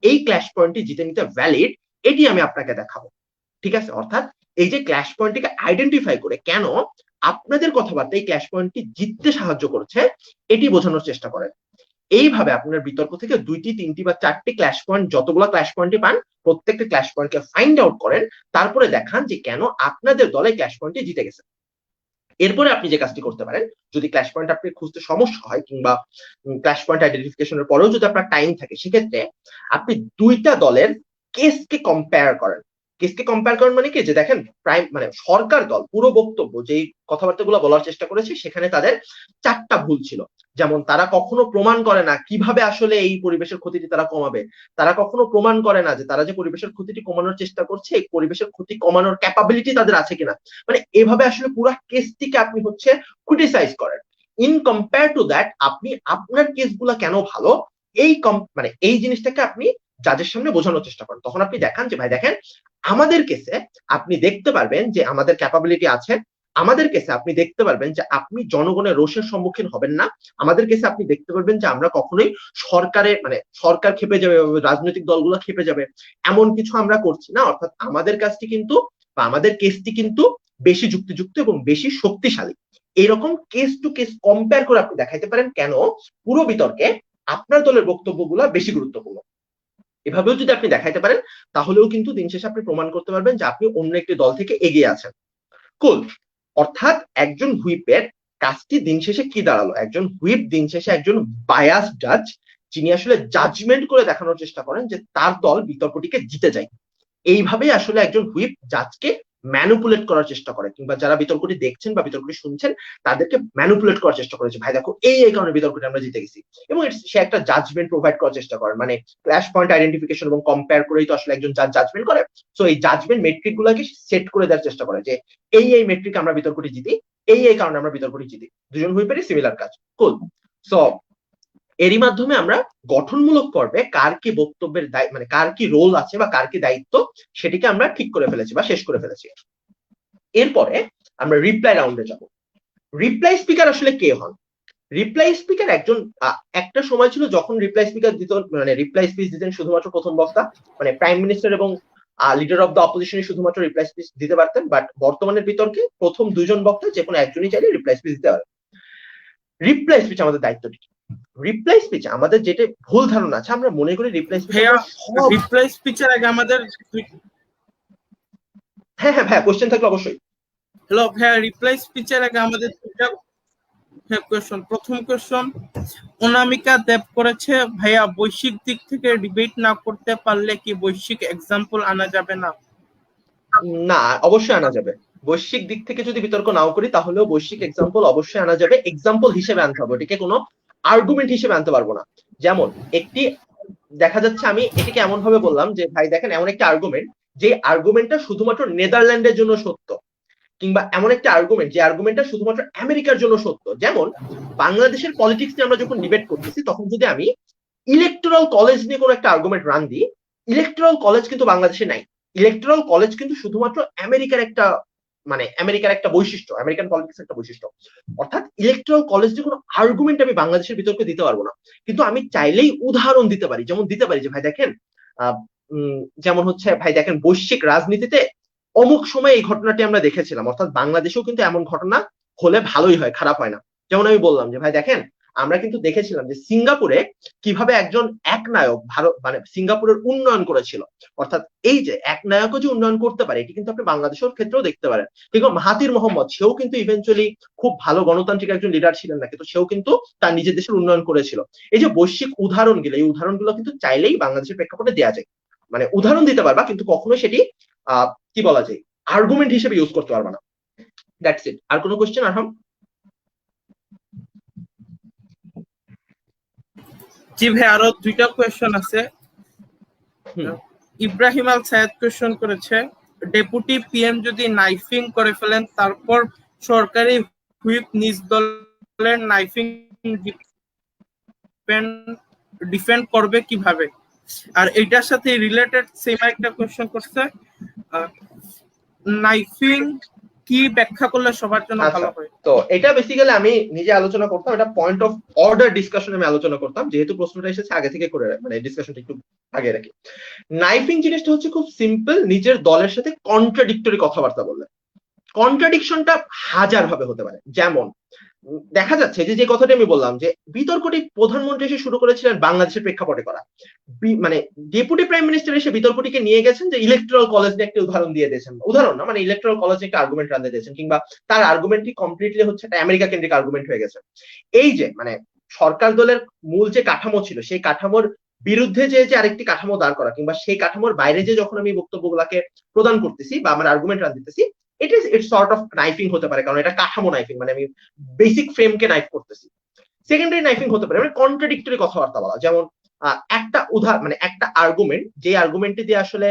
এই ক্ল্যাশ পয়েন্টটি জিতে নিতে ভ্যালিড, এটি আমি আপনাকে দেখাবো। ঠিক আছে? অর্থাৎ এই যে ক্ল্যাশ পয়েন্টটিকে আইডেন্টিফাই করে কেন আপনাদের কথাবার্তা এই ক্ল্যাশ পয়েন্টটি জিততে সাহায্য করছে এটি বোঝানোর চেষ্টা করেন। এইভাবে আপনার বিতর্ক থেকে 2টি 3টি বা 4টি ক্ল্যাশ পয়েন্ট, যতগুলো ক্ল্যাশ পয়েন্টই পান প্রত্যেকটা ক্ল্যাশ পয়েন্টকে ফাইন্ড আউট করেন, তারপরে দেখান যে কেন আপনাদের দলে ক্ল্যাশ পয়েন্টটি জিতে গেছে। এরপরে আপনি যে কাজটি করতে পারেন, যদি ক্ল্যাশ পয়েন্ট আপনি খুঁজতে সমস্যা হয় কিংবা ক্ল্যাশ পয়েন্ট আইডেন্টিফিকেশনের পরেও যদি আপনার টাইম থাকে, সেক্ষেত্রে আপনি দুইটা দলের কেসকে কম্পেয়ার করেন। কেসকে কম্পেয়ার করেন মানে কি, যে দেখেন প্রাইম মানে সরকার দল পুরো বক্তব্য যেই কথাবার্তাগুলো বলার চেষ্টা করেছে সেখানে তাদের 4টা ভুল ছিল। যেমন তারা কখনো প্রমাণ করে না কিভাবে আসলে এই পরিবেশের ক্ষতিটি তারা কমাবে, তারা কখনো প্রমাণ করে না যে তারা যে পরিবেশের ক্ষতিটি কমানোর চেষ্টা করছে এই পরিবেশের ক্ষতি কমানোর ক্যাপাবিলিটি তাদের আছে কিনা। মানে এভাবে আসলে পুরো কেসটিকে আপনি হচ্ছে ক্রিটিসাইজ করেন। ইন কম্পেয়ার টু দ্যাট আপনি আপনার কেসগুলো কেন ভালো এই মানে এই জিনিসটাকে আপনি জাজের সামনে বোঝানোর চেষ্টা করেন। তখন আপনি দেখান যে ভাই দেখেন আমাদের কেসে আপনি দেখতে পারবেন যে আমাদের ক্যাপাবিলিটি আছে, আমাদের কেসে আপনি দেখতে পারবেন যে আপনি জনগণের রোষের সম্মুখীন হবেন না, আমাদের কেসে আপনি দেখতে পারবেন যে আমরা কখনোই সরকারের মানে সরকার খেপে যাবে, রাজনৈতিক দলগুলো খেপে যাবে এমন কিছু আমরা করছি না। অর্থাৎ আমাদের কাজটি কিন্তু বা আমাদের কেসটি কিন্তু বেশি যুক্তিযুক্ত এবং বেশি শক্তিশালী। এইরকম কেস টু কেস কম্পেয়ার করে আপনি দেখাইতে পারেন কেন পুরো বিতর্কে আপনার দলের বক্তব্যগুলো বেশি গুরুত্বপূর্ণ। এভাবেও যদি আপনি দেখাইতে পারেন তাহলেও কিন্তু দিন শেষে আপনি প্রমাণ করতে পারবেন যে আপনি অন্য একটি দল থেকে এগিয়ে আছেন। কুল। অর্থাৎ একজন হুইপের কাজটি দিন শেষে কি দাঁড়ালো, একজন হুইপ দিন শেষে একজন বায়াস জাজ, যিনি আসলে জাজমেন্ট করে দেখানোর চেষ্টা করেন যে তার দল বিতর্কটিকে জিতে যায়। এইভাবেই আসলে একজন হুইপ জাজকে ম্যানুপুলেট করার চেষ্টা করে, কিংবা যারা বিতর্কটি দেখছেন বা বিতর্কটি শুনছেন তাদেরকে ম্যানুপুলেট করার চেষ্টা করেছে, ভাই দেখো এই কারণে বিতর্কটি আমরা জিতে গেছি। এবং সে একটা জাজমেন্ট প্রোভাইড করার চেষ্টা করেন, মানে ক্ল্যাশ পয়েন্ট আইডেন্টিফিকেশন এবং কম্পেয়ার করেই তো আসলে একজন জাজ জাজমেন্ট করে। সো এই জাজমেন্ট মেট্রিক গুলাকে সেট করে দেওয়ার চেষ্টা করে যে এই মেট্রিক আমরা বিতর্কটি জিতি, এই কারণে আমরা বিতর্কটি জিতি। দুজন হুইপেরই সিমিলার কাজ। কুল। সো এরই মাধ্যমে আমরা গঠনমূলক পর্বে কার কি বক্তব্যের মানে কার কি রোল আছে বা কার কি দায়িত্ব সেটিকে আমরা ঠিক করে ফেলেছি বা শেষ করে ফেলেছি। এরপরে আমরা রিপ্লাই রাউন্ডে যাব। রিপ্লাই স্পিকার আসলে কে হন? রিপ্লাই স্পিকার একজন একটা সময় ছিল যখন রিপ্লাই স্পিকার দিত, মানে রিপ্লাই স্পিচ দিতেন শুধুমাত্র প্রথম বক্তা, মানে প্রাইম মিনিস্টার এবং লিডার অফ দ্য অপোজিশনে শুধুমাত্র রিপ্লাই স্পিচ দিতে পারতেন। বাট বর্তমানের বিতর্কে প্রথম দুজন বক্তা যে কোনো একজনই চাইলে রিপ্লাই স্পিচ দিতে পারে। রিপ্লাই স্পিচ আমাদের দায়িত্বটি কি? রিপ্লাই স্পিচ আমাদের যেটা ভুল ধারণা আছে, আমরা মনে করি রিপ্লাই স্পিচ রিপ্লাই স্পিচের আগে আমাদের হ্যাঁ ভাইয়া কোশ্চেন থাকলে অবশ্যই। হ্যালো ভাইয়া, রিপ্লাই স্পিচের আগে আমাদের প্রথম কোয়েশ্চন অনামিকা দেব করেছে, ভাইয়া বৈশ্বিক দিক থেকে ডিবেট না করতে পারলে কি বৈশ্বিক এক্সাম্পল আনা যাবে না? না, অবশ্যই আনা যাবে। বৈশ্বিক দিক থেকে যদি বিতর্ক নাও করি তাহলেও বৈশ্বিক এক্সাম্পল অবশ্যই আনা যাবে। এক্সাম্পল হিসেবে আনতে হবে, এটিকে কোনো আর্গুমেন্ট হিসেবে আনতে পারবো না। যেমন একটি দেখা যাচ্ছে, আমি এটিকে এমন ভাবে বললাম যে ভাই দেখেন এমন একটা আর্গুমেন্ট যে আর্গুমেন্টটা শুধুমাত্র নেদারল্যান্ডের জন্য সত্য, কিংবা এমন একটা আর্গুমেন্ট যে আর্গুমেন্টটা শুধুমাত্র আমেরিকার জন্য সত্য। যেমন বাংলাদেশের পলিটিক্স নিয়ে আমরা যখন ডিবেট করতেছি তখন যদি আমি ইলেকটোরাল কলেজ নিয়ে কোনো একটা আর্গুমেন্ট রান দিই, ইলেকটোরাল কলেজ কিন্তু বাংলাদেশে নাই। ইলেকটোরাল কলেজ কিন্তু শুধুমাত্র আমেরিকার একটা, মানে আমেরিকার একটা বৈশিষ্ট্য, আমেরিকান পলিটিক্স একটা বৈশিষ্ট্য। অর্থাৎ ইলেকটোরাল কলেজ নিয়ে কোনো আর্গুমেন্ট আমি বাংলাদেশের বিতর্কে দিতে পারবো না, কিন্তু আমি চাইলেই উদাহরণ দিতে পারি। যেমন দিতে পারি যে ভাই দেখেন যেমন হচ্ছে ভাই দেখেন বৈশ্বিক রাজনীতিতে অমুক সময় এই ঘটনাটি আমরা দেখেছিলাম, অর্থাৎ বাংলাদেশেও কিন্তু এমন ঘটনা হলে ভালোই হয়, খারাপ হয় না। যেমন আমি বললাম যে ভাই দেখেন আমরা কিন্তু দেখেছিলাম যে সিঙ্গাপুরে কিভাবে একজন এক নায়ক ভারত মানে সিঙ্গাপুরের উন্নয়ন করেছিল। অর্থাৎ এই যে এক নায়কও যে উন্নয়ন করতে পারে এটি কিন্তু আপনি বাংলাদেশের ক্ষেত্রেও দেখতে পারেন। কিন্তু মাহাতির মোহাম্মদ সেও কিন্তু ইভেন্চুয়ালি খুব ভালো গণতান্ত্রিক একজন লিডার ছিলেন না, কিন্তু সেও কিন্তু তার নিজের দেশের উন্নয়ন করেছিল। এই যে বৈশ্বিক উদাহরণগুলো, এই উদাহরণগুলো কিন্তু চাইলেই বাংলাদেশের প্রেক্ষাপটে দেওয়া যায়, মানে উদাহরণ দিতে পারবা কিন্তু কখনো সেটি কি বলা যায় আর্গুমেন্ট হিসেবে ইউজ করতে পারবা না। That's it. আর কোনো কোশ্চেন আরহাম? জি ভাই, আরো দুইটা কোয়েশ্চন আছে। ইব্রাহিম আল সায়েদ কোয়েশ্চন করেছে, ডেপুটি পিএম যদি নাইফিং করে ফেলেন তারপর সরকারি হুইপ নিজ দলের নাইফিং ডিফেন্ড করবে কিভাবে? আর এটার সাথে রিলেটেড সেম একটা কোয়েশ্চন করছে, নাইফিং কি ব্যাখ্যা করলে সবার জন্য ভালো হয়? তো এটা বেসিক্যালি আমি নিজে আলোচনা করতাম, এটা পয়েন্ট অফ অর্ডার ডিসকাশনে আমি আলোচনা করতাম, যেহেতু প্রশ্নটা এসেছে আগে থেকে করে মানে ডিসকাশনটা একটু আগে রাখি। নাইফিং জিনিসটা হচ্ছে খুব সিম্পল, নিজের দলের সাথে কন্ট্রাডিক্টরি কথাবার্তা বললে। কন্ট্রাডিকশনটা হাজার ভাবে হতে পারে। যেমন দেখা যাচ্ছে যে কথাটি আমি বললাম যে বিতর্কটি প্রধানমন্ত্রী এসে শুরু করেছিলেন বাংলাদেশের প্রেক্ষাপটে করা, মানে ডেপুটি প্রাইম মিনিস্টার এসে বিতর্কটিকে নিয়ে গেছেন যে ইলেকট্রাল কলেজ নিয়ে একটা উদাহরণ দিয়ে দিয়েছেন, উদাহরণ না মানে ইলেকট্রাল কলেজ একটা আর্গুমেন্ট রাখতে দিয়েছেন, কিংবা তার আর্গুমেন্টটি কমপ্লিটলি হচ্ছে একটা আমেরিকা কেন্দ্রিক আর্গুমেন্ট হয়ে গেছে। এই যে মানে সরকার দলের মূল যে কাঠামো ছিল সেই কাঠামোর বিরুদ্ধে যে আরেকটি কাঠামো দাঁড় করা, কিংবা সেই কাঠামোর বাইরে যে যখন আমি বক্তব্যগুলোকে প্রদান করতেছি বা আমার আর্গুমেন্ট রান দিতেছি, ইটস সর্ট অফ নাইফিং হতে পারে, কারণ এটা কাঠামো নাইফিং, মানে আমি বেসিক ফ্রেমকে নাইফ করতেছি। সেকেন্ডারি নাইফিং হতে পারে মানে কন্ট্রাডিক্টরি কথাবার্তা বলা। যেমন একটা উদাহরণ মানে একটা আর্গুমেন্ট, যে আর্গুমেন্টটি দিয়ে আসলে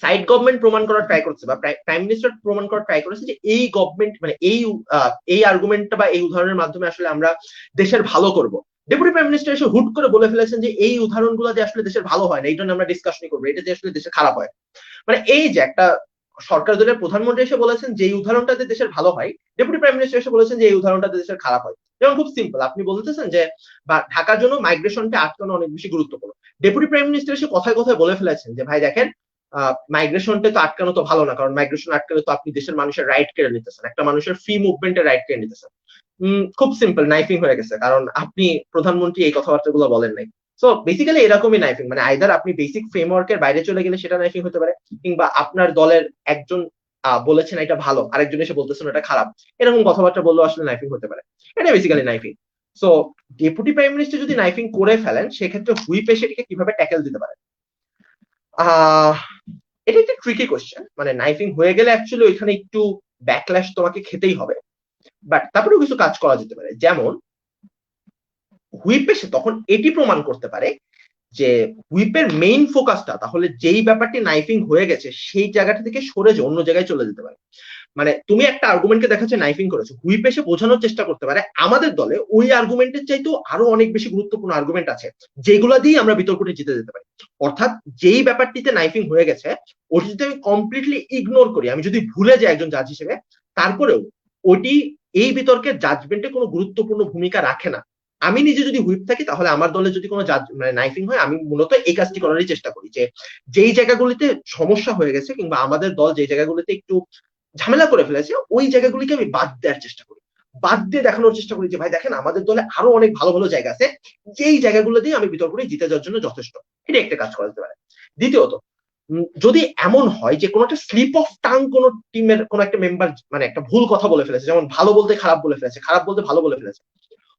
সাইড গভর্নমেন্ট প্রমাণ করার ট্রাই করছে বা প্রাইম মিনিস্টার প্রমাণ করার ট্রাই করেছে যে এই গভর্নমেন্ট মানে এই আর্গুমেন্টটা বা এই উদাহরণের মাধ্যমে আসলে আমরা দেশের ভালো করব। ডেপুটি প্রাইম মিনিস্টার এসে হুট করে বলে ফেলেছেন যে এই উদাহরণগুলো দিয়ে আসলে দেশের ভালো হয় না, এই জন্য আমরা ডিসকাশন করবো, এটা দিয়ে আসলে দেশের খারাপ হয়। মানে এই যে একটা সরকার দলের প্রধানমন্ত্রী এসে বলেছেন যে এই উদাহরণটাতে দেশের ভালো হয়, ডেপুটি প্রাইম মিনিস্টার এসে বলেছেন যে এই উদাহরণটাতে দেশের খারাপ হয়। যেমন খুব সিম্পল, আপনি বলতেছেন যে বা ঢাকার জন্য মাইগ্রেশনকে আটকানো অনেক বেশি গুরুত্বপূর্ণ, ডেপুটি প্রাইম মিনিস্টার এসে কথায় কথায় বলে ফেলেছেন যে ভাই দেখেন মাইগ্রেশনটা তো আটকানো তো ভালো না, কারণ মাইগ্রেশন আটকালে তো আপনি দেশের মানুষের রাইট কেড়ে নিতেছেন, একটা মানুষের ফ্রি মুভমেন্টের রাইট কেড়ে নিতেছেন। খুব সিম্পল, নাইফিং হয়ে গেছে, কারণ আপনি প্রধানমন্ত্রী এই কথাবার্তাগুলো বলেন নাই। সো বেসিক্যালি এরকমই নাইফিং, মানে আইদার আপনি বেসিক ফ্রেমওয়ার্কের বাইরে চলে গেলে সেটা নাইফিং হতে পারে, কিংবা আপনার দলের একজন বলেছেন এটা ভালো, আরেকজন এসে বলতেছেন এটা খারাপ, এরকম কথাবার্তা বললেও আসলে নাইফিং হতে পারে। এটা basically knifing. So deputy prime minister যদি নাইফিং করে ফেলেন সেক্ষেত্রে হুইপে সেটিকে কিভাবে ট্যাকেল দিতে পারে? এটা একটা ট্রিকি কোশ্চেন, মানে নাইফিং হয়ে গেলে অ্যাকচুয়ালি ওইখানে একটু ব্যাকল্যাশ তোমাকে খেতেই হবে, বাট তারপরেও কিছু কাজ করা যেতে পারে। যেমন হুইপে সে তখন এটি প্রমাণ করতে পারে যে হুইপের মেইন ফোকাসটা তাহলে যেই ব্যাপারটি নাইফিং হয়ে গেছে সেই জায়গাটা থেকে সরে যে অন্য জায়গায় চলে যেতে পারে। মানে তুমি একটা আর্গুমেন্টকে দেখাচ্ছে নাইফিং করেছো, হুইপ এসে বোঝানোর চেষ্টা করতে পারে আমাদের দলে ওই আর্গুমেন্টের চাইতেও আরো অনেক বেশি গুরুত্বপূর্ণ আর্গুমেন্ট আছে যেগুলো দিয়ে আমরা বিতর্কটি জিতে যেতে পারি। অর্থাৎ যেই ব্যাপারটিতে নাইফিং হয়ে গেছে ওটি যদি আমি কমপ্লিটলি ইগনোর করি, আমি যদি ভুলে যাই একজন জাজ হিসেবে, তারপরেও ওটি এই বিতর্কের জাজমেন্টে কোনো গুরুত্বপূর্ণ ভূমিকা রাখে না। আমি নিজে যদি হুইপ থাকি তাহলে আমার দলে যদি কোনো মানে নাইফিং হয়, আমি মূলত এই কাজটি করারই চেষ্টা করি যে যেই জায়গাগুলিতে সমস্যা হয়ে গেছে কিংবা আমাদের দল যে জায়গাগুলিতে একটু ঝামেলা করে ফেলেছে ওই জায়গাগুলিকে আমি বাদ দেওয়ার চেষ্টা করি, বাদ দিয়ে দেখানোর চেষ্টা করি যে ভাই দেখেন আমাদের দলে আরো অনেক ভালো ভালো জায়গা আছে যেই জায়গাগুলো দিয়ে আমি বিতর্কটি জিতে যাওয়ার জন্য যথেষ্ট। এটা একটা কাজ করা যেতে পারে। দ্বিতীয়ত, যদি এমন হয় যে কোনো একটা স্লিপ অফ টাং কোনো টিমের কোনো একটা মেম্বার মানে একটা ভুল কথা বলে ফেলেছে, যেমন ভালো বলতে খারাপ বলে ফেলেছে, খারাপ বলতে ভালো বলে ফেলেছে,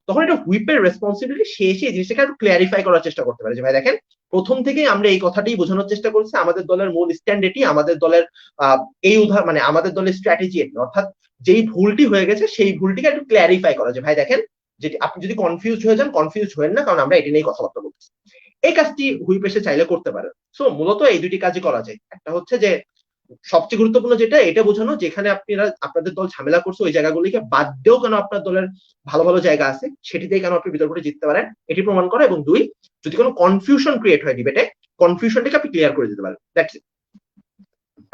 তখন এটা হুইপের রেসপন্সিবিলিটি, সে এসে এই জিনিসটাকে একটু ক্লিয়ারিফাই করার চেষ্টা করতে পারে যে ভাই দেখেন প্রথম থেকেই আমরা এই কথাটাই বোঝানোর চেষ্টা করছি, আমাদের দলের মূল স্ট্যান্ড এটি, আমাদের দলের এই উদাহরণ মানে আমাদের দলের স্ট্র্যাটেজি এটি, অর্থাৎ যেই ভুলটি হয়ে গেছে সেই ভুলটিকে একটু ক্লিয়ারিফাই করা যে ভাই দেখেন যেটি আপনি যদি কনফিউজ হয়ে যান, কনফিউজ হয়েন না, কারণ আমরা এটি নিয়ে কথাবার্তা বলছি। এই কাজটি হুইপ এসে চাইলে করতে পারে। সো মূলত এই দুটি কাজই করা যায়। একটা হচ্ছে যে সবচেয়ে গুরুত্বপূর্ণ যেটা, এটা বোঝানো যেখানে আপনারা আপনাদের দল ঝামেলা করছে ওই জায়গাগুলিকে বাদ দিয়েও কেন আপনার দলের ভালো ভালো জায়গা আছে সেটিতেই কেন আপনি বিতর্কটি জিততে পারেন এটি প্রমাণ করা, এবং দুই, যদি কোনো কনফিউশন ক্রিয়েট হয় ডিবেটে, কনফিউশনটাকে আপনি ক্লিয়ার করে দিতে পারেন। That's it.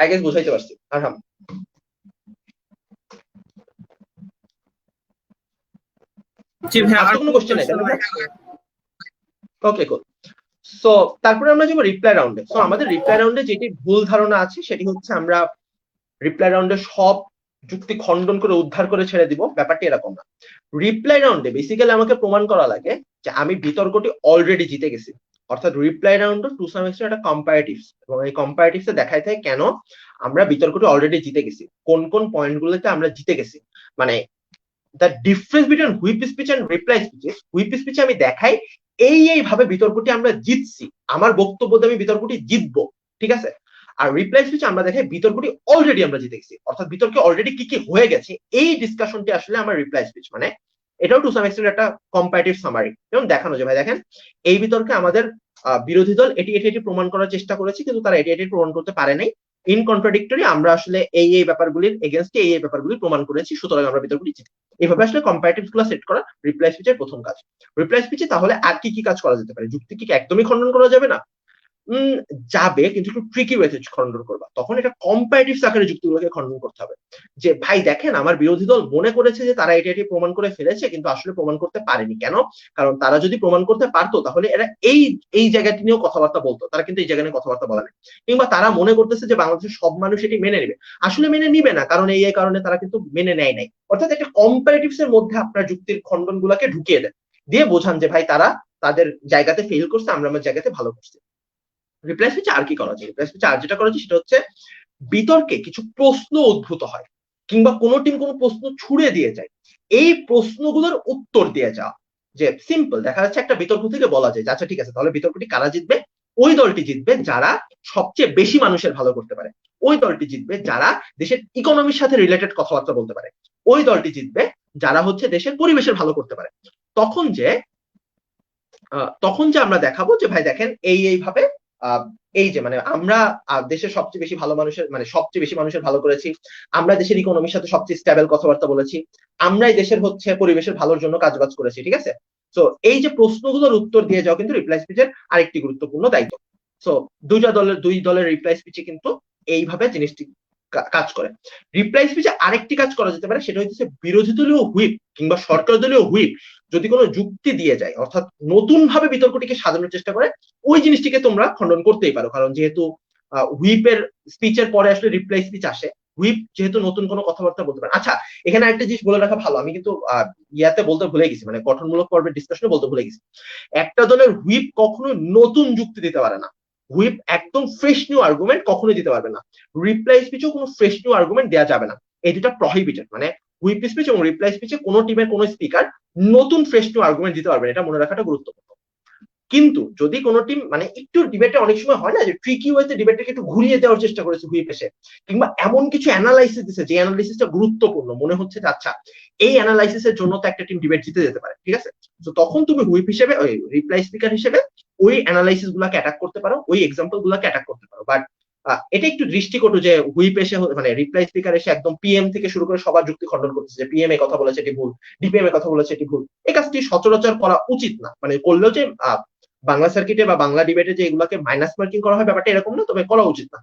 আই গেস বুঝাইতে পারছি। আরহাম, জি ভাই, আর আর তো কোনো কোনো কোশ্চেন নাই? কোশ্চেন নাই? ওকে, কুল। সো তারপরে আমরা যাবো রিপ্লাই রাউন্ডে। সো আমাদের রিপ্লাই রাউন্ডে যেটি ভুল ধারণা আছে সেটি হচ্ছে আমরা রিপ্লাই রাউন্ডে সব যুক্তি খণ্ডন করে উদ্ধার করে ছেড়ে দিব, ব্যাপারটি এরকম না। রিপ্লাই রাউন্ডে বেসিক্যালি আমাকে প্রমাণ করা লাগে যে আমি বিতর্কটি অলরেডি জিতে গেছি। অর্থাৎ reply round to some extent একটা কম্পারেটিভস, এবং এই কম্পারেটিভসে দেখাই থাকে কেন আমরা বিতর্কটি অলরেডি জিতে গেছি, কোন কোন পয়েন্টগুলোতে আমরা জিতে গেছি। মানে the difference between whip speech and reply speeches, whip স্পিচে আমি দেখাই এইভাবে বিতর্কটি আমরা জিতছি, আমার বক্তব্য দিয়ে আমি বিতর্কটি জিতবো, ঠিক আছে। আর রিপ্লাই স্পিচে আমরা দেখাই বিতর্কটি অলরেডি আমরা জিতে গেছি, অর্থাৎ বিতর্কে অলরেডি কি কি হয়ে গেছে এই ডিসকাশনটি আসলে আমার রিপ্লাই স্পিচ। মানে এটাও টু সাম এক্সটেন্ট একটা কম্পারেটিভ সামারি, যেমন দেখানো যায় ভাই দেখেন এই বিতর্কে আমাদের বিরোধী দল এটি এটি এটি প্রমাণ করার চেষ্টা করেছে কিন্তু তারা এটি এটি প্রমাণ করতে পারে নাই, ইন কন্ট্রাডিক্টরি আমরা আসলে এই ব্যাপারগুলির এগেইনস্টে এই ব্যাপারগুলি প্রমাণ করেছি, সুতরাং আমরা বিতর্কটি জিতি। এইভাবে আসলে কম্পারেটিভ গুলো সেট করা রিপ্লাই স্পিচের প্রথম কাজ। রিপ্লাই স্পিচে তাহলে আর কি কি কাজ করা যেতে পারে? যুক্তি কি একদমই খণ্ডন করা যাবে না? যাবে, কিন্তু একটু ট্রিকি ওয়েতে খণ্ডন করবা। তখন এটা কম্পারেটিভ আকারে যুক্তিগুলোকে খণ্ডন করতে হবে যে ভাই দেখেন আমার বিরোধী দল মনে করেছে যে তারা এটি প্রমাণ করে ফেলেছে কিন্তু আসলে প্রমাণ করতে পারেনি। কেন? কারণ তারা যদি প্রমাণ করতে পারতো তাহলে এরা এই জায়গাটি নিয়েও কথাবার্তা বলতো, তারা কিন্তু এই জায়গা নিয়ে কথাবার্তা বলে না। কিংবা তারা মনে করতেছে যে বাংলাদেশের সব মানুষ এটি মেনে নেবে, আসলে মেনে নিবে না, কারণ এই কারণে তারা কিন্তু মেনে নেয় নাই। অর্থাৎ একটা কম্পারেটিভস এর মধ্যে আপনার যুক্তির খণ্ডন গুলাকে ঢুকিয়ে দেন, দিয়ে বোঝান যে ভাই তারা তাদের জায়গাতে ফেল করছে, আমরা আমার জায়গাতে ভালো করছি। রিপ্লাই স্পিচে আর কি করা যায়? রিপ্লাই স্পিচে আর যেটা করা যায় সেটা হচ্ছে বিতর্কে কিছু প্রশ্ন উদ্ভূত হয় কিংবা কোনো টিম কোনো প্রশ্ন ছুড়ে দিয়ে যায়, এই প্রশ্নগুলোর উত্তর দিয়ে যাওয়া। যে সিম্পল দেখা যাচ্ছে একটা বিতর্ক থেকে বলা যায় আচ্ছা ঠিক আছে তাহলে বিতর্কটি কারা জিতবে? ওই দলটি জিতবে যারা সবচেয়ে বেশি মানুষের ভালো করতে পারে, ওই দলটি জিতবে যারা দেশের ইকোনমির সাথে রিলেটেড কথাবার্তা বলতে পারে, ওই দলটি জিতবে যারা হচ্ছে দেশের পরিবেশের ভালো করতে পারে। তখন যে আমরা দেখাবো যে ভাই দেখেন এইভাবে এই যে মানে আমরা দেশের সবচেয়ে বেশি ভালো মানুষের মানে সবচেয়ে বেশি মানুষের ভালো করেছি, আমরা দেশের ইকোনমির সাথে সবচেয়ে স্টেবল কথাবার্তা বলেছি, আমরাই দেশের হচ্ছে পরিবেশের ভালোর জন্য কাজবাজ করেছি, ঠিক আছে। তো এই যে প্রশ্নগুলোর উত্তর দিয়ে যাওয়া কিন্তু রিপ্লাই স্পিচের আরেকটি গুরুত্বপূর্ণ দায়িত্ব। সো দুই দলের রিপ্লাই স্পিচে কিন্তু এইভাবে জিনিসটি কাজ করে। রিপ্লাই স্পিচে আরেকটি কাজ করা যেতে পারে, সেটা হচ্ছে বিরোধী দলীয় হুইপ কিংবা সরকার দলীয় হুইপ যদি কোনো যুক্তি দিয়ে যায়, অর্থাৎ নতুন ভাবে বিতর্কটিকে সাজানোর চেষ্টা করে, ওই জিনিসটিকে তোমরা খণ্ডন করতেই পারো। কারণ যেহেতু হুইপের স্পিচের পরে আসলে রিপ্লাই স্পিচ আসে, হুইপ যেহেতু নতুন কোনো কথাবার্তা বলতে পারে। আচ্ছা, এখানে একটা জিনিস বলে রাখা ভালো, আমি কিন্তু ইয়াতে বলতে ভুলে গেছি, মানে গঠনমূলক পর্বের ডিসকাশনে বলতে ভুলে গেছি, একটা দলের হুইপ কখনো নতুন যুক্তি দিতে পারে না, হুইপ একদম ফ্রেশ নিউ আর্গুমেন্ট কখনোই দিতে পারবে না। রিপ্লাই স্পিচেও কোনো ফ্রেশ নিউ আর্গুমেন্ট দেওয়া যাবে না, এই দুটা প্রহিবিটেড। মানে হুইপ স্পিচ এবং রিপ্লাই স্পিচে কোনো টিমের কোনো স্পিকার নতুন ফ্রেশ নিউ আর্গুমেন্ট দিতে পারবে না, এটা মনে রাখাটা গুরুত্বপূর্ণ। কিন্তু যদি কোনো টিম মানে একটু ডিবেটে অনেক সময় হয় না যে ট্রিকি ওয়েতে ডিবেটটাকে একটু ঘুরিয়ে দেওয়ার চেষ্টা করেছে হুইপ এসে, কিংবা এমন কিছু অ্যানালাইসিস দিছে যে অ্যানালাইসিসটা গুরুত্বপূর্ণ, মনে হচ্ছে যে আচ্ছা এই অ্যানালাইসিসের জন্য তো একটা টিম ডিবেট জিতে যেতে পারে, ঠিক আছে। তো তখন তুমি হুইপ হিসেবে ওই রিপ্লাই স্পিকার হিসেবে ওই অ্যানালাইসিস গুলাকে অ্যাটাক করতে পারো, ওই এক্সাম্পল গুলাকে অ্যাটাক করতে পারো। বাট এটা একটু দৃষ্টিকটু যে হুইপ এসে মানে রিপ্লাই স্পিকার এসে একদম পিএম থেকে শুরু করে সবার যুক্তি খণ্ডন করতেছে যে পিএম এ কথা বলেছে এটি ভুল, ডিপিএম এ কথা বলেছে এটি ভুল। এই কাজটি সচরাচর করা উচিত না, মানে করলেও যে বাংলা সার্কিটে বা বাংলা ডিবেটে যে এগুলোকে মাইনাস মার্কিং করা হয় ব্যাপারটা এরকম না, তবে করা উচিত না।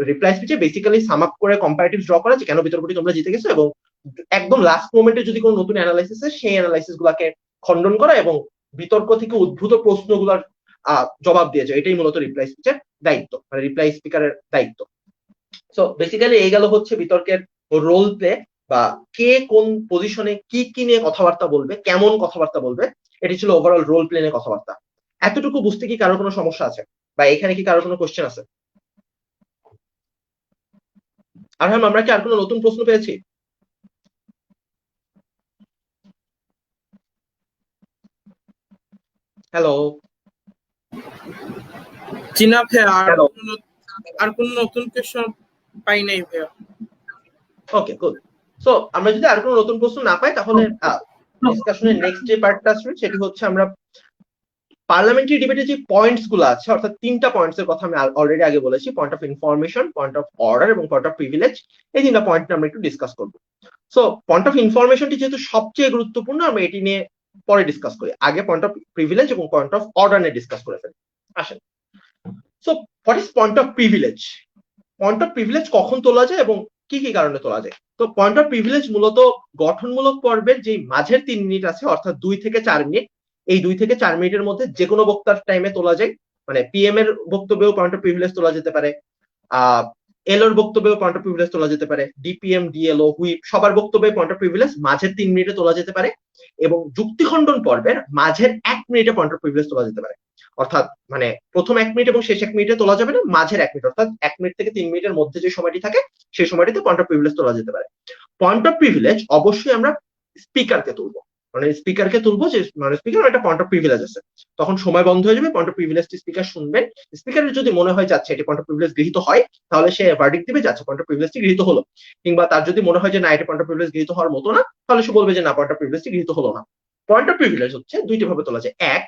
রিপ্লাই স্পিচে বেসিক্যালি সাম আপ করে কম্পারেটিভ ড্র করা যে কেন বিতর্কটি তোমরা জিতে গেছো, এবং একদম লাস্ট মোমেন্টে যদি কোনো নতুন অ্যানালাইসিস হয় সেই অ্যানালাইসিস গুলাকে খণ্ডন করা এবং বিতর্ক থেকে উদ্ভূত প্রশ্নগুলোর জবাব দিয়েছে, এটাই মূলত রিপ্লাই স্পিচের দায়িত্ব, মানে রিপ্লাই স্পিকারের দায়িত্ব। সো বেসিক্যালি এই গেল হচ্ছে বিতর্কের রোল প্লে, বা কে কোন পজিশনে কি কি নিয়ে কথাবার্তা বলবে, কেমন কথাবার্তা বলবে, এটি ছিল ওভারঅল রোল প্লে নিয়ে কথাবার্তা। এতটুকু বুঝতে কি কারোর কোনো সমস্যা আছে, বা এখানে কি কারোর কোনো কোশ্চেন আছে? আর হ্যাঁ, আমরা কি আর কোনো নতুন প্রশ্ন পেয়েছি? হ্যালো চিনা ভাইয়া, হ্যালো আর কোন নতুন কোশ্চেন পাই নাই ভাইয়া। Okay good. সো আমরা যদি আর কোনো নতুন প্রশ্ন না পাই তাহলে ডিসকাশনের নেক্সট যে পার্টটা আসবে সেটি হচ্ছে আমরা পার্লামেন্টারি ডিবেটে যে পয়েন্টস গুলো আছে, অর্থাৎ তিনটা পয়েন্টস এর কথা আমি অলরেডি আগে বলেছি, point of information, point of order এবং পয়েন্ট অফ প্রিভিলেজ। এই তিনটা পয়েন্ট আমরা একটু ডিসকাস করবো। সো পয়েন্ট অফ ইনফরমেশনটি যেহেতু সবচেয়ে গুরুত্বপূর্ণ, আমরা এটি নিয়ে পরে ডিসকাস করি। আগে পয়েন্ট অফ প্রিভিলেজ এবং পয়েন্ট অফ অর্ডার নিয়ে ডিসকাস করে ফেলি। আসেন, so what is point of privilege? Point of privilege কখন তোলা যায় এবং কি কি কারণে তোলা যায়? তো পয়েন্ট অফ প্রিভিলেজ মূলত গঠনমূলক পর্বের যে মাঝের 3 মিনিট আছে, অর্থাৎ 2 থেকে 4 মিনিট, এই 2 থেকে 4 মিনিটের মধ্যে যে কোনো বক্তার টাইমে তোলা যায়। মানে পিএম এর বক্তব্যেও পয়েন্ট অফ প্রিভিলেজ তোলা যেতে পারে, এলোর বক্তব্যেও পয়েন্ট অফ প্রিভিলেজ তোলা যেতে পারে, ডিপিএম, ডিএলও, হুইপ সবার বক্তব্যে পয়েন্ট অফ প্রিভিলেজ মাঝের 3 মিনিটে তোলা যেতে পারে, এবং যুক্তি খণ্ডন পর্বের মাঝের 1 মিনিটে পয়েন্ট অফ প্রিভিলেজ তোলা যেতে পারে। অর্থাৎ মানে প্রথম 1 মিনিট এবং শেষ 1 মিনিটে তোলা যাবে না, মাঝের 1 মিনিট, অর্থাৎ 1 মিনিট থেকে 3 মিনিটের মধ্যে যে সময়টি থাকে সেই সময়টিতে পয়েন্ট অফ প্রিভিলেজ তোলা যেতে পারে। পয়েন্ট অফ প্রিভিলেজ অবশ্যই আমরা স্পিকারকে তুলবো, মানে স্পিকারকে তুলবো, যে মানে স্পিকার একটা পয়েন্ট অফ প্রিভিলেজ আছে, তখন সময় বন্ধ হয়ে যাবে, পয়েন্ট অফ প্রিভিলেজটি স্পিকার শুনবেন। স্পিকারের যদি মনে হয় যাচ্ছে এটি পয়েন্ট অফ প্রিভিলেজ গৃহীত হয়, তাহলে সে ভার্ডিক্ট দিবে যাচ্ছে পয়েন্ট অফ প্রিভিলেজটি গৃহীত হলো, কিংবা তার যদি মনে হয় যে না এটি পয়েন্ট অফ প্রিভিলেজ গৃহীত হওয়ার মতো না, তাহলে সে বলবে যে না পয়েন্ট অফ প্রিভিলেজটি গৃহীত হলো না। পয়েন্ট অফ প্রিভিলেজ হচ্ছে দুইটি ভাবে তোলা যায়। এক,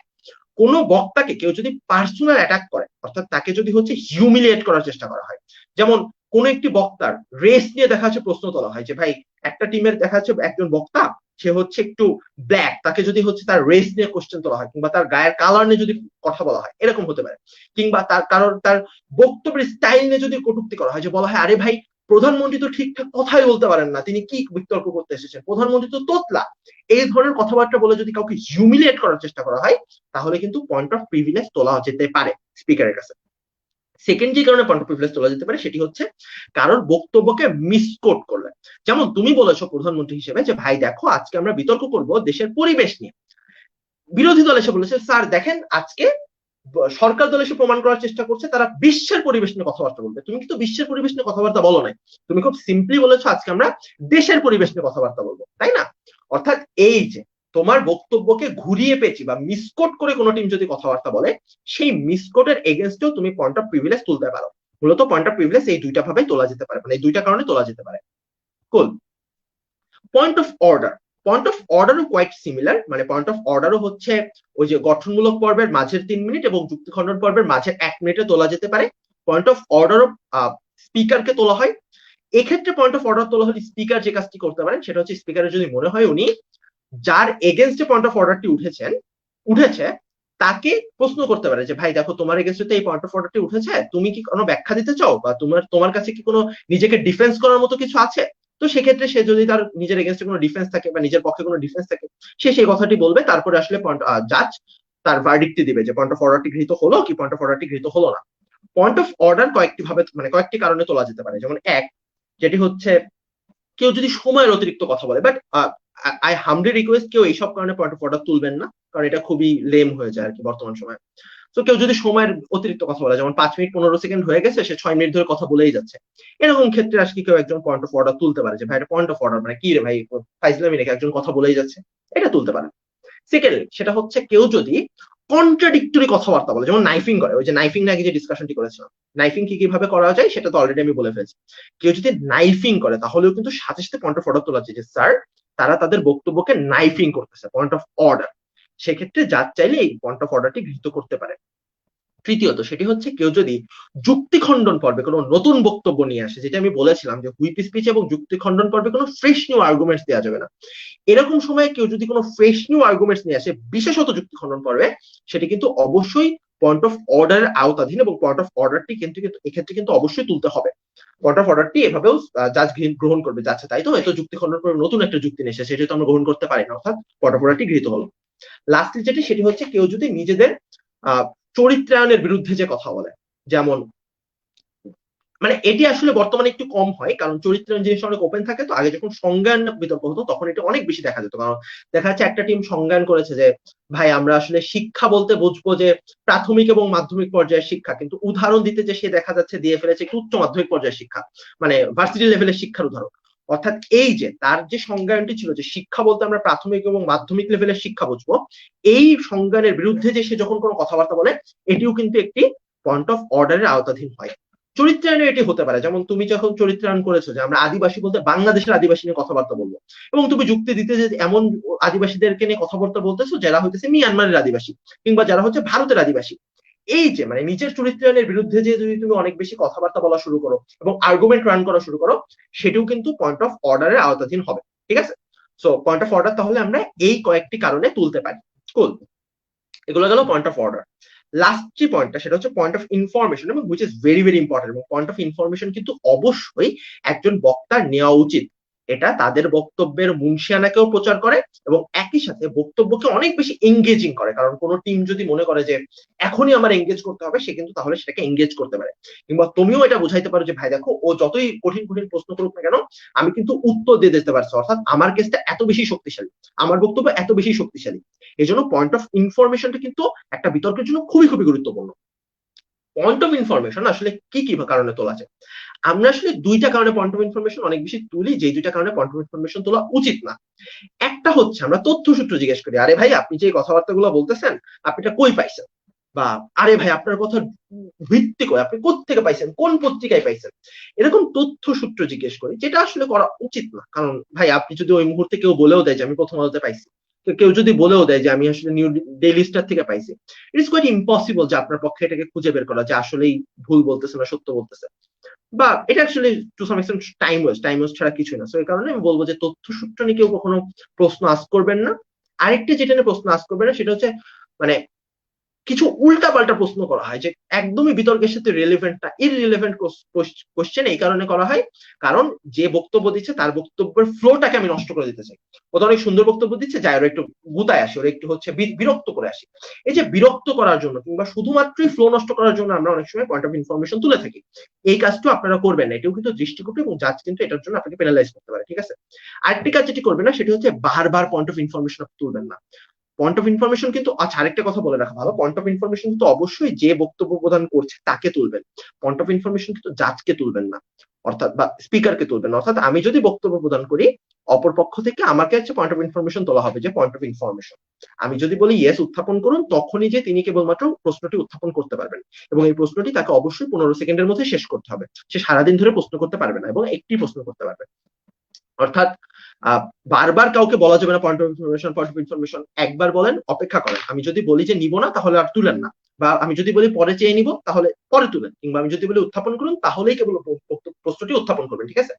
কোন বক্তাকে কেউ যদি পার্সোনাল অ্যাটাক করে, অর্থাৎ তাকে যদি হচ্ছে হিউমিলিয়েট করার চেষ্টা করা হয়, যেমন কোন একটি বক্তার রেস নিয়ে দেখা যাচ্ছে প্রশ্ন তোলা হয় যে ভাই একটা টিমের দেখা যাচ্ছে একজন বক্তা সে হচ্ছে একটু ব্ল্যাক, তাকে যদি হচ্ছে তার রেস নিয়ে কোশ্চেন তোলা হয়, কিংবা তার গায়ের কালার নিয়ে যদি কথা বলা হয়, এরকম হতে পারে, কিংবা তার কারণ তার বক্তব্যের স্টাইল নিয়ে যদি কটূক্তি করা হয়, যে বলা হয় আরে ভাই প্রধানমন্ত্রী তো ঠিকঠাক কথাই বলতে পারেন না, তিনি কি বিতর্ক করতে এসেছেন, প্রধানমন্ত্রী তো তোতলা, এই ধরনের কথাবার্তা বলে যদি কাউকে হিউমিলিয়েট করার চেষ্টা করা হয়, তাহলে কিন্তু পয়েন্ট অফ প্রিভিলেজ তোলা যেতে পারে স্পিকারের কাছে। সেকেন্ড যে কারণে পয়েন্ট অফ প্রিভিলেজ তোলা যেতে পারে সেটি হচ্ছে কারোর বক্তব্যকে মিসকোট করলে। যেমন তুমি বলেছো প্রধানমন্ত্রী হিসেবে যে ভাই দেখো আজকে আমরা বিতর্ক করব দেশের পরিবেশ নিয়ে, বিরোধী দল এসে বলেছে স্যার দেখেন আজকে সরকার দল এসে প্রমাণ করার চেষ্টা করছে তারা বিশ্বের পরিবেশ নিয়ে কথাবার্তা বলবে, তুমি কিন্তু বিশ্বের পরিবেশ নিয়ে কথাবার্তা বলো নাই, তুমি খুব সিম্পলি বলেছো আজকে আমরা দেশের পরিবেশ নিয়ে কথাবার্তা বলবো, তাই না? অর্থাৎ এই যে তোমার বক্তব্যকে ঘুরিয়ে পেঁচি বা মিসকোট করে কোনো টিম যদি কথাবার্তা বলে, সেই মিসকোটের এগেনস্টেও তুমি পয়েন্ট অফ প্রিভিলেজ তুলতে পারো। মূলত পয়েন্ট অফ প্রিভিলেজ এই দুইটা ভাবে তোলা যেতে পারে, মানে এই দুইটা কারণে তোলা যেতে পারে। Cool. Point of order, point of অর্ডারও কোয়াইট সিমিলার, মানে পয়েন্ট অফ অর্ডারও হচ্ছে ওই যে গঠনমূলক পর্বের মাঝের 3 মিনিট এবং যুক্তি খণ্ডন পর্বের মাঝের 1 মিনিটে তোলা যেতে পারে। পয়েন্ট অফ অর্ডারও স্পিকারকে তোলা হয়। এক্ষেত্রে পয়েন্ট অফ অর্ডার তোলা হলে স্পিকার যে কাজটি করতে পারেন সেটা হচ্ছে স্পিকারের যদি মনে হয় উনি যার এগেনস্টে পয়েন্ট অফ অর্ডারটি উঠেছে তাকে প্রশ্ন করতে পারে যে ভাই দেখো তোমার এগেনস্টে এই পয়েন্ট অফ অর্ডারটি উঠেছে, তুমি কি কোনো ব্যাখ্যা দিতে চাও, বা তোমার কাছে কি কোনো নিজেকে ডিফেন্স করার মতো কিছু আছে? তো সেক্ষেত্রে সে যদি তার নিজের এগেনস্টে কোনো ডিফেন্স থাকে বা নিজের পক্ষে কোনো ডিফেন্স থাকে, সে সেই কথাটি বলবে, তারপরে আসলে জাজ তার ভার্ডিক্টটি দিবে যে পয়েন্ট অফ অর্ডারটি গৃহীত হলো কি পয়েন্ট অফ অর্ডারটি গৃহীত হলো না। পয়েন্ট অফ অর্ডার কয়েকটি ভাবে মানে কয়েকটি কারণে তোলা যেতে পারে, যেমন এক, যেটি হচ্ছে কেউ যদি সময়ের অতিরিক্ত কথা বলে, বাট আই হামলি রিকোয়েস্ট কেউ এইসব কারণে পয়েন্ট অফ অর্ডার তুলবেন না, কারণ এটা খুবই লেম হয়ে যায় আর কি বর্তমান সময়ে। তো কেউ যদি সময়ের অতিরিক্ত কথা বলে, যেমন 5 মিনিট 15 সেকেন্ড হয়ে গেছে সে 6 মিনিট ধরে কথা বলেই যাচ্ছে, এরকম ক্ষেত্রে আজকে কেউ একজন পয়েন্ট অফ অর্ডার তুলতে পারে যে ভাই এটা পয়েন্ট অফ অর্ডার মানে কি রে ভাই ফাইজলামি নাকি, একজন কথা বলেই যাচ্ছে, এটা তুলতে পারে। সেকেন্ডলি সেটা হচ্ছে কেউ যদি কন্ট্রাডিক্টরি কথাবার্তা বলে, যেমন নাইফিং করে, ওই যে নাইফিং নাকি যে ডিসকাশনটি করেছিলাম, নাইফিং কি কিভাবে করা যায় সেটা তো অলরেডি আমি বলে ফেলছি। কেউ যদি নাইফিং করে তাহলেও কিন্তু সাথে সাথে পয়েন্ট অফ অর্ডার তোলা যায় যে স্যার তারা তাদের বক্তব্যকে নাইফিং করতেছে, পয়েন্ট অফ অর্ডার। সেক্ষেত্রে জাজ চাইলে এই পয়েন্ট অফ অর্ডারটি গৃহীত করতে পারে। তৃতীয়ত সেটি হচ্ছে কেউ যদি যুক্তি খণ্ডন পর্বে কোনো নতুন বক্তব্য নিয়ে আসে, যেটা আমি বলেছিলাম যে হুইপ স্পিচ এবং যুক্তি খণ্ডন পর্বে কোনো ফ্রেশ নিউ আর্গুমেন্টস দেওয়া যাবে না। এরকম সময়ে কেউ যদি কোনো ফ্রেশ নিউ আর্গুমেন্টস নিয়ে আসে বিশেষত যুক্তি খণ্ডন পর্বে, সেটি কিন্তু অবশ্যই পয়েন্ট অফ অর্ডারের আওতাধীন, এবং পয়েন্ট অফ অর্ডারটি কিন্তু এক্ষেত্রে কিন্তু অবশ্যই তুলতে হবে। পয়েন্ট অফ অর্ডারটি এভাবেও জাজ গ্রহণ করবে, যাচ্ছে তাই তো হয়তো যুক্তি খণ্ডন পর্বে নতুন একটা যুক্তি নিয়ে এসে সেটা তো আমরা গ্রহণ করতে পারি না, অর্থাৎ পয়েন্ট অফ অর্ডারটি গৃহীত হলো। লাস্টলি যেটি সেটি হচ্ছে কেউ যদি নিজেদের চরিত্রায়নের বিরুদ্ধে যে কথা বলে, যেমন মানে এটি আসলে বর্তমানে একটু কম হয়, কারণ চরিত্রায়ন জিনিসটা অনেক ওপেন থাকে। তো আগে যখন সংজ্ঞান বিতর্ক হতো তখন এটা অনেক বেশি দেখা যেত, কারণ দেখা যাচ্ছে একটা টিম সংজ্ঞান করেছে যে ভাই আমরা আসলে শিক্ষা বলতে বুঝবো যে প্রাথমিক এবং মাধ্যমিক পর্যায়ের শিক্ষা, কিন্তু উদাহরণ দিতে যে সে দেখা যাচ্ছে দিয়ে ফেলেছে একটু উচ্চ মাধ্যমিক পর্যায়ের শিক্ষা, মানে ভার্সিটি লেভেলের শিক্ষার উদাহরণ। অর্থাৎ এই যে তার যে সংজ্ঞানটি ছিল যে শিক্ষা বলতে আমরা প্রাথমিক এবং মাধ্যমিক লেভেলের শিক্ষা বুঝবো, এই সংজ্ঞানের বিরুদ্ধে যে সে যখন কোনো কথাবার্তা বলে, এটিও কিন্তু একটি পয়েন্ট অফ অর্ডারের আওতাধীন হয়। চরিত্রায়নে এটি হতে পারে, যেমন তুমি যখন চরিত্রায়ন করেছো যে আমরা আদিবাসী বলতে বাংলাদেশের আদিবাসী নিয়ে কথাবার্তা বলবো, এবং তুমি যুক্তি দিতে যে এমন আদিবাসীদেরকে নিয়ে কথাবার্তা বলতেছো যারা হইতেছে মিয়ানমারের আদিবাসী কিংবা যারা হচ্ছে ভারতের আদিবাসী। এই যে মানে নিজের চরিত্রায়নের বিরুদ্ধে যে যদি তুমি অনেক বেশি কথাবার্তা বলা শুরু করো এবং আর্গুমেন্ট রান করা শুরু করো, সেটিও কিন্তু পয়েন্ট অফ অর্ডারের আওতাধীন হবে। ঠিক আছে, সো পয়েন্ট অফ অর্ডার তাহলে আমরা এই কয়েকটি কারণে তুলতে পারি। কুল, এগুলো গেল পয়েন্ট অফ অর্ডার। লাস্ট যে পয়েন্টটা সেটা হচ্ছে পয়েন্ট অফ ইনফরমেশন, এবং which is very very important. এবং পয়েন্ট অফ ইনফরমেশন কিন্তু অবশ্যই একজন বক্তার নেওয়া উচিত। এটা তাদের বক্তব্যের মুনশিয়ানাকেও প্রচার করে এবং একই সাথে বক্তব্যকে অনেক বেশি এঙ্গেজিং করে, কারণ কোনো টিম যদি মনে করে যে এখনই আমার এঙ্গেজ করতে হবে, সে কিন্তু তাহলে সেটাকে এঙ্গেজ করতে পারে। কিংবা তুমিও এটা বুঝাইতে পারো যে ভাই দেখো ও যতই কঠিন কঠিন প্রশ্ন করুক না কেন, আমি কিন্তু উত্তর দিয়ে দিতে পারছি, অর্থাৎ আমার কেসটা এত বেশি শক্তিশালী, আমার বক্তব্য এত বেশি শক্তিশালী। এই জন্য পয়েন্ট অফ ইনফরমেশনটা কিন্তু একটা বিতর্কের জন্য খুবই খুবই গুরুত্বপূর্ণ। পয়েন্ট অফ ইনফরমেশন আসলে কি কি কারণে তোলা যায়? আমরা আসলে দুইটা কারণে পয়েন্ট অফ ইনফরমেশন অনেক বেশি তুলি, যে দুইটা কারণে পয়েন্ট অফ ইনফরমেশন তোলা উচিত না। একটা হচ্ছে আমরা তথ্যসূত্র জিজ্ঞেস করি, আরে ভাই আপনি যে কথাবার্তাগুলো বলতেছেন আপনি এটা কই পাইছেন, বা আরে ভাই আপনার কথা ভিত্তি করে আপনি কোত্থেকে পাইছেন, কোন পত্রিকায় পাইছেন, এরকম তথ্যসূত্র জিজ্ঞেস করি, যেটা আসলে করা উচিত না। কারণ ভাই আপনি যদি ওই মুহূর্তে কেউ বলেও দেয় যে আমি প্রথম আলোতে পাইছি, কেউ যদি বলেও দেয় যে আমি আসলে নিউ ডেইলি স্টার থেকে পাইছি, ইট ইজ কোয়াইট ইম্পসিবল যে আপনার পক্ষে এটাকে খুঁজে বের করা যে আসলেই ভুল বলতেছে না সত্য বলতেছে, বা এটা আসলে to some extent time waste ছাড়া কিছুই না। সো এই কারণে আমি বলবো যে তথ্যসূত্র নিয়ে কেউ কখনো প্রশ্ন আস্ক করবেন না। আরেকটা যেটা নিয়ে প্রশ্ন আস্ক করবেন না সেটা হচ্ছে মানে কিছু উল্টা পাল্টা প্রশ্ন করা হয় যে একদমই বিতর্কের সাথে রিলেভেন্ট না, ইররিলেভেন্ট কোশ্চেন এই কারণে করা হয় কারণ যে বক্তব্য দিচ্ছে তার বক্তব্যের ফ্লোটাকে আমি নষ্ট করে দিতে চাই। ও তো অনেক সুন্দর বক্তব্য দিচ্ছে, যাই ওরা একটু গুতায় আসি, ওরা একটু হচ্ছে বিরক্ত করে আসি। এই যে বিরক্ত করার জন্য কিংবা শুধুমাত্রই ফ্লো নষ্ট করার জন্য আমরা অনেক সময় পয়েন্ট অফ ইনফরমেশন তুলে থাকি। এই কাজটা আপনারা করবেন না, এটাও কিন্তু দৃষ্টিকটু, এবং জাজ কিন্তু এটার জন্য আপনাকে পেনালাইজ করতে পারে। ঠিক আছে, আরেকটি কাজ যেটি করবেন না সেটি হচ্ছে বারবার পয়েন্ট অফ ইনফরমেশন তুলবেন না। পয়েন্ট অফ ইনফরমেশন কিন্তু আচ্ছা আরেকটা কথা বলে রাখা ভালো, পয়েন্ট অফ ইনফরমেশন কিন্তু অবশ্যই যে বক্তব্য প্রদান করছে তাকে তুলবেন। পয়েন্ট অফ ইনফরমেশন কিন্তু জাজকে তুলবেন না, অর্থাৎ বা স্পিকারকে তুলবেন না। অর্থাৎ আমি যদি বক্তব্য প্রদান করি অপর পক্ষ থেকে আমাকে হচ্ছে পয়েন্ট অফ ইনফরমেশন তোলা হবে, যে পয়েন্ট অফ ইনফরমেশন আমি যদি বলি ইয়েস উত্থাপন করুন, তখনই যে তিনি কেবলমাত্র প্রশ্নটি উত্থাপন করতে পারবেন, এবং এই প্রশ্নটি তাকে অবশ্যই 15 সেকেন্ডের মধ্যে শেষ করতে হবে। সে সারাদিন ধরে প্রশ্ন করতে পারবে না এবং একটি প্রশ্ন করতে পারবে। অর্থাৎ বারবার কাউকে বলা যাবে না point of information point of information. একবার বলেন, অপেক্ষা করেন, আমি যদি বলি যে নিব না তাহলে আর তুলেন না, বা আমি যদি বলি পরে চেয়ে নিব তাহলে পরে তুলেন, কিংবা আমি যদি বলি উত্থাপন করুন তাহলেই কেবল প্রশ্নটি উত্থাপন করবেন। ঠিক আছে,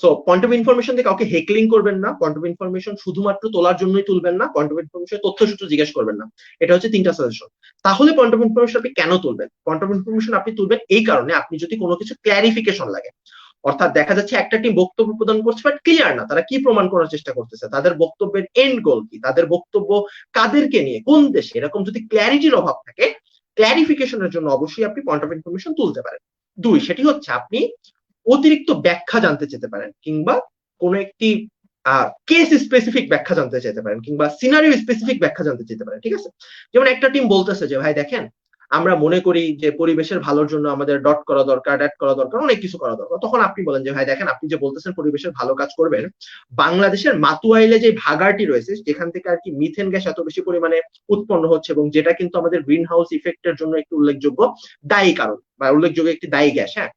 সো পয়েন্ট অফ ইনফরমেশন দিয়ে কাউকে হেকলিং করবেন না, পয়েন্ট অফ ইনফরমেশন শুধুমাত্র তোলার জন্যই তুলবেন না, পয়েন্ট অফ ইনফরমেশন তথ্যসূত্র জিজ্ঞেস করবেন না। এটা হচ্ছে 3টা সাজেশন। তাহলে পয়েন্ট অফ ইনফরমেশন আপনি কেন তুলবেন? পয়েন্ট অফ ইনফরমেশন আপনি তুলবেন এই কারণে আপনি যদি কোনো কিছু ক্ল্যারিফিকেশন লাগে, অর্থাৎ দেখা যাচ্ছে একটা টিম বক্তব্য প্রদান করছে বাট ক্লিয়ার না তারা কি প্রমাণ করার চেষ্টা করতেছে, তাদের বক্তব্যের এন্ড গোল কি, তাদের বক্তব্য কাদেরকে নিয়ে, কোন দেশে, এরকম যদি ক্ল্যারিটির অভাব থাকে, ক্ল্যারিফিকেশনের জন্য অবশ্যই আপনি পয়েন্ট অফ ইনফরমেশন তুলতে পারেন। 2, সেটি হচ্ছে আপনি অতিরিক্ত ব্যাখ্যা জানতে চেতে পারেন, কিংবা কোন একটি কেস স্পেসিফিক ব্যাখ্যা জানতে চাইতে পারেন, কিংবা সিনারিও স্পেসিফিক ব্যাখ্যা জানতে চাইতে পারেন। ঠিক আছে, যেমন একটা টিম বলতেছে যে ভাই দেখেন আমরা মনে করি যে পরিবেশের ভালোর জন্য আমাদের ডট করা দরকার, ড্যাট করা দরকার, অনেক কিছু করা দরকার। তখন আপনি বলেন যে ভাই দেখেন আপনি যে বলতেছেন পরিবেশের ভালো কাজ করবেন, বাংলাদেশের মাতুয়াইলে যে ভাগাড়টি রয়েছে যেখান থেকে আর কি মিথেন গ্যাস এত বেশি পরিমাণে উৎপন্ন হচ্ছে, এবং যেটা কিন্তু আমাদের গ্রিন হাউস ইফেক্টের জন্য একটি উল্লেখযোগ্য দায়ী কারণ বা উল্লেখযোগ্য একটি দায়ী গ্যাস। হ্যাঁ,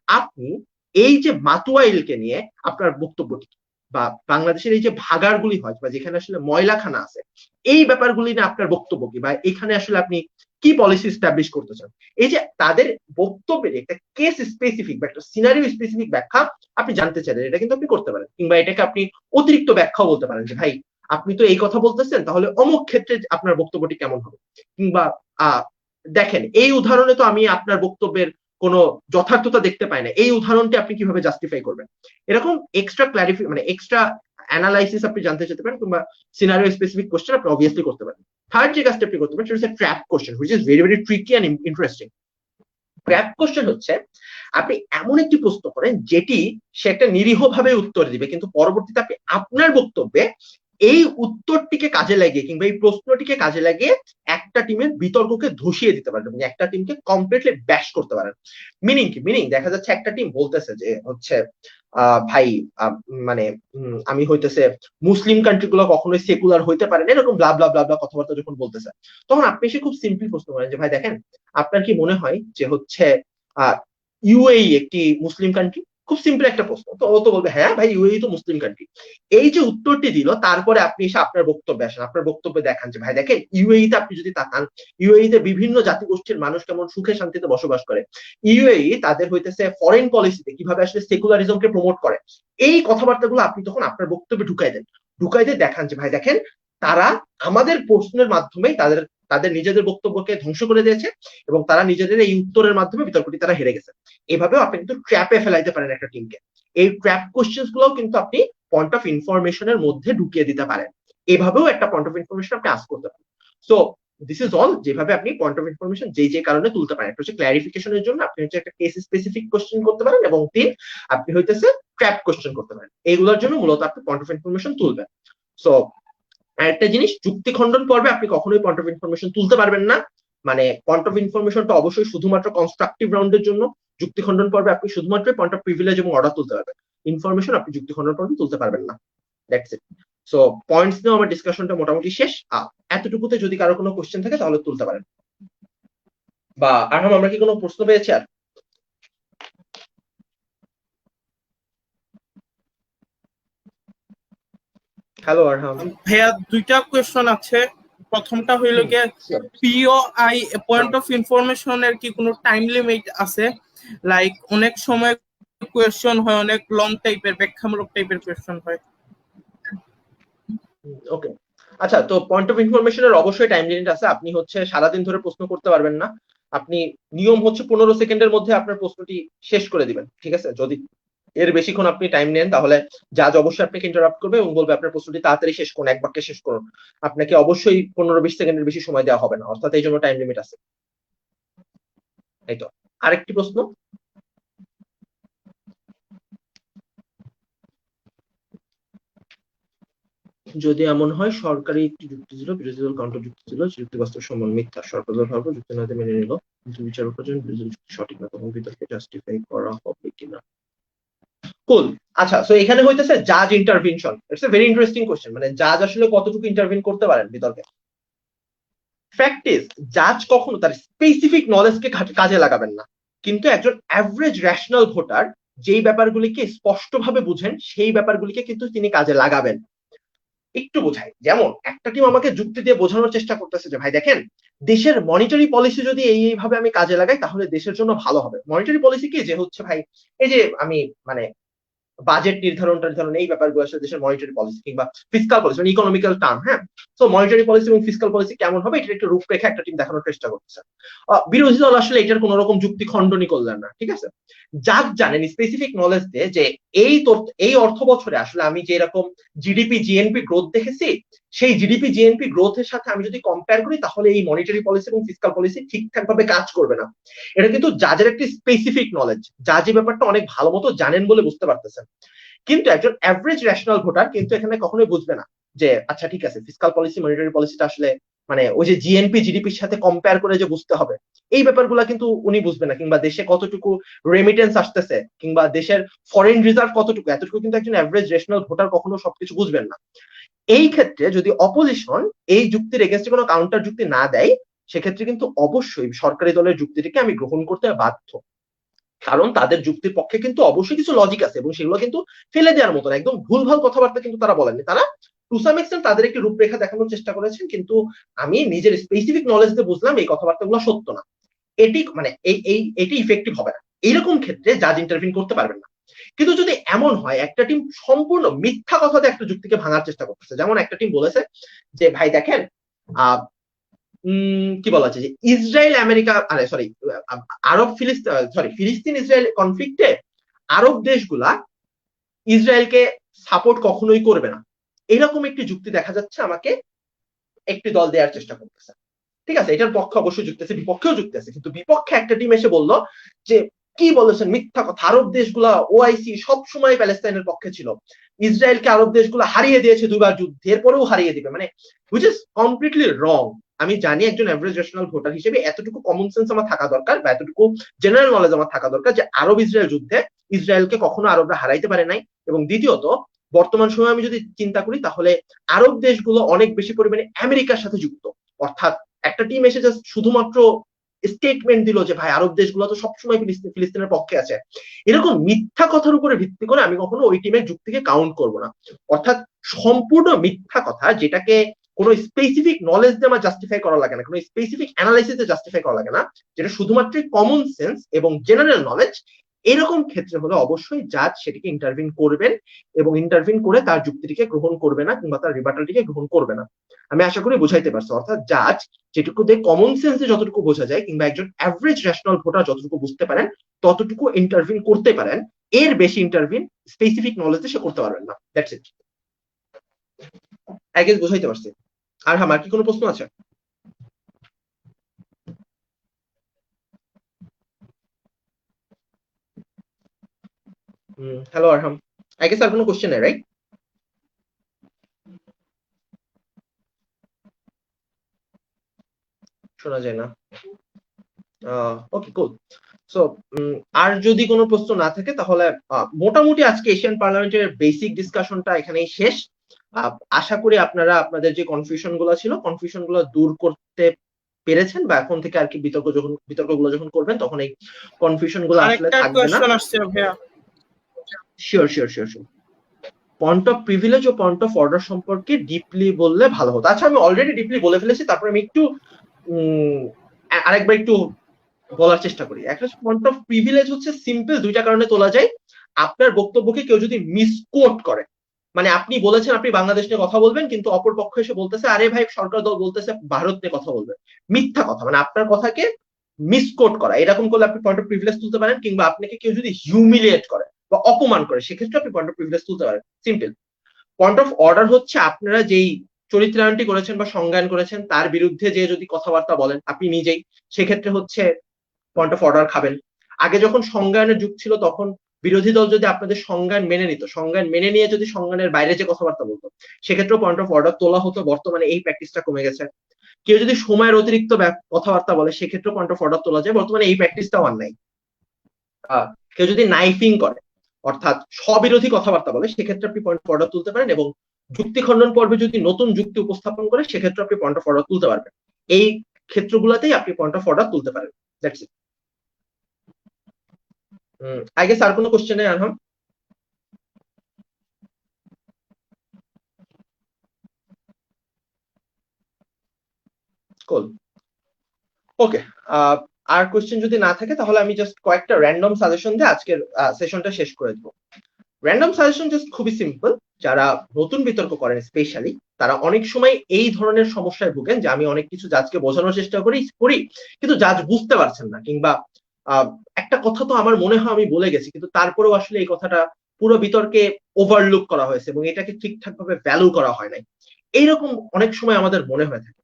আপনি এই যে মাতুয়াইলকে নিয়ে আপনার বক্তব্যটি, বা বাংলাদেশের এই যে ভাগাড়গুলি হয় বা যেখানে আসলে ময়লাখানা আছে, এই ব্যাপারগুলি নিয়ে আপনার বক্তব্য কি, বা এখানে আসলে আপনি কি পলিসি এস্টাবলিশ করতে চান। এই যে তাদের বক্তব্যের একটা কেস স্পেসিফিক বা একটা সিনারিও স্পেসিফিক ব্যাখ্যা আপনি জানতে চাইলেন, এটা কিন্তু আপনি করতে পারেন। কিংবা এটাকে আপনি অতিরিক্ত ব্যাখ্যাও বলতে পারেন যে ভাই আপনি তো এই কথা বলতেছেন, তাহলে অমুক ক্ষেত্রে আপনার বক্তব্যটি কেমন হবে। কিংবা দেখেন এই উদাহরণে তো আমি আপনার বক্তব্যের কোনো যথার্থতা দেখতে পাই না, এই উদাহরণটি আপনি কিভাবে জাস্টিফাই করবেন। এরকম এক্সট্রা মানে এক্সট্রা অ্যানালাইসিস আপনি জানতে চাইতে পারেন, কিংবা সিনারিও স্পেসিফিক কোশ্চেন আপনি অবভিয়াসলি করতে পারেন। থার্ড যে কাজটা আপনি করতে পারেন সেটা হচ্ছে trap question, which is very very tricky and interesting. Trap question হচ্ছে আপনি এমন একটি প্রশ্ন করেন যেটি সে একটা নিরীহভাবে উত্তর দিবে, কিন্তু পরবর্তীতে আপনি আপনার বক্তব্যে এই উত্তরটিকে কাজে লাগিয়ে কিংবা এই প্রশ্নটিকে কাজে লাগিয়ে একটা টিমের বিতর্ককে ধসিয়ে দিতে পারেন এবং একটা টিমকে কমপ্লিটলি ব্যাশ করতে পারেন। মিনিং কি? মিনিং দেখা যাচ্ছে একটা টিম বলতেছে যে হচ্ছে ভাই মানে আমি হইতেছে মুসলিম কান্ট্রি গুলো কখনোই সেকুলার হইতে পারে না, এরকম ব্লা ব্লা ব্লা ব্লা কথাবার্তা যখন বলতেছে, তখন আপনি এসে খুব সিম্পল প্রশ্ন করেন যে ভাই দেখেন আপনার কি মনে হয় যে হচ্ছে ইউএই একটি মুসলিম কান্ট্রি? খুব সিম্পল একটা প্রশ্ন। তো ও তো বলবে হ্যাঁ ভাই ইউএই তো মুসলিম কান্ট্রি। এই যে উত্তরটি দিল, তারপরে আপনি এসে আপনার বক্তব্যে আসেন, আপনার বক্তব্যে দেখান যে ভাই দেখেন ইউএই তে আপনি যদি তাকান, ইউএই তে বিভিন্ন জাতিগোষ্ঠীর মানুষ কেমন সুখে শান্তিতে বসবাস করে, ইউএই তাদের হইতেছে ফরেন পলিসিতে কিভাবে আসলে সেকুলারিজমকে প্রমোট করে, এই কথাবার্তাগুলো আপনি তখন আপনার বক্তব্যে ঢুকাই দেন। ঢুকাই দিয়ে দেখান যে ভাই দেখেন তারা আমাদের প্রশ্নের মাধ্যমে তাদের তাদের নিজেদের বক্তব্যকে ধ্বংস করে দিয়েছে এবং তারা নিজেদের এই উত্তরের মাধ্যমে বিতর্কটি তারা হেরে গেছে। এভাবেও আপনি কিন্তু ট্র্যাপে ফেলাইতে পারেন একটা টিমকে। এই ট্র্যাপ কোশ্চেন গুলোও কিন্তু আপনি পয়েন্ট অফ ইনফরমেশনের মধ্যে ঢুকিয়ে দিতে পারেন। এভাবেও একটা পয়েন্ট অফ ইনফরমেশন আপনি আস্ক করতে পারেন। সো দিস ইজ অল যেভাবে আপনি পয়েন্ট অফ ইনফরমেশন যে কারণে তুলতে পারেন। একটা হচ্ছে ক্ল্যারিফিকেশনের জন্য আপনি হচ্ছে একটা কেস স্পেসিফিক কোশ্চেন করতে পারেন, এবং তিন আপনি হইতেছে ট্র্যাপ কোশ্চেন করতে পারেন। এইগুলোর জন্য মূলত আপনি পয়েন্ট অফ ইনফরমেশন তুলবেন। সো আরেকটা জিনিস, যুক্তি খণ্ডন পর্বে আপনি কখনোই পয়েন্ট অফ ইনফরমেশন তুলতে পারবেন না। মানে পয়েন্ট অফ ইনফরমেশনটা অবশ্যই শুধুমাত্র কনস্ট্রাকটিভ রাউন্ডের জন্য। যুক্তি খণ্ডন পর্বে আপনি শুধুমাত্র পয়েন্ট অফ প্রিভিলেজ এবং অর্ডার তুলতে পারবেন, ইনফরমেশন আপনি যুক্তি খণ্ডন পর্বে তুলতে পারবেন না। That's it. সো পয়েন্টস নিয়ে আমার ডিসকাশনটা মোটামুটি শেষ। এতটুকুতে যদি কারো কোনো কোশ্চেন থাকে তাহলে তুলতে পারেন। বা আরহাম আমরা কি কোনো প্রশ্ন পেয়েছি আর? হ্যালো আরহাম। ভাইয়া দুইটা কোয়েশ্চন আছে। প্রথমটা হইল গিয়ে পিওআই পয়েন্ট অফ ইনফরমেশনের কি কোনো টাইম লিমিট আছে? লাইক অনেক সময় কোয়েশ্চন হয় অনেক লং টাইপের, ব্যাখ্যামূলক টাইপের কোয়েশ্চন হয়। ওকে, আচ্ছা, তো পয়েন্ট অফ ইনফরমেশনের অবশ্যই টাইম লিমিট আছে। আপনি হচ্ছে সারাদিন ধরে প্রশ্ন করতে পারবেন না। আপনি নিয়ম হচ্ছে 15 সেকেন্ডের মধ্যে আপনার প্রশ্নটি শেষ করে দিবেন, ঠিক আছে? যদি এর বেশিক্ষণ আপনি টাইম নেন তাহলে জাজ অবশ্যই আপনাকে ইন্টারাপ্ট করবে এবং বলবে আপনার প্রশ্নটি তাড়াতাড়ি শেষ করুন, এক বাক্যে শেষ করুন। আপনাকে অবশ্যই 15-20 সেকেন্ডের বেশি সময় দেওয়া হবে না, অর্থাৎ এই জন্য টাইম লিমিট আছে। এই তো। আরেকটি প্রশ্ন। যদি এমন হয় সরকারি একটি যুক্তি ছিল, বিরোধী দল কাউন্টার যুক্তি ছিল, যুক্তি বাস্তব সম্মান মিথ্যা, সরকার দল ভাবো যুক্তি না মেনে নিল, কিন্তু বিচারকের জন্য বিরোধী যুক্তি সঠিক না, তখন বিতর্কে জাস্টিফাই করা হবে কিনা? কুল। আচ্ছা, সো এখানে হইতেছে জাজ intervention. It's a very interesting question. মানে জাজ আসলে কতটুকু ইন্টারভেন করতে পারেন বিতর্কে। ফ্যাক্ট ইজ জাজ কখনো তার স্পেসিফিক নলেজকে কাজে লাগাবেন না, কিন্তু একজন অ্যাভারেজ রেশনাল ভোটার যেই ব্যাপারগুলিকে স্পষ্টভাবে বুঝেন সেই ব্যাপারগুলিকে কিন্তু তিনি কাজে লাগাবেন। একটু বোঝাই, যেমন একটা টিম আমাকে যুক্তি দিয়ে বোঝানোর চেষ্টা করতেছে যে ভাই দেখেন দেশের মনিটারি পলিসি যদি এইভাবে আমি কাজে লাগাই তাহলে দেশের জন্য ভালো হবে। মনিটারি পলিসি কি? যে হচ্ছে ভাই এই যে আমি মানে বাজেট নির্ধারণ এই ব্যাপারগুলো আসলে দেশের মনিটারি পলিসি কিংবা ফিসকাল পলিসি, মানে ইকোনমিক্যাল টার্ম। হ্যাঁ, তো মনিটারি পলিসি এবং ফিসকাল পলিসি কেমন হবে এটার একটা রূপরেখা একটা টিম দেখানোর চেষ্টা করতেছে। বিরোধী দল আসলে এটার কোন রকম যুক্তি খণ্ডনই করলেন না, ঠিক আছে? যার জানেন স্পেসিফিক নলেজ দিয়ে যে এই অর্থ বছরে আসলে আমি যে এরকম জিডিপি জিএনপি গ্রোথ দেখেছি, সেই জিডিপি জিএনপি গ্রোথের সাথে আমি যদি কম্পেয়ার করি তাহলে এই মনিটারি পলিসি এবং ফিসকাল পলিসি ঠিকঠাক ভাবে কাজ করবে না। এটা কিন্তু জাজের একটি স্পেসিফিক নলেজ, জাজ এই ব্যাপারটা অনেক ভালো মতো জানেন বলে বুঝতে পারতেছেন। কিন্তু একজন অ্যাভারেজ রেশনাল ভোটার কিন্তু এখানে কখনোই বুঝবে না যে আচ্ছা ঠিক আছে ফিসকাল পলিসি মনিটারি পলিসিটা আসলে মানে ওই যে জিএনপি জিডিপির সাথে কম্পেয়ার করে যে বুঝতে হবে, এই ব্যাপারগুলো কিন্তু উনি বুঝবে না। কিংবা দেশে কতটুকু রেমিটেন্স আসতেছে কিংবা দেশের ফরেন রিজার্ভ কতটুকু, এতটুকু কিন্তু একজন অ্যাভারেজ রেশনাল ভোটার কখনো সবকিছু বুঝবেন না। এই ক্ষেত্রে যদি অপোজিশন এই যুক্তির এগেইনস্টে কোনো কাউন্টার যুক্তি না দেয়, সেক্ষেত্রে কিন্তু অবশ্যই সরকারি দলের যুক্তিটিকে আমি গ্রহণ করতে বাধ্য। কারণ তাদের যুক্তির পক্ষে কিন্তু অবশ্যই কিছু লজিক আছে এবং সেগুলো কিন্তু ফেলে দেওয়ার মতন একদম ভুলভাল কথাবার্তা কিন্তু তারা বলেননি। তারা টু সাম এক্সটেন্ট তাদের একটি রূপরেখা দেখানোর চেষ্টা করেছেন, কিন্তু আমি নিজের স্পেসিফিক নলেজ দিয়ে বুঝলাম এই কথাবার্তাগুলো সত্য না, এটি মানে এটি ইফেক্টিভ হবে না, এইরকম ক্ষেত্রে জাজ ইন্টারভিন করতে পারবেন না। কিন্তু যদি এমন হয় একটা টিম সম্পূর্ণ মিথ্যা কথাতে একটা যুক্তিকে ভাঙার চেষ্টা করতেছে, যেমন একটা টিম বলেছে যে ভাই দেখেন কি বলা আছে যে ইসরায়েল আমেরিকা সরি আরব ফিলিস্তিন ইসরায়েল কনফ্লিক্টে আরব দেশগুলা ইসরায়েলকে সাপোর্ট কখনোই করবে না, এরকম একটি যুক্তি দেখা যাচ্ছে আমাকে একটি দল দেওয়ার চেষ্টা করতেছে। ঠিক আছে, এটার পক্ষে অবশ্যই যুক্তি আছে, বিপক্ষেও যুক্তি আছে, কিন্তু বিপক্ষে একটা টিম এসে বললো যে কি বলেছেন মিথ্যা কথা, আরব দেশগুলা ওআইসি সবসময় প্যালেস্তাইনের পক্ষে ছিল, ইসরায়েলকে আরব দেশগুলো হারিয়ে দিয়েছে দুবার যুদ্ধে, এরপরেও হারিয়ে দিবে, মানে হুইচ ইজ কমপ্লিটলি রং। আমি জানি একজন এভারেজ রেশনাল ভোটার হিসেবে এতটুকু কমন সেন্স আমার থাকা দরকার, বা এতটুকু জেনারেল নলেজ আমার থাকা দরকার যে আরব ইসরায়েল যুদ্ধে ইসরায়েলকে কখনো আরবরা হারাইতে পারে নাই। এবং দ্বিতীয়ত বর্তমান সময়ে আমি যদি চিন্তা করি তাহলে আরব দেশগুলো অনেক বেশি পরিমাণে আমেরিকার সাথে যুক্ত, অর্থাৎ একটা টিম এসে জাস্ট শুধুমাত্র স্টেটমেন্ট দিল যে ভাই আরব দেশগুলো তো সবসময় ফিলিস্তিনের পক্ষে আছে, এরকম মিথ্যা কথার উপরে ভিত্তি করে আমি কখনো ওই টিমের যুক্তিকে কাউন্ট করব না। অর্থাৎ সম্পূর্ণ মিথ্যা কথা, যেটাকে কোনো স্পেসিফিক নলেজ দিয়ে আমার জাস্টিফাই করা লাগে না, কোনো স্পেসিফিক অ্যানালাইসিসে জাস্টিফাই করা লাগে না, যেটা শুধুমাত্র কমন সেন্স এবং জেনারেল নলেজ, এরকম ক্ষেত্রে হলে অবশ্যই জাজ সেটিকে ইন্টারভিন করবেন এবং ইন্টারভিন করে তার যুক্তিটিকে গ্রহণ করবে না কিংবা তার রিবাটালটিকে গ্রহণ করবে না। আমি আশা করি বুঝাইতে পারছি। অর্থাৎ জাজ যেটুকু দিয়ে কমন সেন্সে যতটুকু বোঝা যায় কিংবা একজন অ্যাভারেজ রেশনাল ভোটার যতটুকু বুঝতে পারেন ততটুকু ইন্টারভিন করতে পারেন, এর বেশি ইন্টারভিন স্পেসিফিক নলেজে সে করতে পারবেন না। দ্যাটস ইট, আই গেস বুঝাইতে পারছি। আর আমার কি কোনো প্রশ্ন আছে? হ্যালো আরহাম, আই গেস আর কোনো কোশ্চেন নেই, রাইট? শোনা যায় না, ওকে কুল। সো আর যদি কোনো প্রশ্ন না থাকে তাহলে মোটামুটি আজকে এশিয়ান পার্লামেন্টের বেসিক ডিসকাশনটা এখানেই শেষ। আশা করি আপনারা আপনাদের যে কনফিউশন গুলো ছিল কনফিউশন গুলো দূর করতে পেরেছেন, বা এখন থেকে আর কি বিতর্কগুলো যখন করবেন তখন এই কনফিউশন গুলো আসলে থাকবে না। Sure sure sure sure point of privilege ও পয়েন্ট অফ অর্ডার সম্পর্কে ডিপলি বললে ভালো হতো। আচ্ছা, আমি অলরেডি ডিপলি বলে ফেলেছি, তারপরে আমি একটু আরেকবার একটু বলার চেষ্টা করি। একটা পয়েন্ট অফ প্রিভিলেজ হচ্ছে সিম্পল দুইটা কারণে তোলা যায়। আপনার বক্তব্যকে কেউ যদি মিসকোট করে, মানে আপনি বলেছেন আপনি বাংলাদেশ নিয়ে কথা বলবেন, কিন্তু অপর পক্ষ এসে বলতেছে আরে ভাই সরকার দল বলতেছে ভারত নিয়ে কথা বলবে, মিথ্যা কথা, মানে আপনার কথাকে মিসকোট করা, এরকম করলে আপনি পয়েন্ট অফ প্রিভিলেজ তুলতে পারেন। কিংবা আপনাকে কেউ যদি হিউমিলিয়েট করে বা অপমান করে, সেক্ষেত্রে আপনি পয়েন্ট অফ প্রিভিলেজ তুলতে পারেন। সিম্পল। পয়েন্ট অফ অর্ডার হচ্ছে আপনারা যেই চরিত্রায়নটি করেছেন বা সংজ্ঞান করেছেন তার বিরুদ্ধে যে যদি কথাবার্তা বলেন আপনি নিজেই, সেক্ষেত্রে হচ্ছে পয়েন্ট অফ অর্ডার খাবেন। আগে যখন সংজ্ঞানের যুগ ছিল তখন বিরোধী দল যদি আপনাদের সংজ্ঞান মেনে নিত, সংজ্ঞান মেনে নিয়ে যদি সংজ্ঞানের বাইরে যে কথাবার্তা বলতো, সেক্ষেত্রেও পয়েন্ট অফ অর্ডার তোলা হতো। বর্তমানে এই প্র্যাকটিসটা কমে গেছে। কেউ যদি সময়ের অতিরিক্ত কথাবার্তা বলে, সেক্ষেত্রে পয়েন্ট অফ অর্ডার তোলা যায়। বর্তমানে এই প্র্যাকটিসটাও আর নাই। কেউ যদি নাইফিং করে, অর্থাৎ স্ববিরোধী কথাবার্তা বলে, সেক্ষেত্রে আপনি পয়েন্ট অফ অর্ডার তুলতে পারেন। এবং যুক্তি খণ্ডন পর্বে যদি নতুন যুক্তি উপস্থাপন করে, সেক্ষেত্রে আপনি পয়েন্ট অফ অর্ডার তুলতে পারবেন। এই ক্ষেত্রগুলোতেই আপনি পয়েন্ট অফ অর্ডার তুলতে পারেন। That's it. আই গেস আর কোনো কোশ্চেন নেই আরহাম? কুল, ওকে। আর কোশ্চেন যদি না থাকে তাহলে আমি জাস্ট কয়েকটা র্যান্ডম সাজেশন দিয়ে আজকের সেশনটা শেষ করে দেবো। র্যান্ডম সাজেশন জাস্ট খুবই সিম্পল। যারা নতুন বিতর্ক করেন স্পেশালি, তারা অনেক সময় এই ধরনের সমস্যায় ভুগেন যে আমি অনেক কিছু জাজকে বোঝানোর চেষ্টা করি কিন্তু জাজ বুঝতে পারছেন না, কিংবা একটা কথা তো আমার মনে হয় আমি বলে গেছি কিন্তু তারপরেও আসলে এই কথাটা পুরো বিতর্কে ওভারলুক করা হয়েছে এবং এটাকে ঠিকঠাক ভাবে ভ্যালু করা হয় নাই, এইরকম অনেক সময় আমাদের মনে হয়ে থাকে।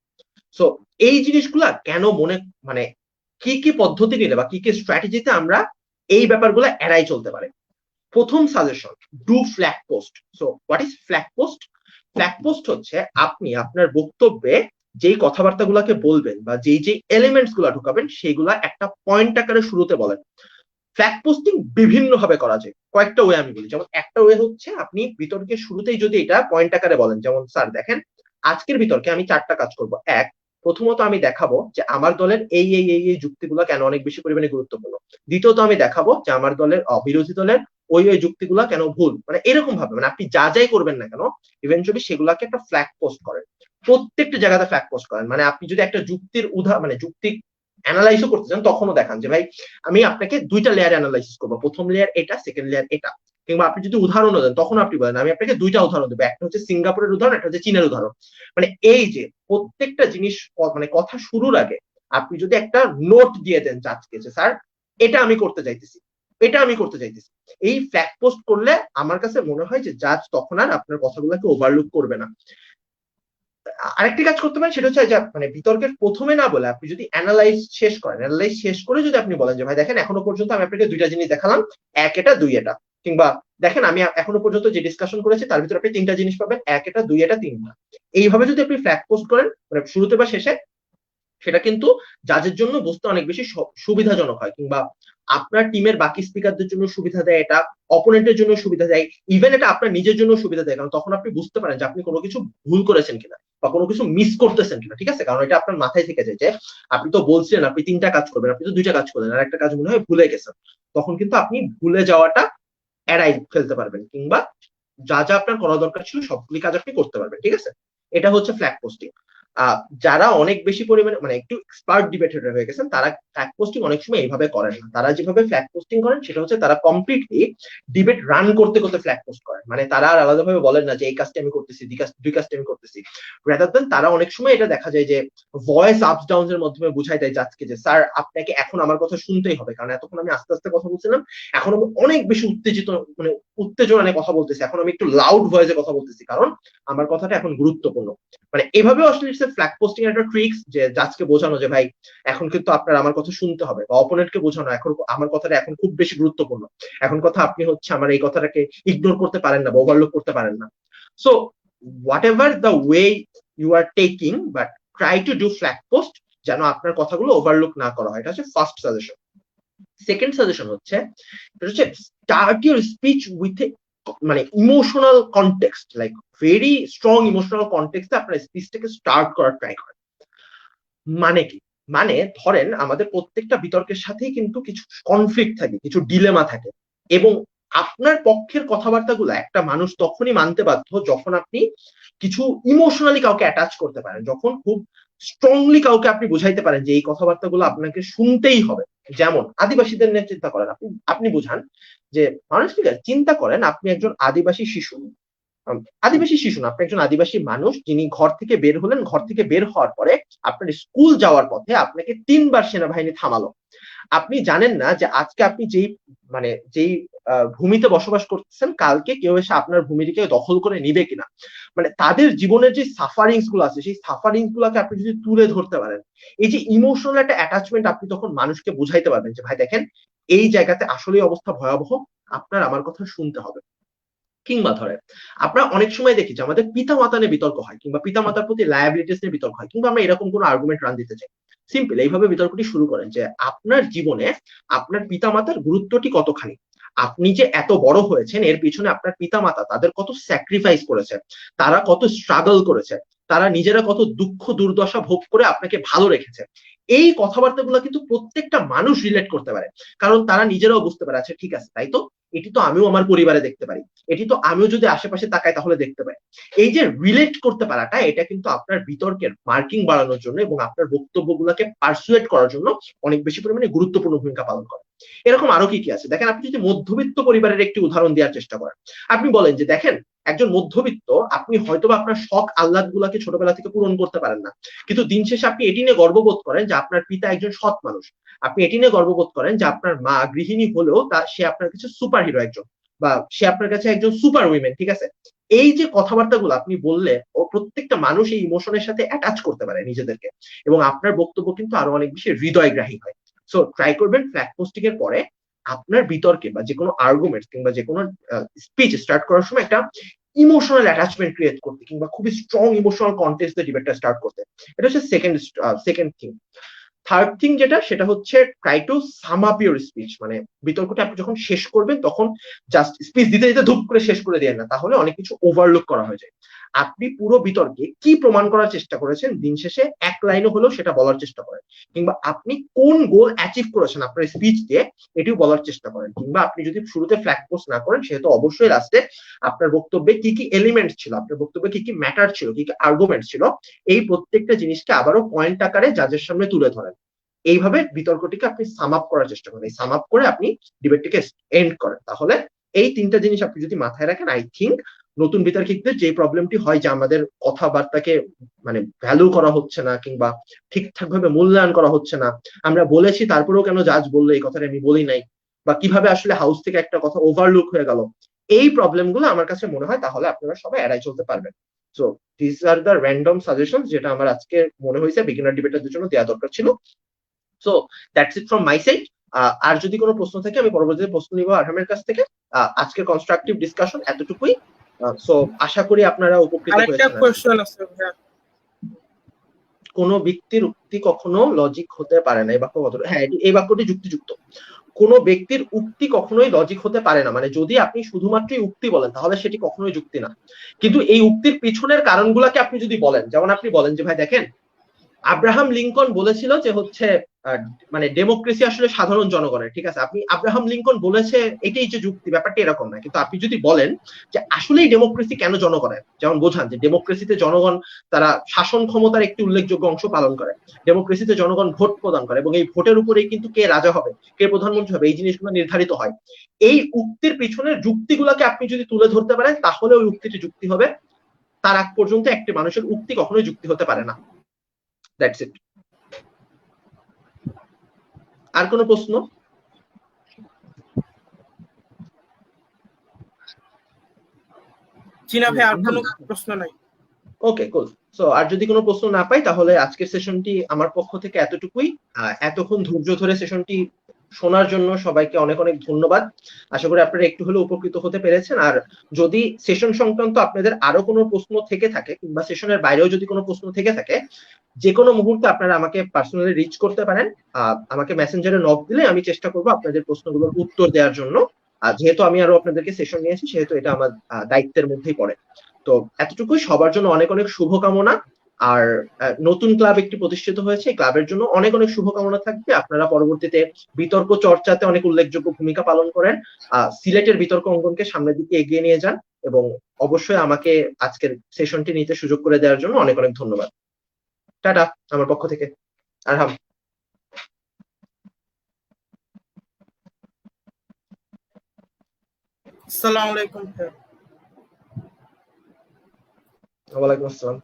সো এই জিনিসগুলা কেন মানে কি কি পদ্ধতি নিলে বা কি কি স্ট্র্যাটেজিতে আমরা এই ব্যাপারগুলো এড়াই চলতে পারে। প্রথম suggestion, do flag post. So what is flag post? Flag post হচ্ছে আপনি আপনার বক্তব্যে যেই কথাবার্তাগুলোকে বলবেন বা যেই এলিমেন্টস গুলা ঢুকাবেন সেইগুলা একটা পয়েন্ট আকারে শুরুতে বলেন। ফ্ল্যাগ পোস্টিং বিভিন্ন ভাবে করা যায়, কয়েকটা ওয়ে আমি বলি। যেমন একটা ওয়ে হচ্ছে আপনি বিতর্কের শুরুতেই যদি এটা পয়েন্ট আকারে বলেন, যেমন স্যার দেখেন আজকের বিতর্কে আমি 4টা কাজ করব। এক, প্রথমত আমি দেখাবো যে আমার দলের এই যুক্তিগুলো কেন অনেক বেশি পরিমাণে গুরুত্বপূর্ণ। দ্বিতীয়ত আমি দেখাবো যে আমার দলের বিরোধী দলের ওই যুক্তিগুলা কেন ভুল, মানে এরকম ভাবে, মানে আপনি যা যাই করবেন না কেন ইভেন্চুয়ালি সেগুলাকে একটা ফ্ল্যাগ পোস্ট করেন, প্রত্যেকটা জায়গাতে ফ্ল্যাগ পোস্ট করেন। মানে আপনি যদি একটা যুক্তির মানে যুক্তি অ্যানালাইজও করতে চান তখনও দেখান যে ভাই আমি আপনাকে দুইটা লেয়ার অ্যানালাইসিস করবো, প্রথম লেয়ার এটা, সেকেন্ড লেয়ার এটা। কিংবা আপনি যদি উদাহরণও দেন তখন আপনি বলেন আমি আপনাকে দুইটা উদাহরণ দেবো, একটা হচ্ছে সিঙ্গাপুরের উদাহরণ, একটা হচ্ছে চীনের উদাহরণ। মানে এই যে প্রত্যেকটা জিনিস মানে কথা শুরুর আগে আপনি যদি একটা নোট দিয়ে দেন জাজকে যে স্যার এটা আমি করতে চাইতেছি, এটা আমি করতে চাইতেছি, এই ফ্ল্যাগ পোস্ট করলে আমার কাছে মনে হয় যে জাজ তখন আর আপনার কথাগুলোকে ওভারলুক করবে না। আরেকটি কাজ করতে পারেন সেটা হচ্ছে যে মানে বিতর্কের প্রথমে না বলে আপনি যদি অ্যানালাইজ শেষ করেন, অ্যানালাইজ শেষ করে যদি আপনি বলেন যে ভাই দেখেন এখনো পর্যন্ত আমি আপনাকে দুইটা জিনিস দেখালাম, এক এটা দুই এটা, কিংবা দেখেন আমি এখনো পর্যন্ত যে ডিসকাশন করেছি তার ভিতরে আপনি তিনটা জিনিস পাবেন, এক এটা দুই এটা তিনটা, এইভাবে যদি আপনি ফ্ল্যাগ পোস্ট করেন মানে শুরুতে বা শেষে, সেটা কিন্তু জাজের জন্য বুঝতে অনেক বেশি সুবিধাজনক হয়, কিংবা আপনার টিমের বাকি স্পিকারদের জন্য সুবিধা দেয়, এটা অপোনেন্টের জন্য সুবিধা দেয়, ইভেন এটা আপনার নিজের জন্য সুবিধা দেয়, কারণ তখন আপনি বুঝতে পারেন যে আপনি কোনো কিছু ভুল করেছেন কিনা বা কোনো কিছু মিস করতেছেন কিনা, ঠিক আছে? কারণ এটা আপনার মাথায় থেকে যায় যে আপনি তো বলছিলেন আপনি তিনটা কাজ করবেন, আপনি তো দুইটা কাজ করলেন আর একটা কাজ মনে হয় ভুলে গেছেন, তখন কিন্তু আপনি ভুলে যাওয়াটা এড়াই ফেলতে পারবেন, কিংবা যা যা আপনার করা দরকার ছিল সবগুলি কাজ আপনি করতে পারবেন, ঠিক আছে? এটা হচ্ছে ফ্ল্যাগ পোস্টিং। যারা অনেক বেশি পরিমাণে মানে একটু এক্সপার্ট ডিবেটর হয়ে গেছেন তারা ফ্ল্যাগ পোস্টিং অনেক সময় এইভাবে করেন না, তারা যেভাবে ফ্ল্যাগ পোস্টিং করেন সেটা হচ্ছে তারা কমপ্লিটলি ডিবেট রান করতে করতে ফ্ল্যাগ পোস্ট করেন, মানে তারা আর আলাদাভাবে বলেন না যে এই কাজটা আমি করতেছি, দুই কাজটা আমি করতেছি, রাদার দেন তারা অনেক সময় এটা দেখা যায় যে ভয়েস আপস ডাউন এর মাধ্যমে বুঝাই দেয় জাজকে যে স্যার আপনাকে এখন আমার কথা শুনতেই হবে, কারণ এতক্ষণ আমি আস্তে আস্তে কথা বলছিলাম, এখন আমি অনেক বেশি উত্তেজিত মানে উত্তেজনা নিয়ে কথা বলতেছি, এখন আমি একটু লাউড ভয়েসে কথা বলতেছি কারণ আমার কথাটা এখন গুরুত্বপূর্ণ। মানে এভাবেও আসলে ইটস ফ্ল্যাগ পোস্টিং এর একটা ট্রিক্স যে জাজকে বোঝানো যে ভাই এখন কিন্তু আপনার আমার কথা শুনতে হবে, বা অপোনেন্টকে বোঝানো এখন আমার কথাটা এখন খুব বেশি গুরুত্বপূর্ণ, এখন কথা আপনি হচ্ছে আমার এই কথাটাকে ইগনোর করতে পারেন না বা ওভারলুক করতে পারেন না। So whatever the way you are taking, but try to do flag post যেন আপনার কথাগুলো ওভারলুক না করা হয়, এটা হচ্ছে ফার্স্ট সাজেশন। সেকেন্ড সাজেশন হচ্ছে স্টার্ট ইউর স্পিচ উইথ মানে emotional context, like very strong emotional কনটেক্সটে আপনার স্পিচটাকে স্টার্ট করার ট্রাই করেন। মানে কি? মানে ধরেন আমাদের প্রত্যেকটা বিতর্কের সাথেই কিন্তু কিছু কনফ্লিক্ট থাকে, কিছু ডিলেমা থাকে, এবং আপনার পক্ষের কথাবার্তাগুলো একটা মানুষ তখনই মানতে বাধ্য যখন আপনি কিছু ইমোশনালি কাউকে অ্যাটাচ করতে পারেন, যখন খুব স্ট্রংলি কাউকে আপনি বুঝাইতে পারেন যে এই কথাবার্তাগুলো আপনাকে শুনতেই হবে। যেমন আদিবাসীদের নিয়ে চিন্তা করেন, আপনি আপনি বুঝান যে মানুষ চিন্তা করেন আপনি একজন আদিবাসী শিশু, আদিবাসী শিশু না, আপনি একজন আদিবাসী মানুষ যিনি ঘর থেকে বের হলেন, ঘর থেকে বের হওয়ার পরে আপনার স্কুল যাওয়ার পথে আপনাকে 3 বার সেনাবাহিনী থামালো, আপনি জানেন না যে আজকে আপনি যেই মানে যেই ভূমিতে বসবাস করতেছেন কালকে কেউ এসে আপনার ভূমিটিকে দখল করে নিবে কিনা, মানে তাদের জীবনের যে সাফারিংস গুলো আছে সেই সাফারিংস গুলোকে আপনি যদি তুলে ধরতে পারেন, এই যে ইমোশনাল একটা অ্যাটাচমেন্ট আপনি তখন মানুষকে বুঝাইতে পারবেন যে ভাই দেখেন এই জায়গাতে আসলেই অবস্থা ভয়াবহ, আপনার আমার কথা শুনতে হবে। কিংবা ধরেন আমরা অনেক সময় দেখি যে আমাদের পিতা মাতা নিয়ে বিতর্ক হয়, কিংবা পিতা মাতার প্রতি লায়াবিলিটিস নিয়ে বিতর্ক হয়, কিংবা আমরা এরকম কোনো আর্গুমেন্ট রান দিতে চাই, সিম্পল এইভাবে বিতর্কটি শুরু করেন যে আপনার জীবনে আপনার পিতা মাতার গুরুত্বটি কতখানি, আপনি যে এত বড় হয়েছেন এর পিছনে আপনার পিতা মাতা তাদের কত স্যাক্রিফাইস করেছে, তারা কত স্ট্রাগল করেছে, তারা নিজেরা কত দুঃখ দুর্দশা ভোগ করে আপনাকে ভালো রেখেছে। এই কথাবার্তাগুলো কিন্তু প্রত্যেকটা মানুষ রিলেট করতে পারে, কারণ তারা নিজেরাও বুঝতে পারে আচ্ছা ঠিক আছে তাই তো, এটি তো আমিও আমার পরিবারে দেখতে পারি, এটি তো আমিও যদি আশেপাশে তাকাই তাহলে দেখতে পাই। এই যে রিলেট করতে পারাটা এটা কিন্তু আপনার বিতর্কের মার্কিং বাড়ানোর জন্য এবং আপনার বক্তব্যগুলোকে পারসুয়েট করার জন্য অনেক বেশি পরিমাণে গুরুত্বপূর্ণ ভূমিকা পালন করে। এরকম আরো কি কি আছে দেখেন, আপনি যদি মধ্যবিত্ত পরিবারের একটি উদাহরণ দেওয়ার চেষ্টা করেন, আপনি বলেন যে দেখেন একজন মধ্যবিত্ত, আপনি হয়তো আপনার শখ আহ্লাদ গুলাকে ছোটবেলা থেকে পূরণ করতে পারেন না, কিন্তু দিন শেষে আপনি এটি নিয়ে গর্ববোধ করেন যে আপনার পিতা একজন সৎ মানুষ, আপনি এটি নিয়ে গর্ববোধ করেন যে আপনার মা গৃহিণী হলেও তা সে আপনার কাছে সুপার হিরো একজন, বা সে আপনার কাছে একজন সুপার উইমেন, ঠিক আছে? এই যে কথাবার্তাগুলো আপনি বললে ও প্রত্যেকটা মানুষ এই ইমোশনের সাথে অ্যাটাচ করতে পারে নিজেদেরকে, এবং আপনার বক্তব্য কিন্তু আরো অনেক বেশি হৃদয়গ্রাহী হয়। সো ট্রাই করবেন ফ্ল্যাগ পোস্টিং এর পরে আপনার বিতর্কে বা যে কোনো আর্গুমেন্ট কিংবা যে কোনো স্পিচ স্টার্ট করার সময় একটা ইমোশনাল অ্যাটাচমেন্ট ক্রিয়েট করতে, কিংবা খুবই স্ট্রং ইমোশনাল কন্টেক্সট দিয়ে ডিবেটটা স্টার্ট করতে। এটা হচ্ছে সেকেন্ড থিং। থার্ড থিং যেটা সেটা হচ্ছে try to sum up your speech, মানে বিতর্কটা আপনি যখন শেষ করবেন তখন জাস্ট স্পিচ দিতে দিতে ধুপ করে শেষ করে দেন না, তাহলে অনেক কিছু ওভারলুক করা হয়ে যায়। আপনি পুরো বিতর্কে কি প্রমাণ করার চেষ্টা করেছেন, দিন শেষে এক লাইনে হলেও সেটা বলার চেষ্টা করেন, কিংবা আপনি কোন গোল অ্যাচিভ করেছেন আপনার স্পিচ দিয়ে এটিও বলার চেষ্টা করেন, কিংবা আপনি যদি শুরুতে ফ্ল্যাগ পোস্ট না করেন সেহেতু অবশ্যই লাস্টে আপনার বক্তব্যে কি কি এলিমেন্ট ছিল, আপনার বক্তব্যে কি কি ম্যাটার ছিল, কি কি আর্গুমেন্ট ছিল, এই প্রত্যেকটা জিনিসকে আবারও পয়েন্ট আকারে জাজের সামনে তুলে ধরেন। এইভাবে বিতর্কটিকে আপনি সাম আপ করার চেষ্টা করেন, এই সাম আপ করে আপনি ডিবেটটিকে এন্ড করেন। তাহলে এই তিনটা জিনিস আপনি যদি মাথায় রাখেন, আই থিঙ্ক নতুন বিতর্কিকদের যে প্রবলেমটি হয় যে আমাদের কথাবার্তাকে মানে ভ্যালু করা হচ্ছে না, কিংবা ঠিকঠাক ভাবে মূল্যায়ন করা হচ্ছে না, আমরা বলেছি তারপরেও কেন জাজ বললো এই কথাটা আমি বলি নাই, বা কিভাবে আসলে হাউস থেকে একটা কথা ওভারলুক হয়ে গেল, এই প্রবলেম গুলো আমার কাছে মনে হয় তাহলে আপনারা সবাই এড়াই চলতে পারবেন। So this are the random suggestion যেটা আমার আজকে মনে হয়েছে বিগিনার ডিবেটারদের জন্য দেওয়া দরকার ছিল। So that's it from my side. আর যদি কোনো প্রশ্ন থাকে আমি পরবর্তীতে প্রশ্ন নিব আরহামের কাছ থেকে। আজকের কনস্ট্রাকটিভ ডিসকাশন এতটুকুই। সো আশা করি আপনারা উপকৃত আরেকটা হয়েছেন। কোশ্চেন আছে ভাইয়া। কোন ব্যক্তির উক্তি কখনো লজিক হতে পারে না, এই বাক্য কত, হ্যাঁ এই বাক্যটি যুক্তিযুক্ত। কোন ব্যক্তির উক্তি কখনোই লজিক হতে পারে না, মানে যদি আপনি শুধুমাত্রই উক্তি বলেন তাহলে সেটি কখনোই যুক্তি না। কিন্তু এই উক্তির পিছনের কারণগুলোকে আপনি যদি বলেন, যেমন আপনি বলেন যে ভাই দেখেন আব্রাহাম লিঙ্কন বলেছিল যে হচ্ছে মানে ডেমোক্রেসি আসলে সাধারণ জনগণের, ঠিক আছে, আপনি আব্রাহাম লিঙ্কন বলেছে এটাই যে যুক্তি, ব্যাপারটা এরকম না। কিন্তু আপনি যদি বলেন যে আসলেই ডেমোক্রেসি কেন জনগণের, যেমন বোঝান যে ডেমোক্রেসিতে জনগণ তারা শাসন ক্ষমতার একটি উল্লেখযোগ্য অংশ পালন করে, ডেমোক্রেসিতে জনগণ ভোট প্রদান করে এবং এই ভোটের উপরেই কিন্তু কে রাজা হবে, কে প্রধানমন্ত্রী হবে, এই জিনিসগুলো নির্ধারিত হয়। এই উক্তির পিছনের যুক্তিগুলোকে আপনি যদি তুলে ধরতে পারেন তাহলে ওই উক্তিটি যুক্তি হবে। তার আগ পর্যন্ত একটি মানুষের উক্তি কখনোই যুক্তি হতে পারে না। That's it. আর কোনো প্রশ্ন? জি না ভাই, আর কোনো প্রশ্ন নাই। ওকে কুল। সো আর যদি কোনো প্রশ্ন না পাই তাহলে আজকের সেশনটি আমার পক্ষ থেকে এতটুকুই। এতক্ষণ ধৈর্য ধরে সেশনটি শোনার জন্য সবাইকে অনেক অনেক ধন্যবাদ। আশা করি আপনারা একটু হলেও উপকৃত হতে পেরেছেন। আর যদি সেশন সংক্রান্ত আপনাদের আরো কোনো প্রশ্ন থেকে থাকে, কিংবা সেশনের বাইরেও যদি কোনো প্রশ্ন থেকে থাকে, যে কোনো মুহূর্তে আপনারা আমাকে পার্সোনালি রিচ করতে পারেন। আমাকে মেসেঞ্জারে নক দিলে আমি চেষ্টা করবো আপনাদের প্রশ্নগুলোর উত্তর দেওয়ার জন্য। যেহেতু আমি আরো আপনাদেরকে সেশন নিয়েছি সেহেতু এটা আমার দায়িত্বের মধ্যেই পড়ে। তো এতটুকুই, সবার জন্য অনেক অনেক শুভকামনা। আর নতুন ক্লাব একটি প্রতিষ্ঠিত হয়েছে, ক্লাবের জন্য অনেক অনেক শুভকামনা থাকবে। আপনারা পরবর্তীতে বিতর্ক চর্চাতে অনেক উল্লেখযোগ্য ভূমিকা পালন করেন, সিলেটের বিতর্ক অঙ্গনকে সামনের দিকে এগিয়ে নিয়ে যান, এবং অবশ্যই আমাকে আজকের সেশনটি নিতে সুযোগ করে দেওয়ার জন্য অনেক অনেক ধন্যবাদ। টাটা আমার পক্ষ থেকে। আরহাম। আসসালামু আলাইকুম। ওয়ালাইকুম আসসালাম।